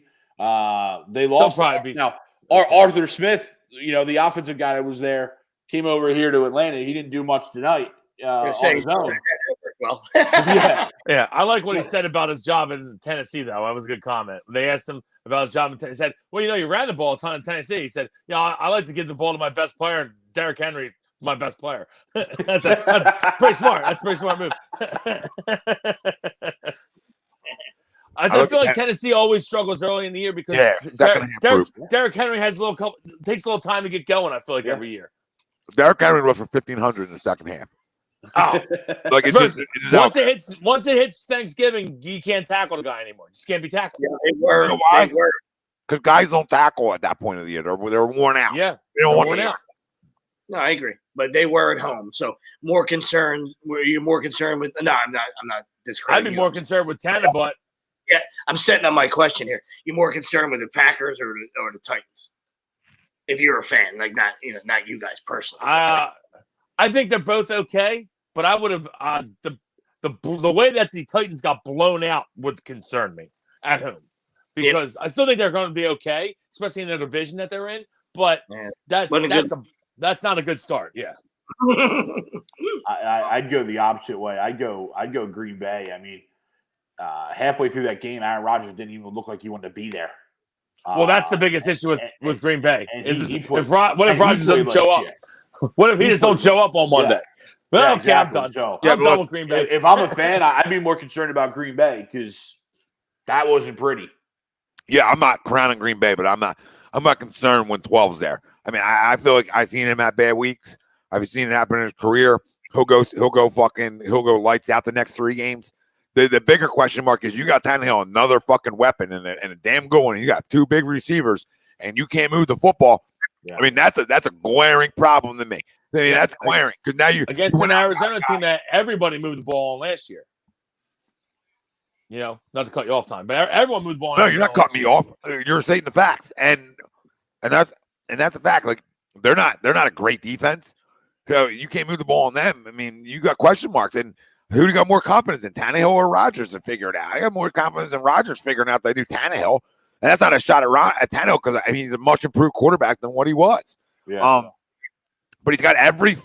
They lost. Now, Arthur Smith, the offensive guy that was there, came over here to Atlanta. He didn't do much tonight on his own. Well, yeah. I like what he said about his job in Tennessee, though. That was a good comment. They asked him about his job in Tennessee. He said, well, you ran the ball a ton in Tennessee. He said, I like to give the ball to my best player, Derrick Henry, my best player. That's pretty smart. That's a pretty smart move. I feel like Tennessee always struggles early in the year because Derrick Henry takes a little time to get going, I feel like, every year. Derrick Henry was for 1,500 in the second half. Oh, once it hits Thanksgiving, you can't tackle the guy anymore. Just can't be tackled. Yeah, they were. You know why? Because guys don't tackle at that point of the year. They're worn out. Yeah, they don't want to. No, I agree, but they were at home, so more concerned. Were you more concerned with? No, I'm not discrediting. I'd be more concerned with Tanner, but yeah, I'm setting up my question here. You more concerned with the Packers or the Titans? If you're a fan, like not you guys personally. I think they're both okay, but I would have the way that the Titans got blown out would concern me at home, because I still think they're going to be okay, especially in the division that they're in. But that's not a good start. Yeah, I'd go the opposite way. I'd go Green Bay. I mean, halfway through that game, Aaron Rodgers didn't even look like he wanted to be there. Well, that's the biggest issue with Green Bay. What if Rodgers doesn't show up? What if he just don't show up on Monday? Yeah. Well, exactly. I'm done. So, I'm done with Green Bay. If I'm a fan, I'd be more concerned about Green Bay because that wasn't pretty. Yeah, I'm not crowning Green Bay, but I'm not concerned when 12's there. I mean, I feel like I've seen him at bad weeks. I've seen it happen in his career. He'll go lights out the next 3 games. The bigger question mark is you got Tannehill, another fucking weapon and a damn good one. You got 2 big receivers and you can't move the football. Yeah. I mean, that's a glaring problem to me. I mean, that's glaring because now you against an Arizona team that everybody moved the ball on last year. Not to cut you off, time, but everyone moved the ball. No, you're not cutting me off. You're stating the facts, and that's a fact. Like they're not a great defense. So you can't move the ball on them. I mean, you got question marks, and who do you got more confidence in, Tannehill or Rodgers to figure it out? I got more confidence in Rodgers figuring out they do Tannehill, and that's not a shot at Tannehill because I mean he's a much improved quarterback than what he was. Yeah. But he's got every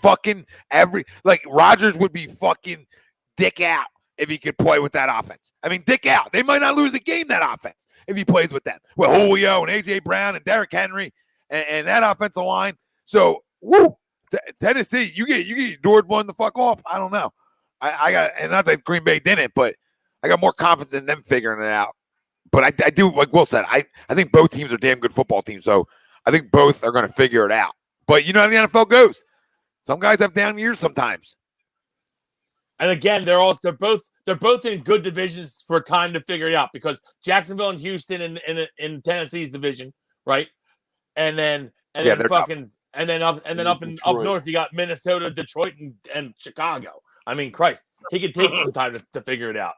Rodgers would be fucking dick out if he could play with that offense. I mean, dick out. They might not lose a game, that offense, if he plays with them. With Julio and A.J. Brown and Derrick Henry and that offensive line. So, Tennessee, you get Dord one the fuck off. I don't know. I got, and not that Green Bay didn't, but I got more confidence in them figuring it out. But I do, like Will said, I think both teams are damn good football teams. So I think both are going to figure it out. But you know how the NFL goes. Some guys have down years sometimes. And again, they're both in good divisions for time to figure it out because Jacksonville and Houston in Tennessee's division, right? And then up north you got Minnesota, Detroit, and Chicago. I mean, Christ, he could take some time to figure it out.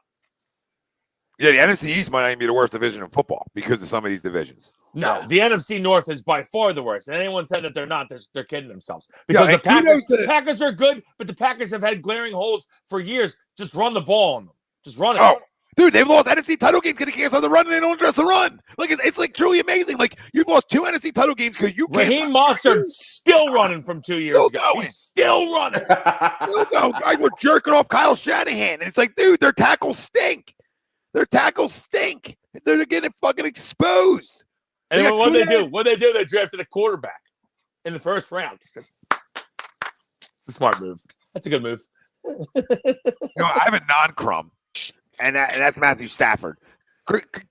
Yeah, the NFC East might not even be the worst division in football because of some of these divisions. No, the NFC North is by far the worst. And anyone said that they're not, they're kidding themselves. Because the Packers are good, but the Packers have had glaring holes for years. Just run the ball on them. Just run it. Oh, dude, they've lost NFC title games because they can't stop the run and they don't address the run. Like, it's like truly amazing. Like, you've lost 2 NFC title games because you can't. Raheem Mostert's still running from 2 years ago. He's still running. Still go. Guys were jerking off Kyle Shanahan. And it's like, dude, their tackles stink. They're getting fucking exposed. And then what they do? They drafted a quarterback in the first round. It's a smart move. That's a good move. I have a non-crumb, and that's Matthew Stafford.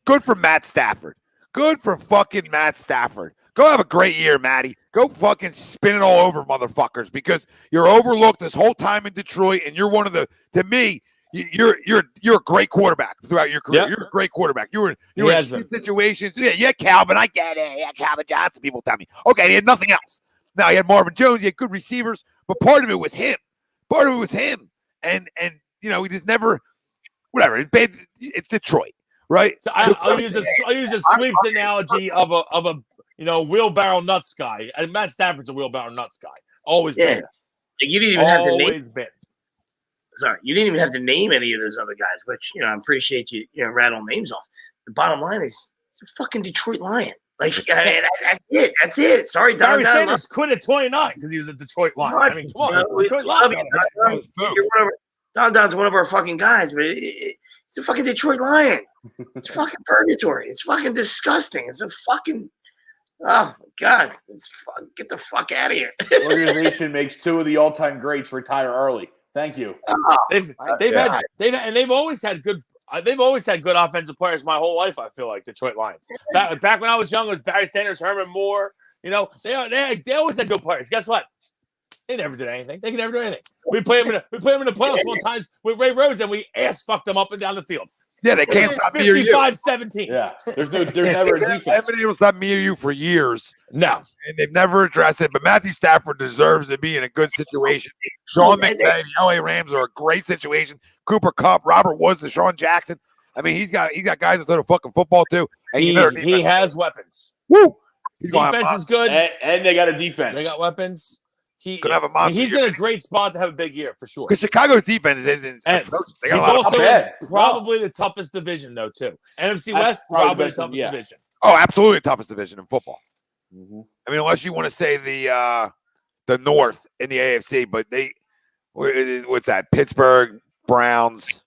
Good for Matt Stafford. Good for fucking Matt Stafford. Go have a great year, Matty. Go fucking spin it all over, motherfuckers, because you're overlooked this whole time in Detroit, and you're one of the, to me, you're a great quarterback throughout your career. Yep. You're a great quarterback. You were in situations. Yeah, Calvin, I get it. Yeah, Calvin Johnson, people tell me. Okay, he had nothing else. Now he had Marvin Jones, he had good receivers, but part of it was him. And he just never, whatever. It's Detroit, right? So I'll use a sweeps analogy of a wheelbarrow nuts guy. And Matt Stafford's a wheelbarrow nuts guy. Always been. You didn't even have to name. Always been. Sorry, you didn't even have to name any of those other guys, which I appreciate you rattle names off. The bottom line is it's a fucking Detroit Lion. Like that's it. Sorry, Don. Barry Sanders quit at 29 because he was a Detroit Lion. I mean, come on, Detroit Lion. Don's one of our fucking guys, but it's a fucking Detroit Lion. It's fucking purgatory. It's fucking disgusting. It's a fucking oh my god. Get the fuck out of here. The organization makes 2 of the all-time greats retire early. Thank you. They've always had good. They've always had good offensive players my whole life. I feel like Detroit Lions. Back when I was young, it was Barry Sanders, Herman Moore. They always had good players. Guess what? They never did anything. They could never do anything. We play them in the playoffs one times with Ray Rhodes, and we ass fucked them up and down the field. Yeah, they can't stop me or you. 55-17. Yeah, there's never a defense. They haven't been able to stop me or you for years. No. And they've never addressed it. But Matthew Stafford deserves to be in a good situation. Sean McVay, the LA Rams are a great situation. Cooper Kupp, Robert Woods, Deshaun Jackson. I mean, he's got guys that throw the fucking football too. And he has weapons. Woo! He's going to defense is good, and they got a defense. They got weapons. He's have a monster in a great spot to have a big year for sure. Because Chicago's defense isn't atrocious. They got He's a lot also of in probably the toughest division though too. NFC West probably the toughest division. Oh, absolutely the toughest division in football. Mm-hmm. I mean, unless you want to say the North in the AFC, but what's that? Pittsburgh, Browns,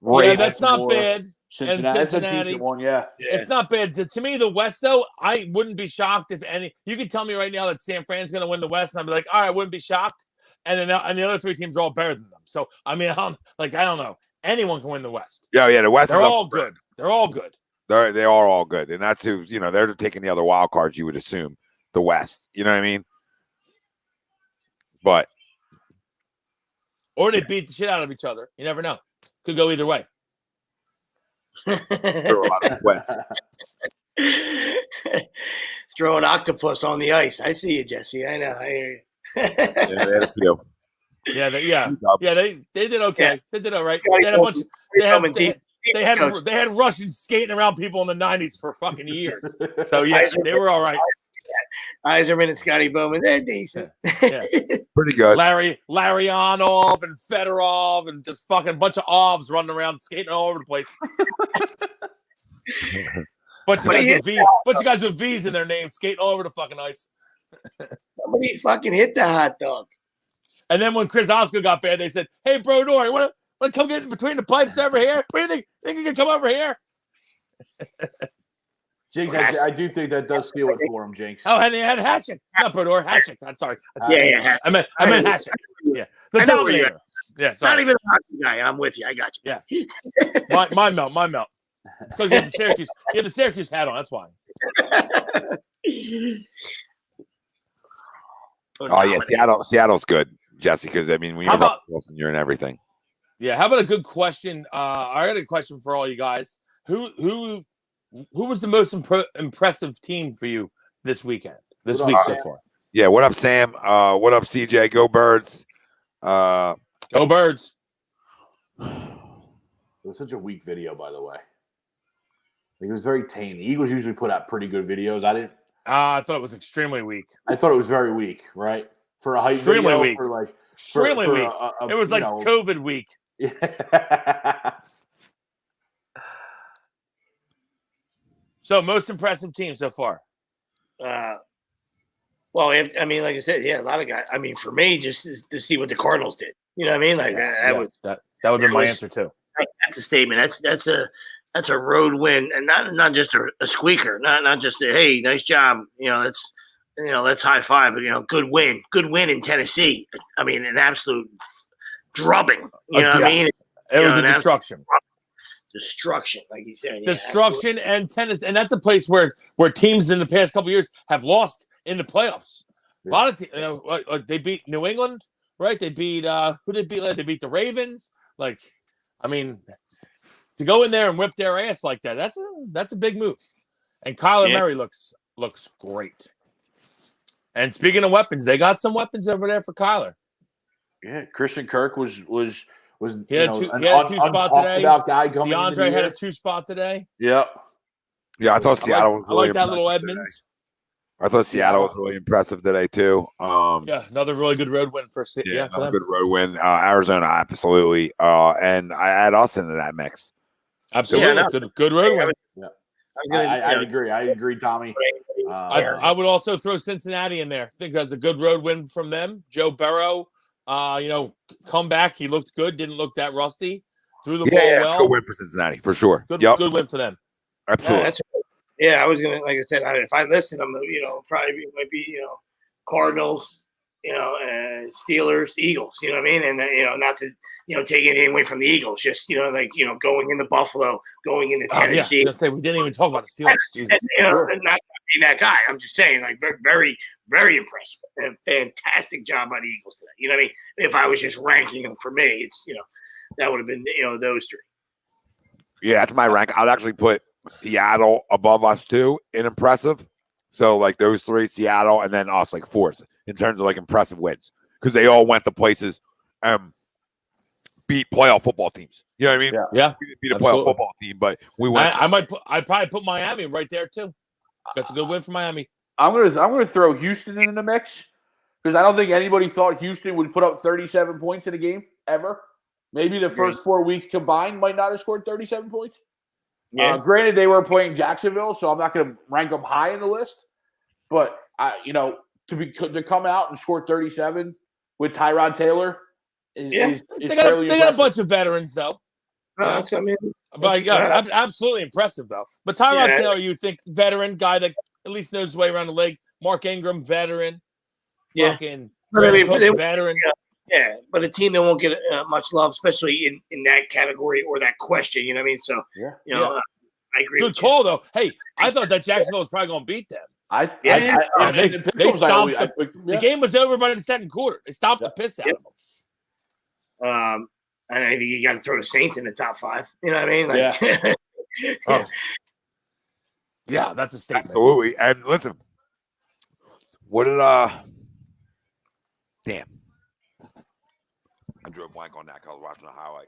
Ravens. Yeah, that's not bad. Cincinnati. That's a decent one, yeah. It's not bad. To me, the West, though, I wouldn't be shocked if any. You could tell me right now that San Fran's going to win the West, and I'd be like, all right, I wouldn't be shocked. And then and the other three teams are all better than them. So, I mean, I don't know. Anyone can win the West. Yeah, the West. They're all good. They're all good. They are all good, and that's who they're taking the other wild cards. You would assume the West. You know what I mean? But or they beat the shit out of each other. You never know. Could go either way. Throw an octopus on the ice. I see you, Jesse. I know. I hear you. They did okay. Yeah. They did all right. They had Russians skating around people in the 90s for fucking years. So yeah, they were all right. Eiserman and Scotty Bowman, they're decent. Yeah. Pretty good. Larionov and Fedorov and just fucking bunch of ovs running around skating all over the place. bunch of guys with V's in their names skating all over the fucking ice. Somebody fucking hit the hot dog. And then when Chris Oscar got bad, they said, "Hey, bro, Nori, want to come get in between the pipes over here? What do you think? Think you can come over here?" Jinx, I do think that does seal it for him, Jinx. Oh, and he had Hatchet. Not Brodor, Hatchet. I'm sorry. Yeah. I meant Hatchet. Yeah. The Dominator. Yeah, sorry. Not even a hockey guy. I'm with you. I got you. Yeah. my melt. It's because you have the Syracuse hat on. That's why. Oh, yeah. Seattle's good, Jesse, because, I mean, when you're Russell Wilson, you're in everything. Yeah. How about a good question? I got a question for all you guys. Who was the most impressive team for you this week so far? Yeah, what up, Sam? What up, CJ? Go Birds. Go Birds. It was such a weak video, by the way. It was very tame. The Eagles usually put out pretty good videos. I thought it was extremely weak. I thought it was very weak, right? For a hype extremely video, weak. Extremely weak. It was like COVID week. Yeah. So, most impressive team so far? Well, I mean, like I said, yeah, a lot of guys. I mean, for me, just to see what the Cardinals did. You know what I mean? Like that would be my answer too. That's a statement. That's a road win, and not just a squeaker. Not just a hey, nice job. Let's high five. But, good win in Tennessee. I mean, an absolute drubbing. You know what I mean? It was a destruction. Destruction, like you said. Destruction and tennis, and that's a place where teams in the past couple of years have lost in the playoffs. A lot of teams, they beat New England, right? They beat who did they beat? They beat the Ravens. Like, I mean, to go in there and whip their ass like that, that's a big move. And Kyler Murray looks great. And speaking of weapons, they got some weapons over there for Kyler. Yeah, Christian Kirk was he had a two spot today. Guy coming DeAndre had a 2 spot today. Yep. Yeah, I thought Seattle was really I like that little Edmonds. Today. I thought Seattle was really impressive today too. Yeah, another really good road win for Seattle. Yeah, another good road win. Arizona, absolutely. And I add us into that mix. Absolutely, good road win. Yeah. I agree. I agree, Tommy. I would also throw Cincinnati in there. I think that's a good road win from them. Joe Burrow. Come back. He looked good. Didn't look that rusty. Threw the ball well. Good win for Cincinnati for sure. Good win for them. Absolutely. I was gonna, like I said, if I listen, I'm probably might be Cardinals, Steelers, Eagles. You know what I mean? And not to take anything away from the Eagles. Just going into Buffalo, going into Tennessee. I was gonna say we didn't even talk about the Steelers. Jesus. Not being that guy. I'm just saying, like, very, very impressive. And fantastic job by the Eagles today. You know what I mean? If I was just ranking them for me, it's that would have been those three. Yeah, that's my rank. I'd actually put Seattle above us too in impressive. So like those three, Seattle, and then us like fourth in terms of like impressive wins because they all went to places beat playoff football teams. You know what I mean? Yeah. We didn't beat a playoff football team, but we went. I'd probably put Miami right there too. That's a good win for Miami. I'm gonna throw Houston in the mix because I don't think anybody thought Houston would put up 37 points in a game ever. Maybe the first 4 weeks combined might not have scored 37 points. Yeah. Granted, they were playing Jacksonville, so I'm not going to rank them high in the list. But to come out and score 37 with Tyrod Taylor is they fairly got impressive. a bunch of veterans though. Absolutely impressive though. But Tyrod Taylor, you think veteran guy that at least knows his way around the league. Mark Ingram, veteran. Fucking veteran. Yeah, but a team that won't get much love, especially in that category or that question. You know what I mean? So, I agree. Good call, though. Hey, I thought that Jacksonville was probably going to beat them. They stomped the game was over by the second quarter. They stomped the piss out of them. And I think you got to throw the Saints in the top 5. You know what I mean? Yeah, that's a statement. Absolutely. And listen, what did damn. I drew a blank on that because I was watching the highlight.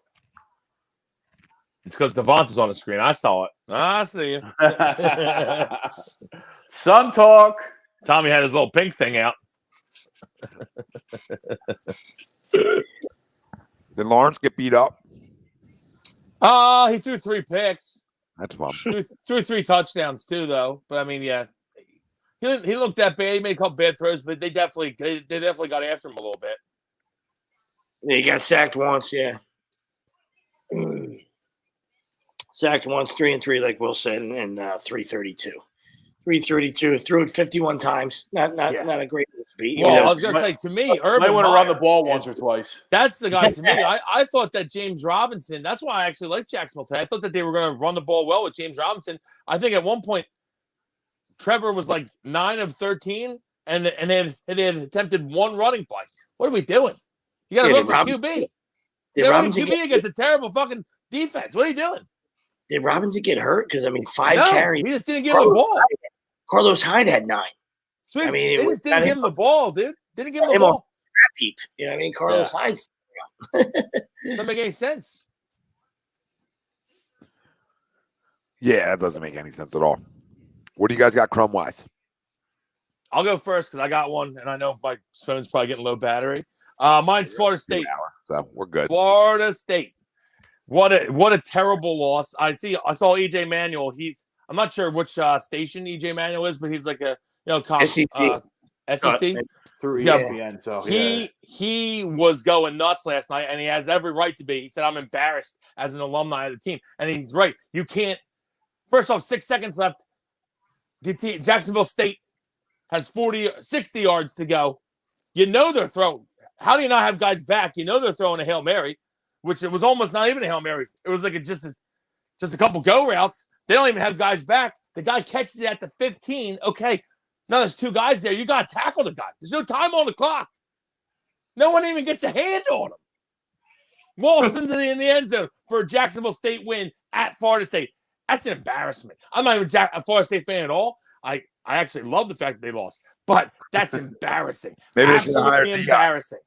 It's because Devonta's on the screen. I saw it. I see you. Sun talk. Tommy had his little pink thing out. Did Lawrence get beat up? He threw 3 picks. That's fun. Threw 3 touchdowns too, though. But I mean, yeah, he looked that bad. He made a couple bad throws, but they definitely got after him a little bit. Yeah, he got sacked once. Yeah, sacked once, 3-3, like Will said, and 332. 332, threw it 51 times. Not a great beat. Well, I was going to say, to me, Urban might want to Meyer run the ball once or twice. That's the guy to me. I thought that James Robinson, that's why I actually like Jacksonville today. I thought that they were going to run the ball well with James Robinson. I think at one point, Trevor was like 9 of 13, and they had attempted 1 running play. What are we doing? You got to run for QB. They're running QB against a terrible fucking defense. What are you doing? Did Robinson get hurt? Because, 5 carries. He just didn't give him the ball. Carlos Hyde had 9. Sweet. They just didn't give him the ball, dude. Didn't give him the ball. You know what I mean? Carlos Hyde's. Doesn't make any sense. Yeah, that doesn't make any sense at all. What do you guys got crumb-wise? I'll go first because I got one, and I know my phone's probably getting low battery. Mine's Florida State. So we're good. Florida State. What a terrible loss. I saw EJ Manuel. I'm not sure which station EJ Manuel is, but he's like a SEC. Through ESPN. So he was going nuts last night, and he has every right to be. He said, "I'm embarrassed as an alumni of the team," and he's right. You can't. First off, 6 seconds left. Jacksonville State has 60 yards to go. You know they're throwing. How do you not have guys back? You know they're throwing a Hail Mary, which it was almost not even a Hail Mary. It was like just a couple go routes. They don't even have guys back. The guy catches it at the 15. Okay, now there's 2 guys there. You got to tackle the guy. There's no time on the clock. No one even gets a hand on him. Walks in the end zone for a Jacksonville State win at Florida State. That's an embarrassment. I'm not even a Florida State fan at all. I actually love the fact that they lost, but that's embarrassing. Maybe they should have hired embarrassing.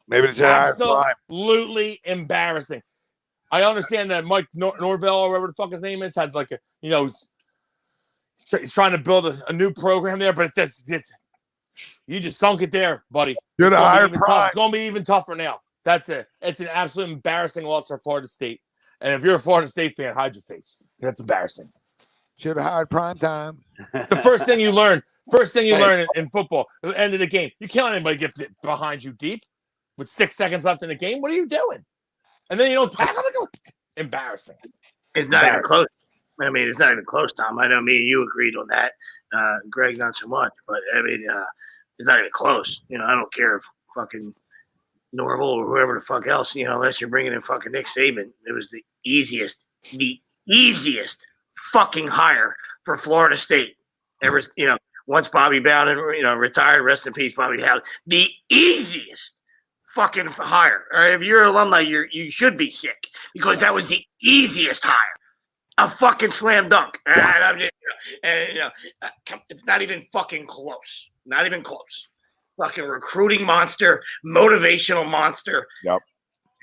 Maybe they should have hired absolutely embarrassing. I understand that Mike Norvell, or whatever the fuck his name is, has like a he's trying to build a new program there, but it's just you just sunk it there, buddy. You're the higher prime. It's going to be even tougher now. That's it. It's an absolute embarrassing loss for Florida State. And if you're a Florida State fan, hide your face. That's embarrassing. Should have hired prime time. The first thing you learn in football, at the end of the game, you can't let anybody get behind you deep with 6 seconds left in the game. What are you doing? And then you don't tackle the embarrassing. It's not even close. I mean, it's not even close, Tom. I know me and you agreed on that. Greg, not so much. But, I mean, it's not even close. I don't care if fucking Norval or whoever the fuck else, unless you're bringing in fucking Nick Saban. It was the easiest fucking hire for Florida State. Ever, once Bobby Bowden, retired, rest in peace, Bobby Bowden. The easiest fucking hire. All right, if you're an alumni, you should be sick because that was the easiest hire. A fucking slam dunk. It's not even fucking close. Not even close. Fucking recruiting monster, motivational monster. Yep.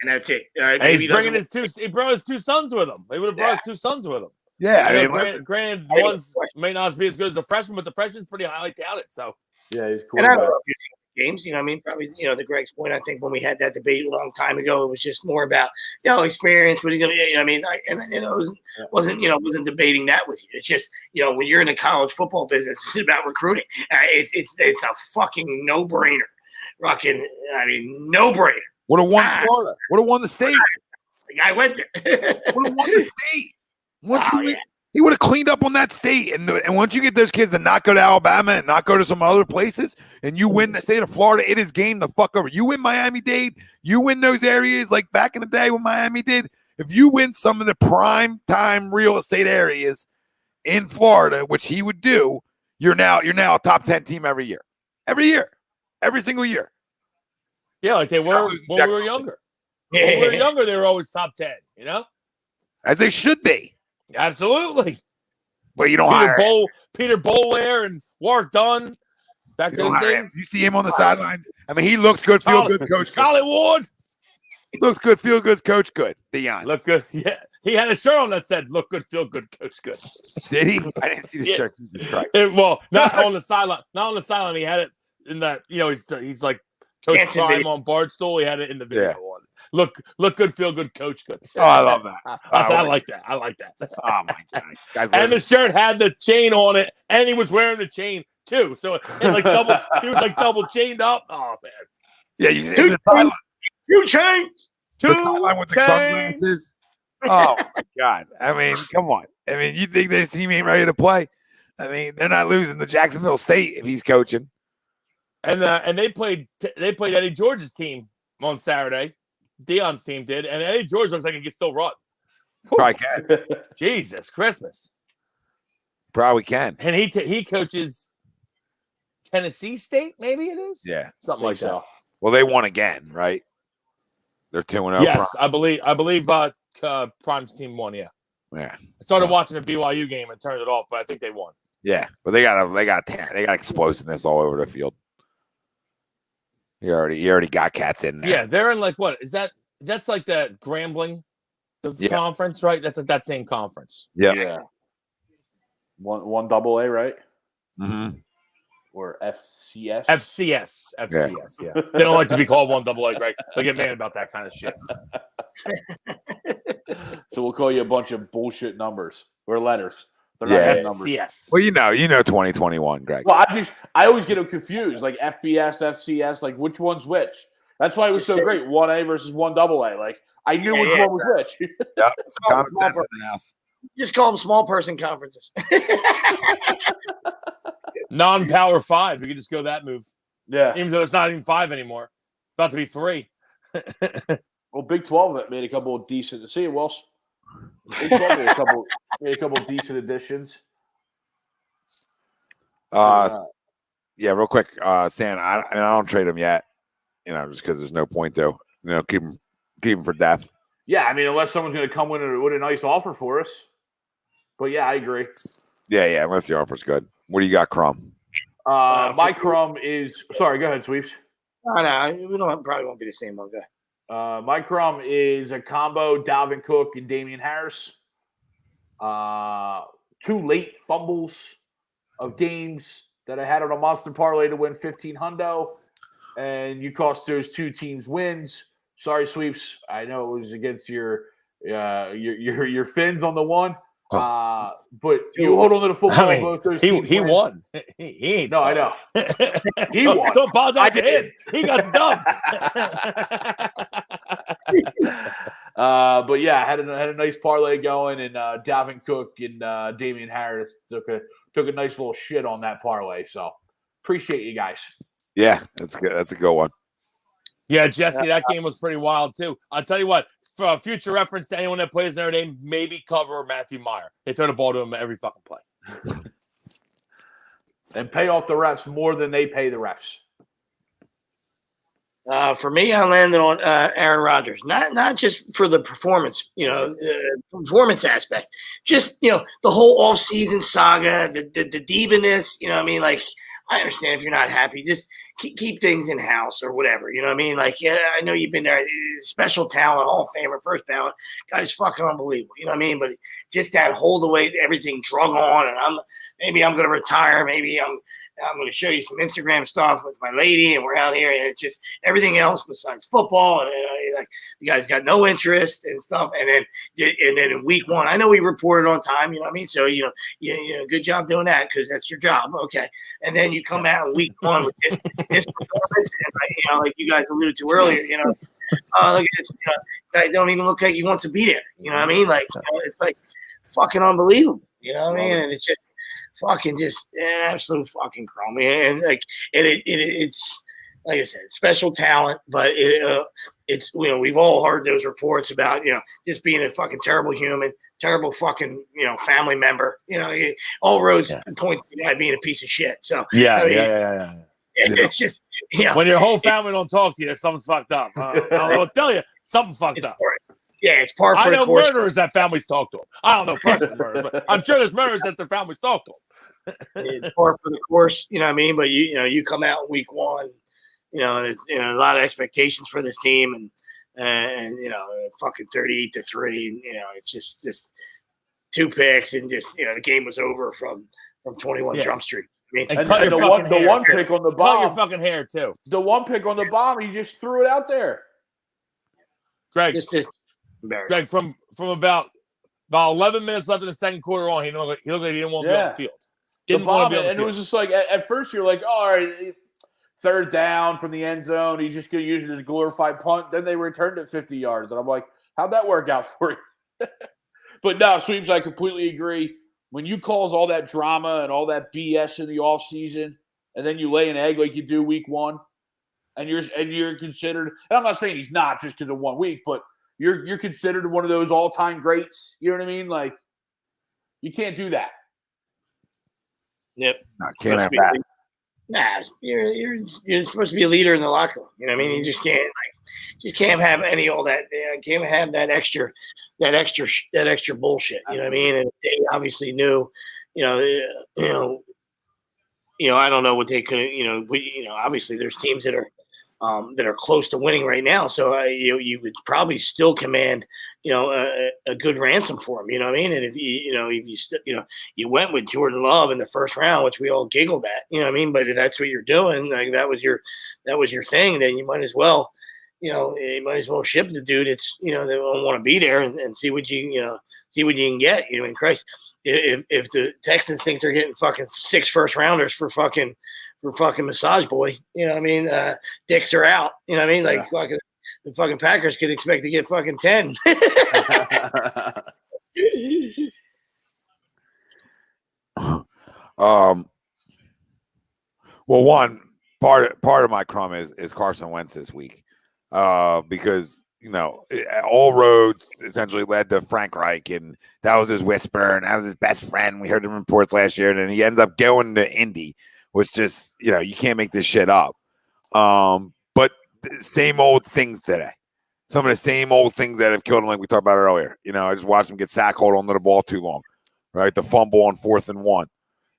And that's it. He's bringing he brought his 2 sons with him. He would have brought his 2 sons with him. Yeah, I mean, granted, the ones may not be as good as the freshman, but the freshman's pretty highly touted. So yeah, he's cool. And I love games. I mean, probably to Greg's point. I think when we had that debate a long time ago, it was just more about experience. What are you gonna? I mean, wasn't debating that with you. It's just when you're in the college football business, it's about recruiting. It's a fucking no brainer. No brainer. Would have won Florida. Would have won the state. The guy went there. Would have won the state. He would have cleaned up on that state. And once you get those kids to not go to Alabama and not go to some other places, and you win the state of Florida, it is game the fuck over. You win Miami-Dade, you win those areas like back in the day when Miami did. If you win some of the prime time real estate areas in Florida, which he would do, you're now a top 10 team every year. Every single year. Yeah, like they were when we were younger. When we were younger, they were always top 10, As they should be. Absolutely. But you don't Peter Bolaire and Warwick Dunn back those days. You see him on the sidelines. I mean, he looks good, feel good, coach. Charlie Ward. He looks good, feel good, coach good. Deion. Look good. Yeah. He had a shirt on that said, look good, feel good, coach good. Did he? I didn't see the shirt. Jesus Christ. Not on the sideline. Not on the sideline. He had it in that, he's like Coach Prime on Barstool. He had it in the video. Yeah. Look good, feel good, coach good. Oh, I love that. I like that. I like that. Oh my God. Guys, and the shirt had the chain on it, and he was wearing the chain too. So he was double chained up. Oh man. Yeah, you see the sideline. Two chains. The sideline with the sunglasses. Oh my God. I mean, come on. I mean, you think this team ain't ready to play? I mean, they're not losing to Jacksonville State if he's coaching. And they played Eddie George's team on Saturday. Deion's team did, and Eddie George looks like he can still run. Probably can. Jesus Christmas. Probably can. And he coaches Tennessee State, maybe it is? Yeah. Something like that. Well, they won again, right? They're 2-0. Yes, I believe Prime's team won, yeah. Yeah. I started watching the BYU game and turned it off, but I think they won. Yeah, but they got explosiveness all over the field. You already got cats in there. Yeah, they're in like what? That's like the Grambling conference, right? That's like that same conference. Yeah. One double A, right? Mm-hmm. Or FCS? FCS, yeah. They don't like to be called one double A, Greg. They get mad about that kind of shit. So we'll call you a bunch of bullshit numbers or letters. They're not numbers. Yes. Well, you know 2021, Greg. Well, I always get them confused, like FBS, FCS, like which one's which. That's why it was so great, 1A versus 1AA. Like I knew which one was which. Yeah, common sense in the house. Just call them small person conferences. Non-power 5. We could just go that move. Yeah. Even though it's not even 5 anymore. About to be 3. Well, Big 12 made a couple of decent. See you, Wills. Big 12 made a couple of decent additions. Yeah, real quick, Sam. I don't trade him yet. Just because there's no point to. Keep him for death. Yeah, I mean, unless someone's going to come in with a nice offer for us. But yeah, I agree. Yeah, unless the offer's good. What do you got, Crumb? My Crumb is sorry. Go ahead, Sweeps. No, we probably won't be the same one guy. My Crumb is a combo: Dalvin Cook and Damian Harris. 2 late fumbles of games that I had on a monster parlay to win 1,500, and you cost those 2 teams wins. Sorry, Sweeps. I know it was against your Fins on the one. But you hold on to the football. I mean, both those he won. He ain't. No, I know. He won. Don't apologize to him. He got the dub. But yeah, I had a nice parlay going, and Dalvin Cook and Damian Harris took a nice little shit on that parlay. So appreciate you guys. Yeah, that's good. That's a good one. Yeah, Jesse, that game was pretty wild too. I'll tell you what. For future reference to anyone that plays Notre Dame, maybe cover Matthew Meyer. They throw the ball to him every fucking play. And pay off the refs more than they pay the refs. For me, I landed on Aaron Rodgers. Not just for the performance, performance aspect. Just, the whole offseason saga, the diviness, I understand if you're not happy, just keep things in house or whatever. You know what I mean? Like, yeah, I know you've been there, special talent, Hall of Famer, first ballot, guy's fucking unbelievable. You know what I mean? But just that whole the way everything drug on, and maybe I'm gonna retire, maybe I'm going to show you some Instagram stuff with my lady, and we're out here, and it's just everything else besides football, and like you guys got no interest and stuff. And then in week one, I know we reported on time. You know what I mean? So you know, good job doing that because that's your job. Okay, and then you come out in week one with this performance, and like you guys alluded to earlier, you know. Look at this, guy don't even look like he wants to be there. You know what I mean? Like, it's like fucking unbelievable. You know what I mean? And it's just fucking just an absolute fucking crummy. And like it's like I said, special talent, but it's we've all heard those reports about just being a fucking terrible human, terrible fucking family member. All roads point to the guy being a piece of shit. So yeah. It's just when your whole family don't talk to you, something's fucked up. I'll tell you, something fucked up. Yeah, it's par for I the know course. murderers that families talk to them. I don't know personal murderers, but I'm sure there's murderers that their families talk to them. It's par for the course, you know what I mean? But you come out in week one, it's a lot of expectations for this team, and fucking 38-3, and it's just 2 picks, and just the game was over from 21 Jump Street. I mean, and cut the one pick on the bomb. Cut your fucking hair too. The one pick on the bomb, he just threw it out there. Greg, it's just embarrassing. Greg, from about 11 minutes left in the second quarter on, he looked like he didn't want to be on the field. Didn't want to be on the field. And it was just like at first you're like, all right, third down from the end zone, he's just going to use it as a glorified punt. Then they returned it 50 yards, and I'm like, how'd that work out for you? But no, Sweeps, I completely agree. When you cause all that drama and all that BS in the offseason, and then you lay an egg like you do week one, and you're considered, and I'm not saying he's not just because of 1 week, but you're considered one of those all-time greats. You know what I mean? Like, you can't do that. Yep. No, can't have that. Nah, you're supposed to be a leader in the locker room. You know what I mean? You just can't have any all that. Can't have that extra bullshit. You know what I mean? And they obviously knew. I don't know what they could. Obviously there's teams that are close to winning right now. So you would probably still command a good ransom for him. You know what I mean? And if you went with Jordan Love in the first round, which we all giggled at. You know what I mean? But if that's what you're doing, like that was your thing, then you might as well. You might as well ship the dude. It's they don't want to be there and see what you can get. In Christ, if the Texans think they're getting fucking 6 first rounders for fucking Massage Boy, you know what I mean? Dicks are out. You know what I mean? Like fucking the fucking Packers could expect to get fucking 10. Well, one part of my crumb is Carson Wentz this week. Because all roads essentially led to Frank Reich, and that was his whisper, and that was his best friend. We heard him reports last year, and then he ends up going to Indy, which just you can't make this shit up. But same old things today. Some of the same old things that have killed him, like we talked about earlier. I just watched him get sack hold onto the ball too long, right? The fumble on 4th and 1.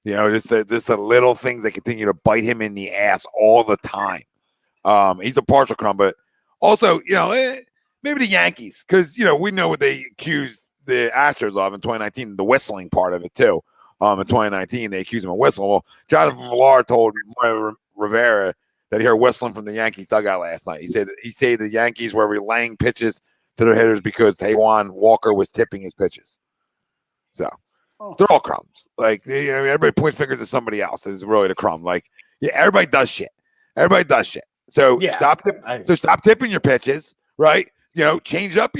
Just the little things that continue to bite him in the ass all the time. He's a partial crumb, but also, maybe the Yankees, because, we know what they accused the Astros of in 2019, the whistling part of it, too. In 2019, they accused him of whistling. Well, Jonathan Villar told Rivera that he heard whistling from the Yankees dugout last night. He said the Yankees were relaying pitches to their hitters because Taijuan Walker was tipping his pitches. So, they're all crumbs. Like, everybody points fingers at somebody else. Is really the crumb. Like, everybody does shit. So stop tipping your pitches, right? Change up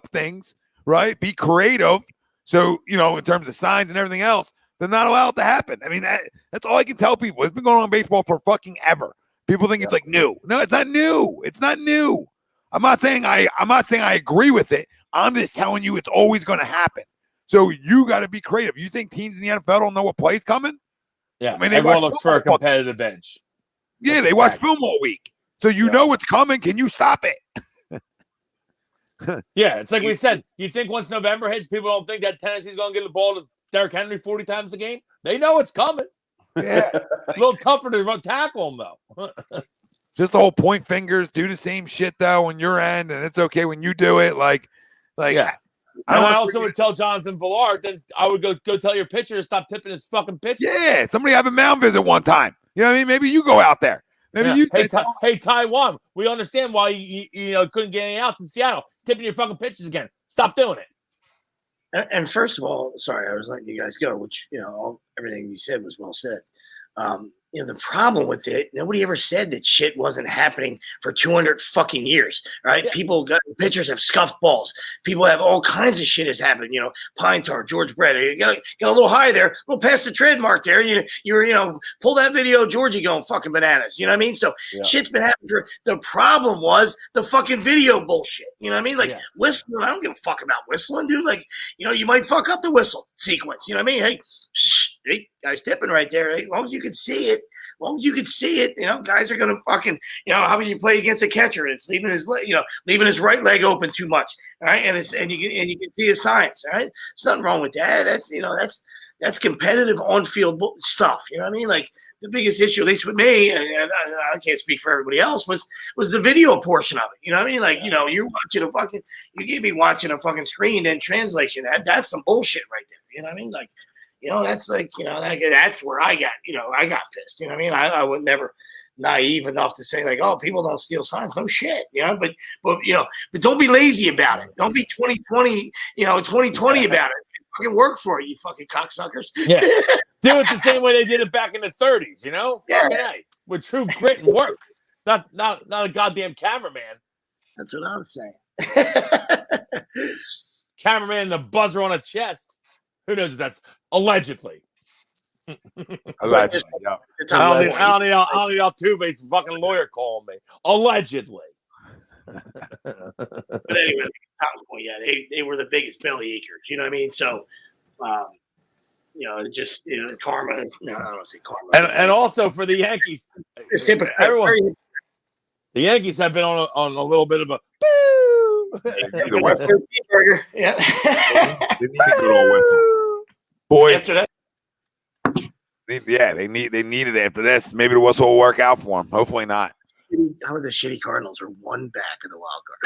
things, right? Be creative. So, in terms of signs and everything else, they're not allowed to happen. I mean, that's all I can tell people. It's been going on in baseball for fucking ever. People think it's like new. No, it's not new. It's not new. I'm not saying I agree with it. I'm just telling you it's always going to happen. So you got to be creative. You think teams in the NFL don't know what play's coming? Yeah, I mean, everyone looks for a competitive edge. Yeah, they watch film all week. So you know what's coming. Can you stop it? Yeah, it's like we said. You think once November hits, people don't think that Tennessee's going to get the ball to Derrick Henry 40 times a game? They know it's coming. Yeah. A little tougher to tackle him, though. Just the whole point fingers, do the same shit, though, on your end, and it's okay when you do it. Yeah. I also would tell Jonathan Villard, then I would go tell your pitcher to stop tipping his fucking pitch. Yeah, somebody have a mound visit one time. You know what I mean? Maybe you go out there. Maybe you. Hey, Taiwan, we understand why you couldn't get any outs in Seattle. Tipping your fucking pitches again. Stop doing it. And first of all, sorry, I was letting you guys go, which, everything you said was well said. The problem with it, nobody ever said that shit wasn't happening for 200 fucking years, right? Yeah. Pitchers have scuffed balls. People have all kinds of shit has happened. Pine tar, George Brett, you got a little high there, a little past the trademark there. You're pull that video, Georgie going fucking bananas. You know what I mean? So shit's been happening. The problem was the fucking video bullshit. You know what I mean? Whistling, I don't give a fuck about whistling, dude. You might fuck up the whistle sequence. You know what I mean? Hey, guy's tipping right there. As long as you can see it, guys are gonna fucking, how about you play against a catcher? It's leaving his right leg open too much, all right, and you can see his signs, all right. There's nothing wrong with that. That's competitive on-field stuff. You know what I mean? The biggest issue, at least with me, and I can't speak for everybody else, was the video portion of it. You know what I mean? You're watching you gave me watching a fucking screen and translation. That's some bullshit right there. You know what I mean? That's where I got pissed. You know what I mean? I would never naive enough to say people don't steal signs. No shit, but don't be lazy about it. Don't be 2020 about it. Fucking work for it, you fucking cocksuckers. Yeah. Do it the same way they did it back in the 30s, Yeah. With true grit and work. Not a goddamn cameraman. That's what I'm saying. Cameraman and the buzzer on a chest. Who knows if that's allegedly? Allegedly, yeah. I don't need Altuve's fucking lawyer calling me. Allegedly. But anyway, they were the biggest belly achers. You know what I mean? So, karma. No, I don't say karma. And also for the Yankees, everyone. The Yankees have been on a little bit of a boo. Yeah. They need a good old whistle. Boys, they need it after this. Maybe the whistle will work out for them. Hopefully not. How are the shitty Cardinals are one back of the wild card?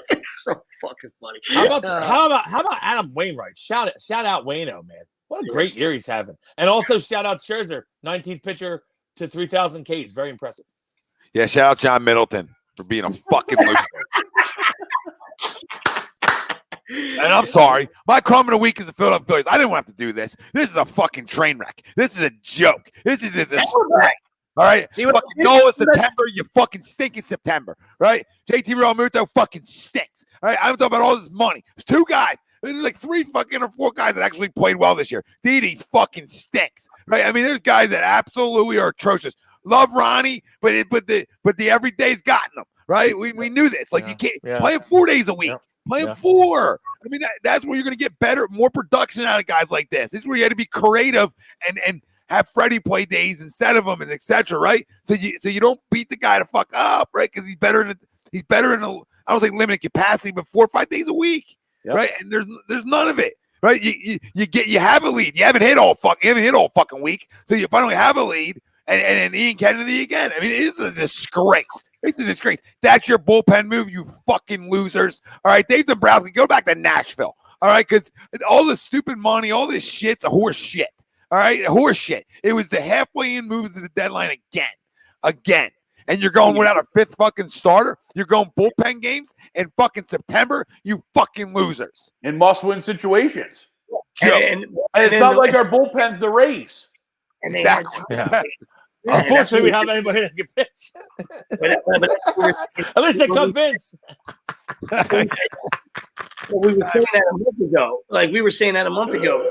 It's so fucking funny. How about Adam Wainwright? Shout out Waino, man. What a great year he's having. And also shout out Scherzer, 19th pitcher to 3,000 Ks. Very impressive. Yeah, shout out John Middleton for being a fucking loser. And I'm sorry. My crumb of the week is the Philadelphia Phillies. I didn't want to have to do this. This is a fucking train wreck. This is a joke. This is a disgrace. All right? Fucking Noah September, you fucking stink in September. Right? JT Realmuto fucking stinks. All right? I'm talking about all this money. There's two guys. There's like 3 fucking or 4 guys that actually played well this year. Didi's fucking stinks. Right? I mean, there's guys that absolutely are atrocious. Love Ronnie, but the everyday's gotten them. Right? We knew this. You can't play him 4 days a week. Play him 4. I mean, that's where you're going to get better, more production out of guys like this. This is where you got to be creative and have Freddie play days instead of him, and etc. Right? So you don't beat the guy to fuck up, right? Because he's better in I don't say limited capacity, but 4 or 5 days a week, right? And there's none of it, right? You have a lead. You haven't hit all fucking week, so you finally have a lead, and Ian Kennedy again. I mean, it is a disgrace. It's a disgrace. That's your bullpen move, you fucking losers. All right, Dave Dombrowski, go back to Nashville. All right, because all the stupid money, all this shit's a horse shit. All right, horse shit. It was the halfway in moves to the deadline again. And you're going without a 5th fucking starter. You're going bullpen games in fucking September. You fucking losers. In must-win situations. And it's not like our bullpen's the race. Exactly. Unfortunately, we have anybody that can pitch. At least they convince. We were saying that a month ago. We were saying that a month ago,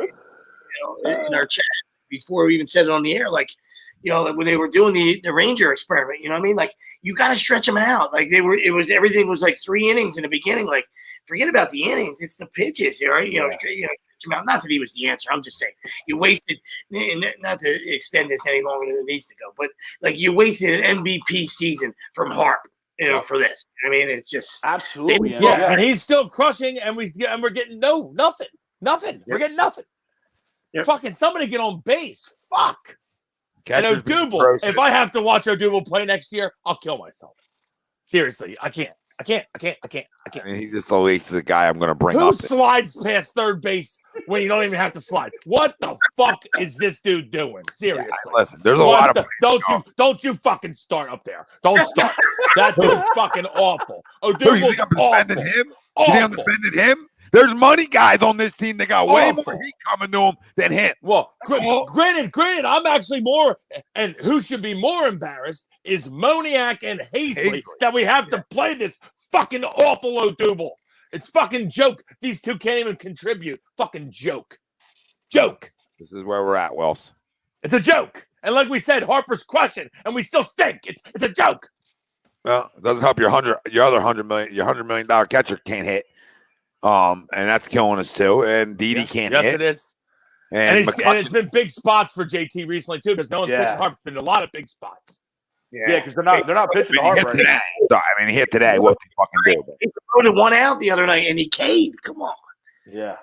in our chat before we even said it on the air. When they were doing the Ranger experiment, you know what I mean? You got to stretch them out. Everything was 3 innings in the beginning. Forget about the innings. It's the pitches, right? Stretch them out. Not that he was the answer. I'm just saying you wasted, not to extend this any longer than it needs to go, but you wasted an MVP season from Harp, for this. I mean, it's just absolutely. And he's still crushing, and we're getting nothing. We're getting nothing. Yep. Fucking somebody get on base. Fuck. And Odubel, if I have to watch Odubel play next year, I'll kill myself. Seriously, I can't. I mean, he's just the least of the guy I'm going to bring Who up. slides past third base when you don't even have to slide? What the fuck is this dude doing? Seriously. Yeah, listen, there's a lot of don't you fucking start up there. Don't start. That dude's fucking awful. Odubel's you think I'm defending him? Awful. You think I'm defending him? There's money guys on this team that got way more heat coming to him than him. Well, granted, I'm actually more, and who should be more embarrassed is Moniak and Hazley that we have to play this fucking awful Odubel. It's fucking joke. These two can't even contribute. Fucking joke. Joke. This is where we're at, Wells. It's a joke. And like we said, Harper's crushing, and we still stink. It's a joke. Well, it doesn't help your other $100 million catcher can't hit. And that's killing us too. And Didi can't hit. Yes, it is. And it's been big spots for JT recently too, because no one's pitching Harper. Been a lot of big spots. Yeah, because they're not pitching to Harper. Today. So, I mean, he hit today. What the fucking do? He put one out the other night and he caved. Come on. Yeah.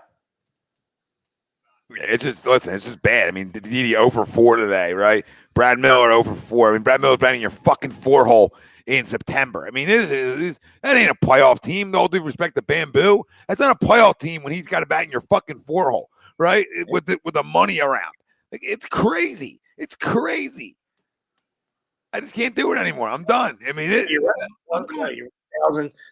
It's just bad. I mean, Didi 0 for 4 today, right? Brad Miller 0 for 4. I mean, Brad Miller's batting your fucking 4-hole in September. I mean, that ain't a playoff team. With all due respect to Bamboo, that's not a playoff team when he's got to bat in your fucking 4-hole, right? With the money around, like, it's crazy. It's crazy. I just can't do it anymore. I'm done. I mean, you're right. You're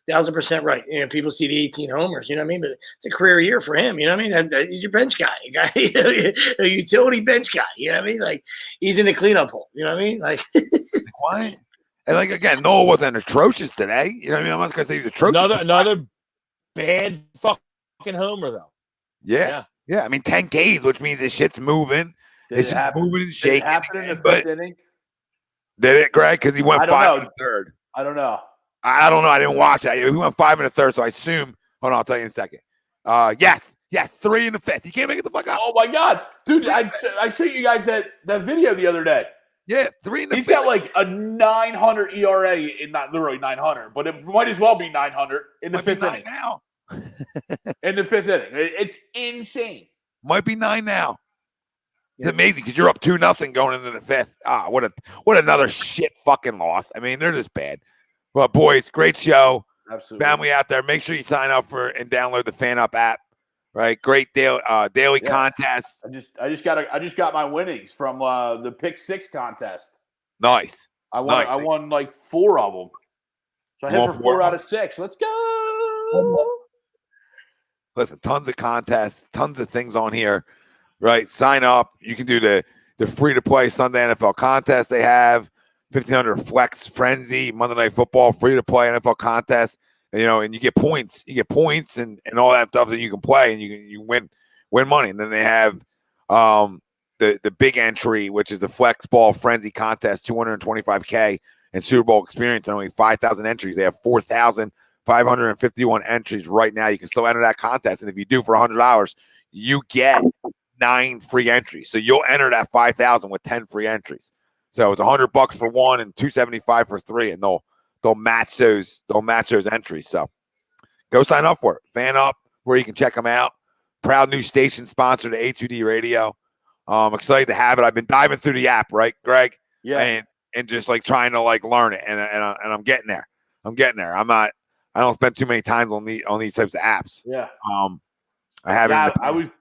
1,000% right. You know, people see the 18 homers. You know what I mean? But it's a career year for him. You know what I mean? He's your bench guy. A utility bench guy. You know what I mean? Like, he's in the cleanup hole. You know what I mean? Like, why? And like, again, Noah wasn't atrocious today. You know what I mean? I'm not going to say he's atrocious. Another bad fucking homer, though. Yeah. I mean, 10 Ks, which means this shit's moving. This shit's moving and shaking. Did it happen in the fifth inning? Did it, Greg? Because he went 5 in the third. I don't know. I don't know. I didn't watch it. He went 5 in the third, so I assume. Hold on, I'll tell you in a second. Yes, 3 in the fifth. You can't make it the fuck up. Oh my god, dude! I showed you guys that video the other day. Yeah, 3 in the He's fifth. He's got like a 900 ERA, not literally 900, but it might as well be 900 in the fifth inning. Now. In the fifth inning, it's insane. Might be 9 now. It's amazing because you're up 2-0 going into the fifth. What another shit fucking loss. I mean, they're just bad. But boys, great show. Absolutely. Family out there, make sure you sign up for and download the Fan Up app. Right, great daily contest. I just got my winnings from the Pick 6 contest. Nice. I won like 4 of them. So I hit for 4 out of 6. Let's go. Listen, tons of contests, tons of things on here. Right, sign up. You can do the free to play Sunday NFL contest they have. 1,500 Flex Frenzy Monday Night Football free to play NFL contest. And you get points. You get points and all that stuff that you can play, and you win money. And then they have the big entry, which is the Flex Ball Frenzy contest, $225K and Super Bowl experience, and only 5,000 entries. They have 4,551 entries right now. You can still enter that contest, and if you do for $100, you get 9 free entries. So you'll enter that 5,000 with 10 free entries. So it's $100 for 1 and $275 for 3, and they'll match those entries. So go sign up for it. Fan Up, where you can check them out. Proud new station sponsor to A2D Radio. I'm excited to have it. I've been diving through the app, right, Greg? Yeah. And just like trying to like learn it, and I'm getting there. I don't spend too many times on these types of apps. Yeah. I haven't. Yeah,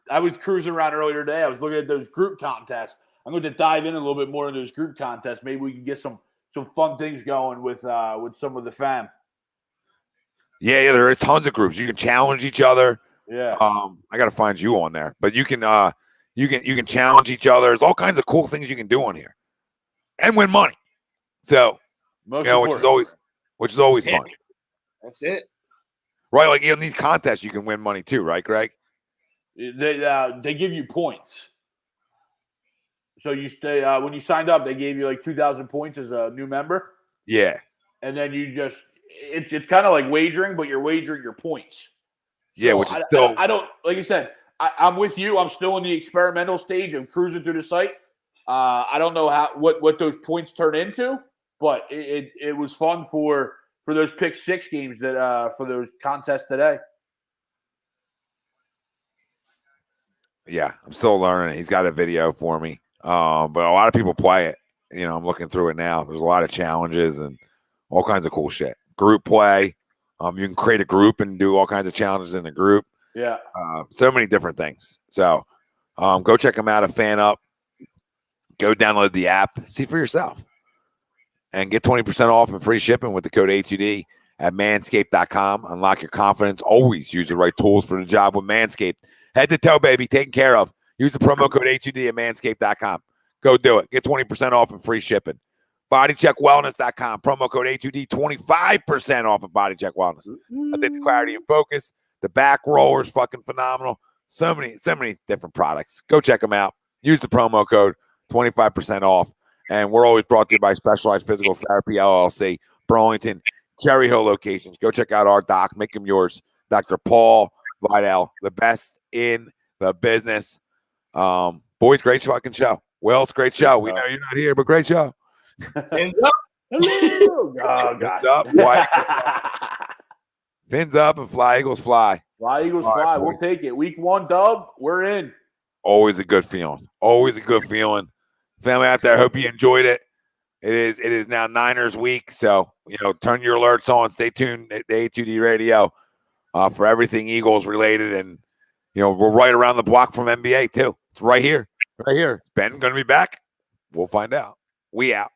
I was cruising around earlier today. I was looking at those group contests. I'm going to dive in a little bit more into those group contests. Maybe we can get some fun things going with some of the fam. Yeah, there is tons of groups. You can challenge each other. Yeah. I got to find you on there, but you can challenge each other. There's all kinds of cool things you can do on here, and win money. So, which is always fun. That's it. Right, like in these contests, you can win money too, right, Greg? They give you points. So you stay when you signed up, they gave you like 2,000 points as a new member. Yeah, and then you just it's kind of like wagering, but you're wagering your points. So yeah, which is still I don't like you said. I'm with you. I'm still in the experimental stage of cruising through the site. I don't know what those points turn into, but it was fun for those Pick 6 games that for those contests today. Yeah, I'm still learning. He's got a video for me. But a lot of people play it. I'm looking through it now. There's a lot of challenges and all kinds of cool shit. Group play. You can create a group and do all kinds of challenges in the group. Yeah. So many different things. So go check them out. A Fan Up. Go download the app. See for yourself. And get 20% off and free shipping with the code A2D at manscaped.com. Unlock your confidence. Always use the right tools for the job with Manscaped. Head to toe, baby. Taken care of. Use the promo code A2D at manscaped.com. Go do it. Get 20% off and free shipping. BodyCheckWellness.com. Promo code A2D. 25% off of BodyCheck Wellness. I think the clarity and focus. The back roller is fucking phenomenal. So many different products. Go check them out. Use the promo code. 25% off. And we're always brought to you by Specialized Physical Therapy, LLC, Burlington, Cherry Hill locations. Go check out our doc. Make him yours. Dr. Paul Vidal, the best in the business. Boys, great fucking show. Will's great show. We know you're not here, but great show. Fins up. Oh, God. Fins up, fins up, and fly, Eagles, fly. Fly, Eagles, All fly. right, We'll take it. Week 1 dub. We're in. Always a good feeling. Always a good feeling. Family out there, hope you enjoyed it. It is now Niners week, so turn your alerts on. Stay tuned at the A2D Radio for everything Eagles related, and we're right around the block from NBA too. It's right here, right here. Is Ben going to be back? We'll find out. We out.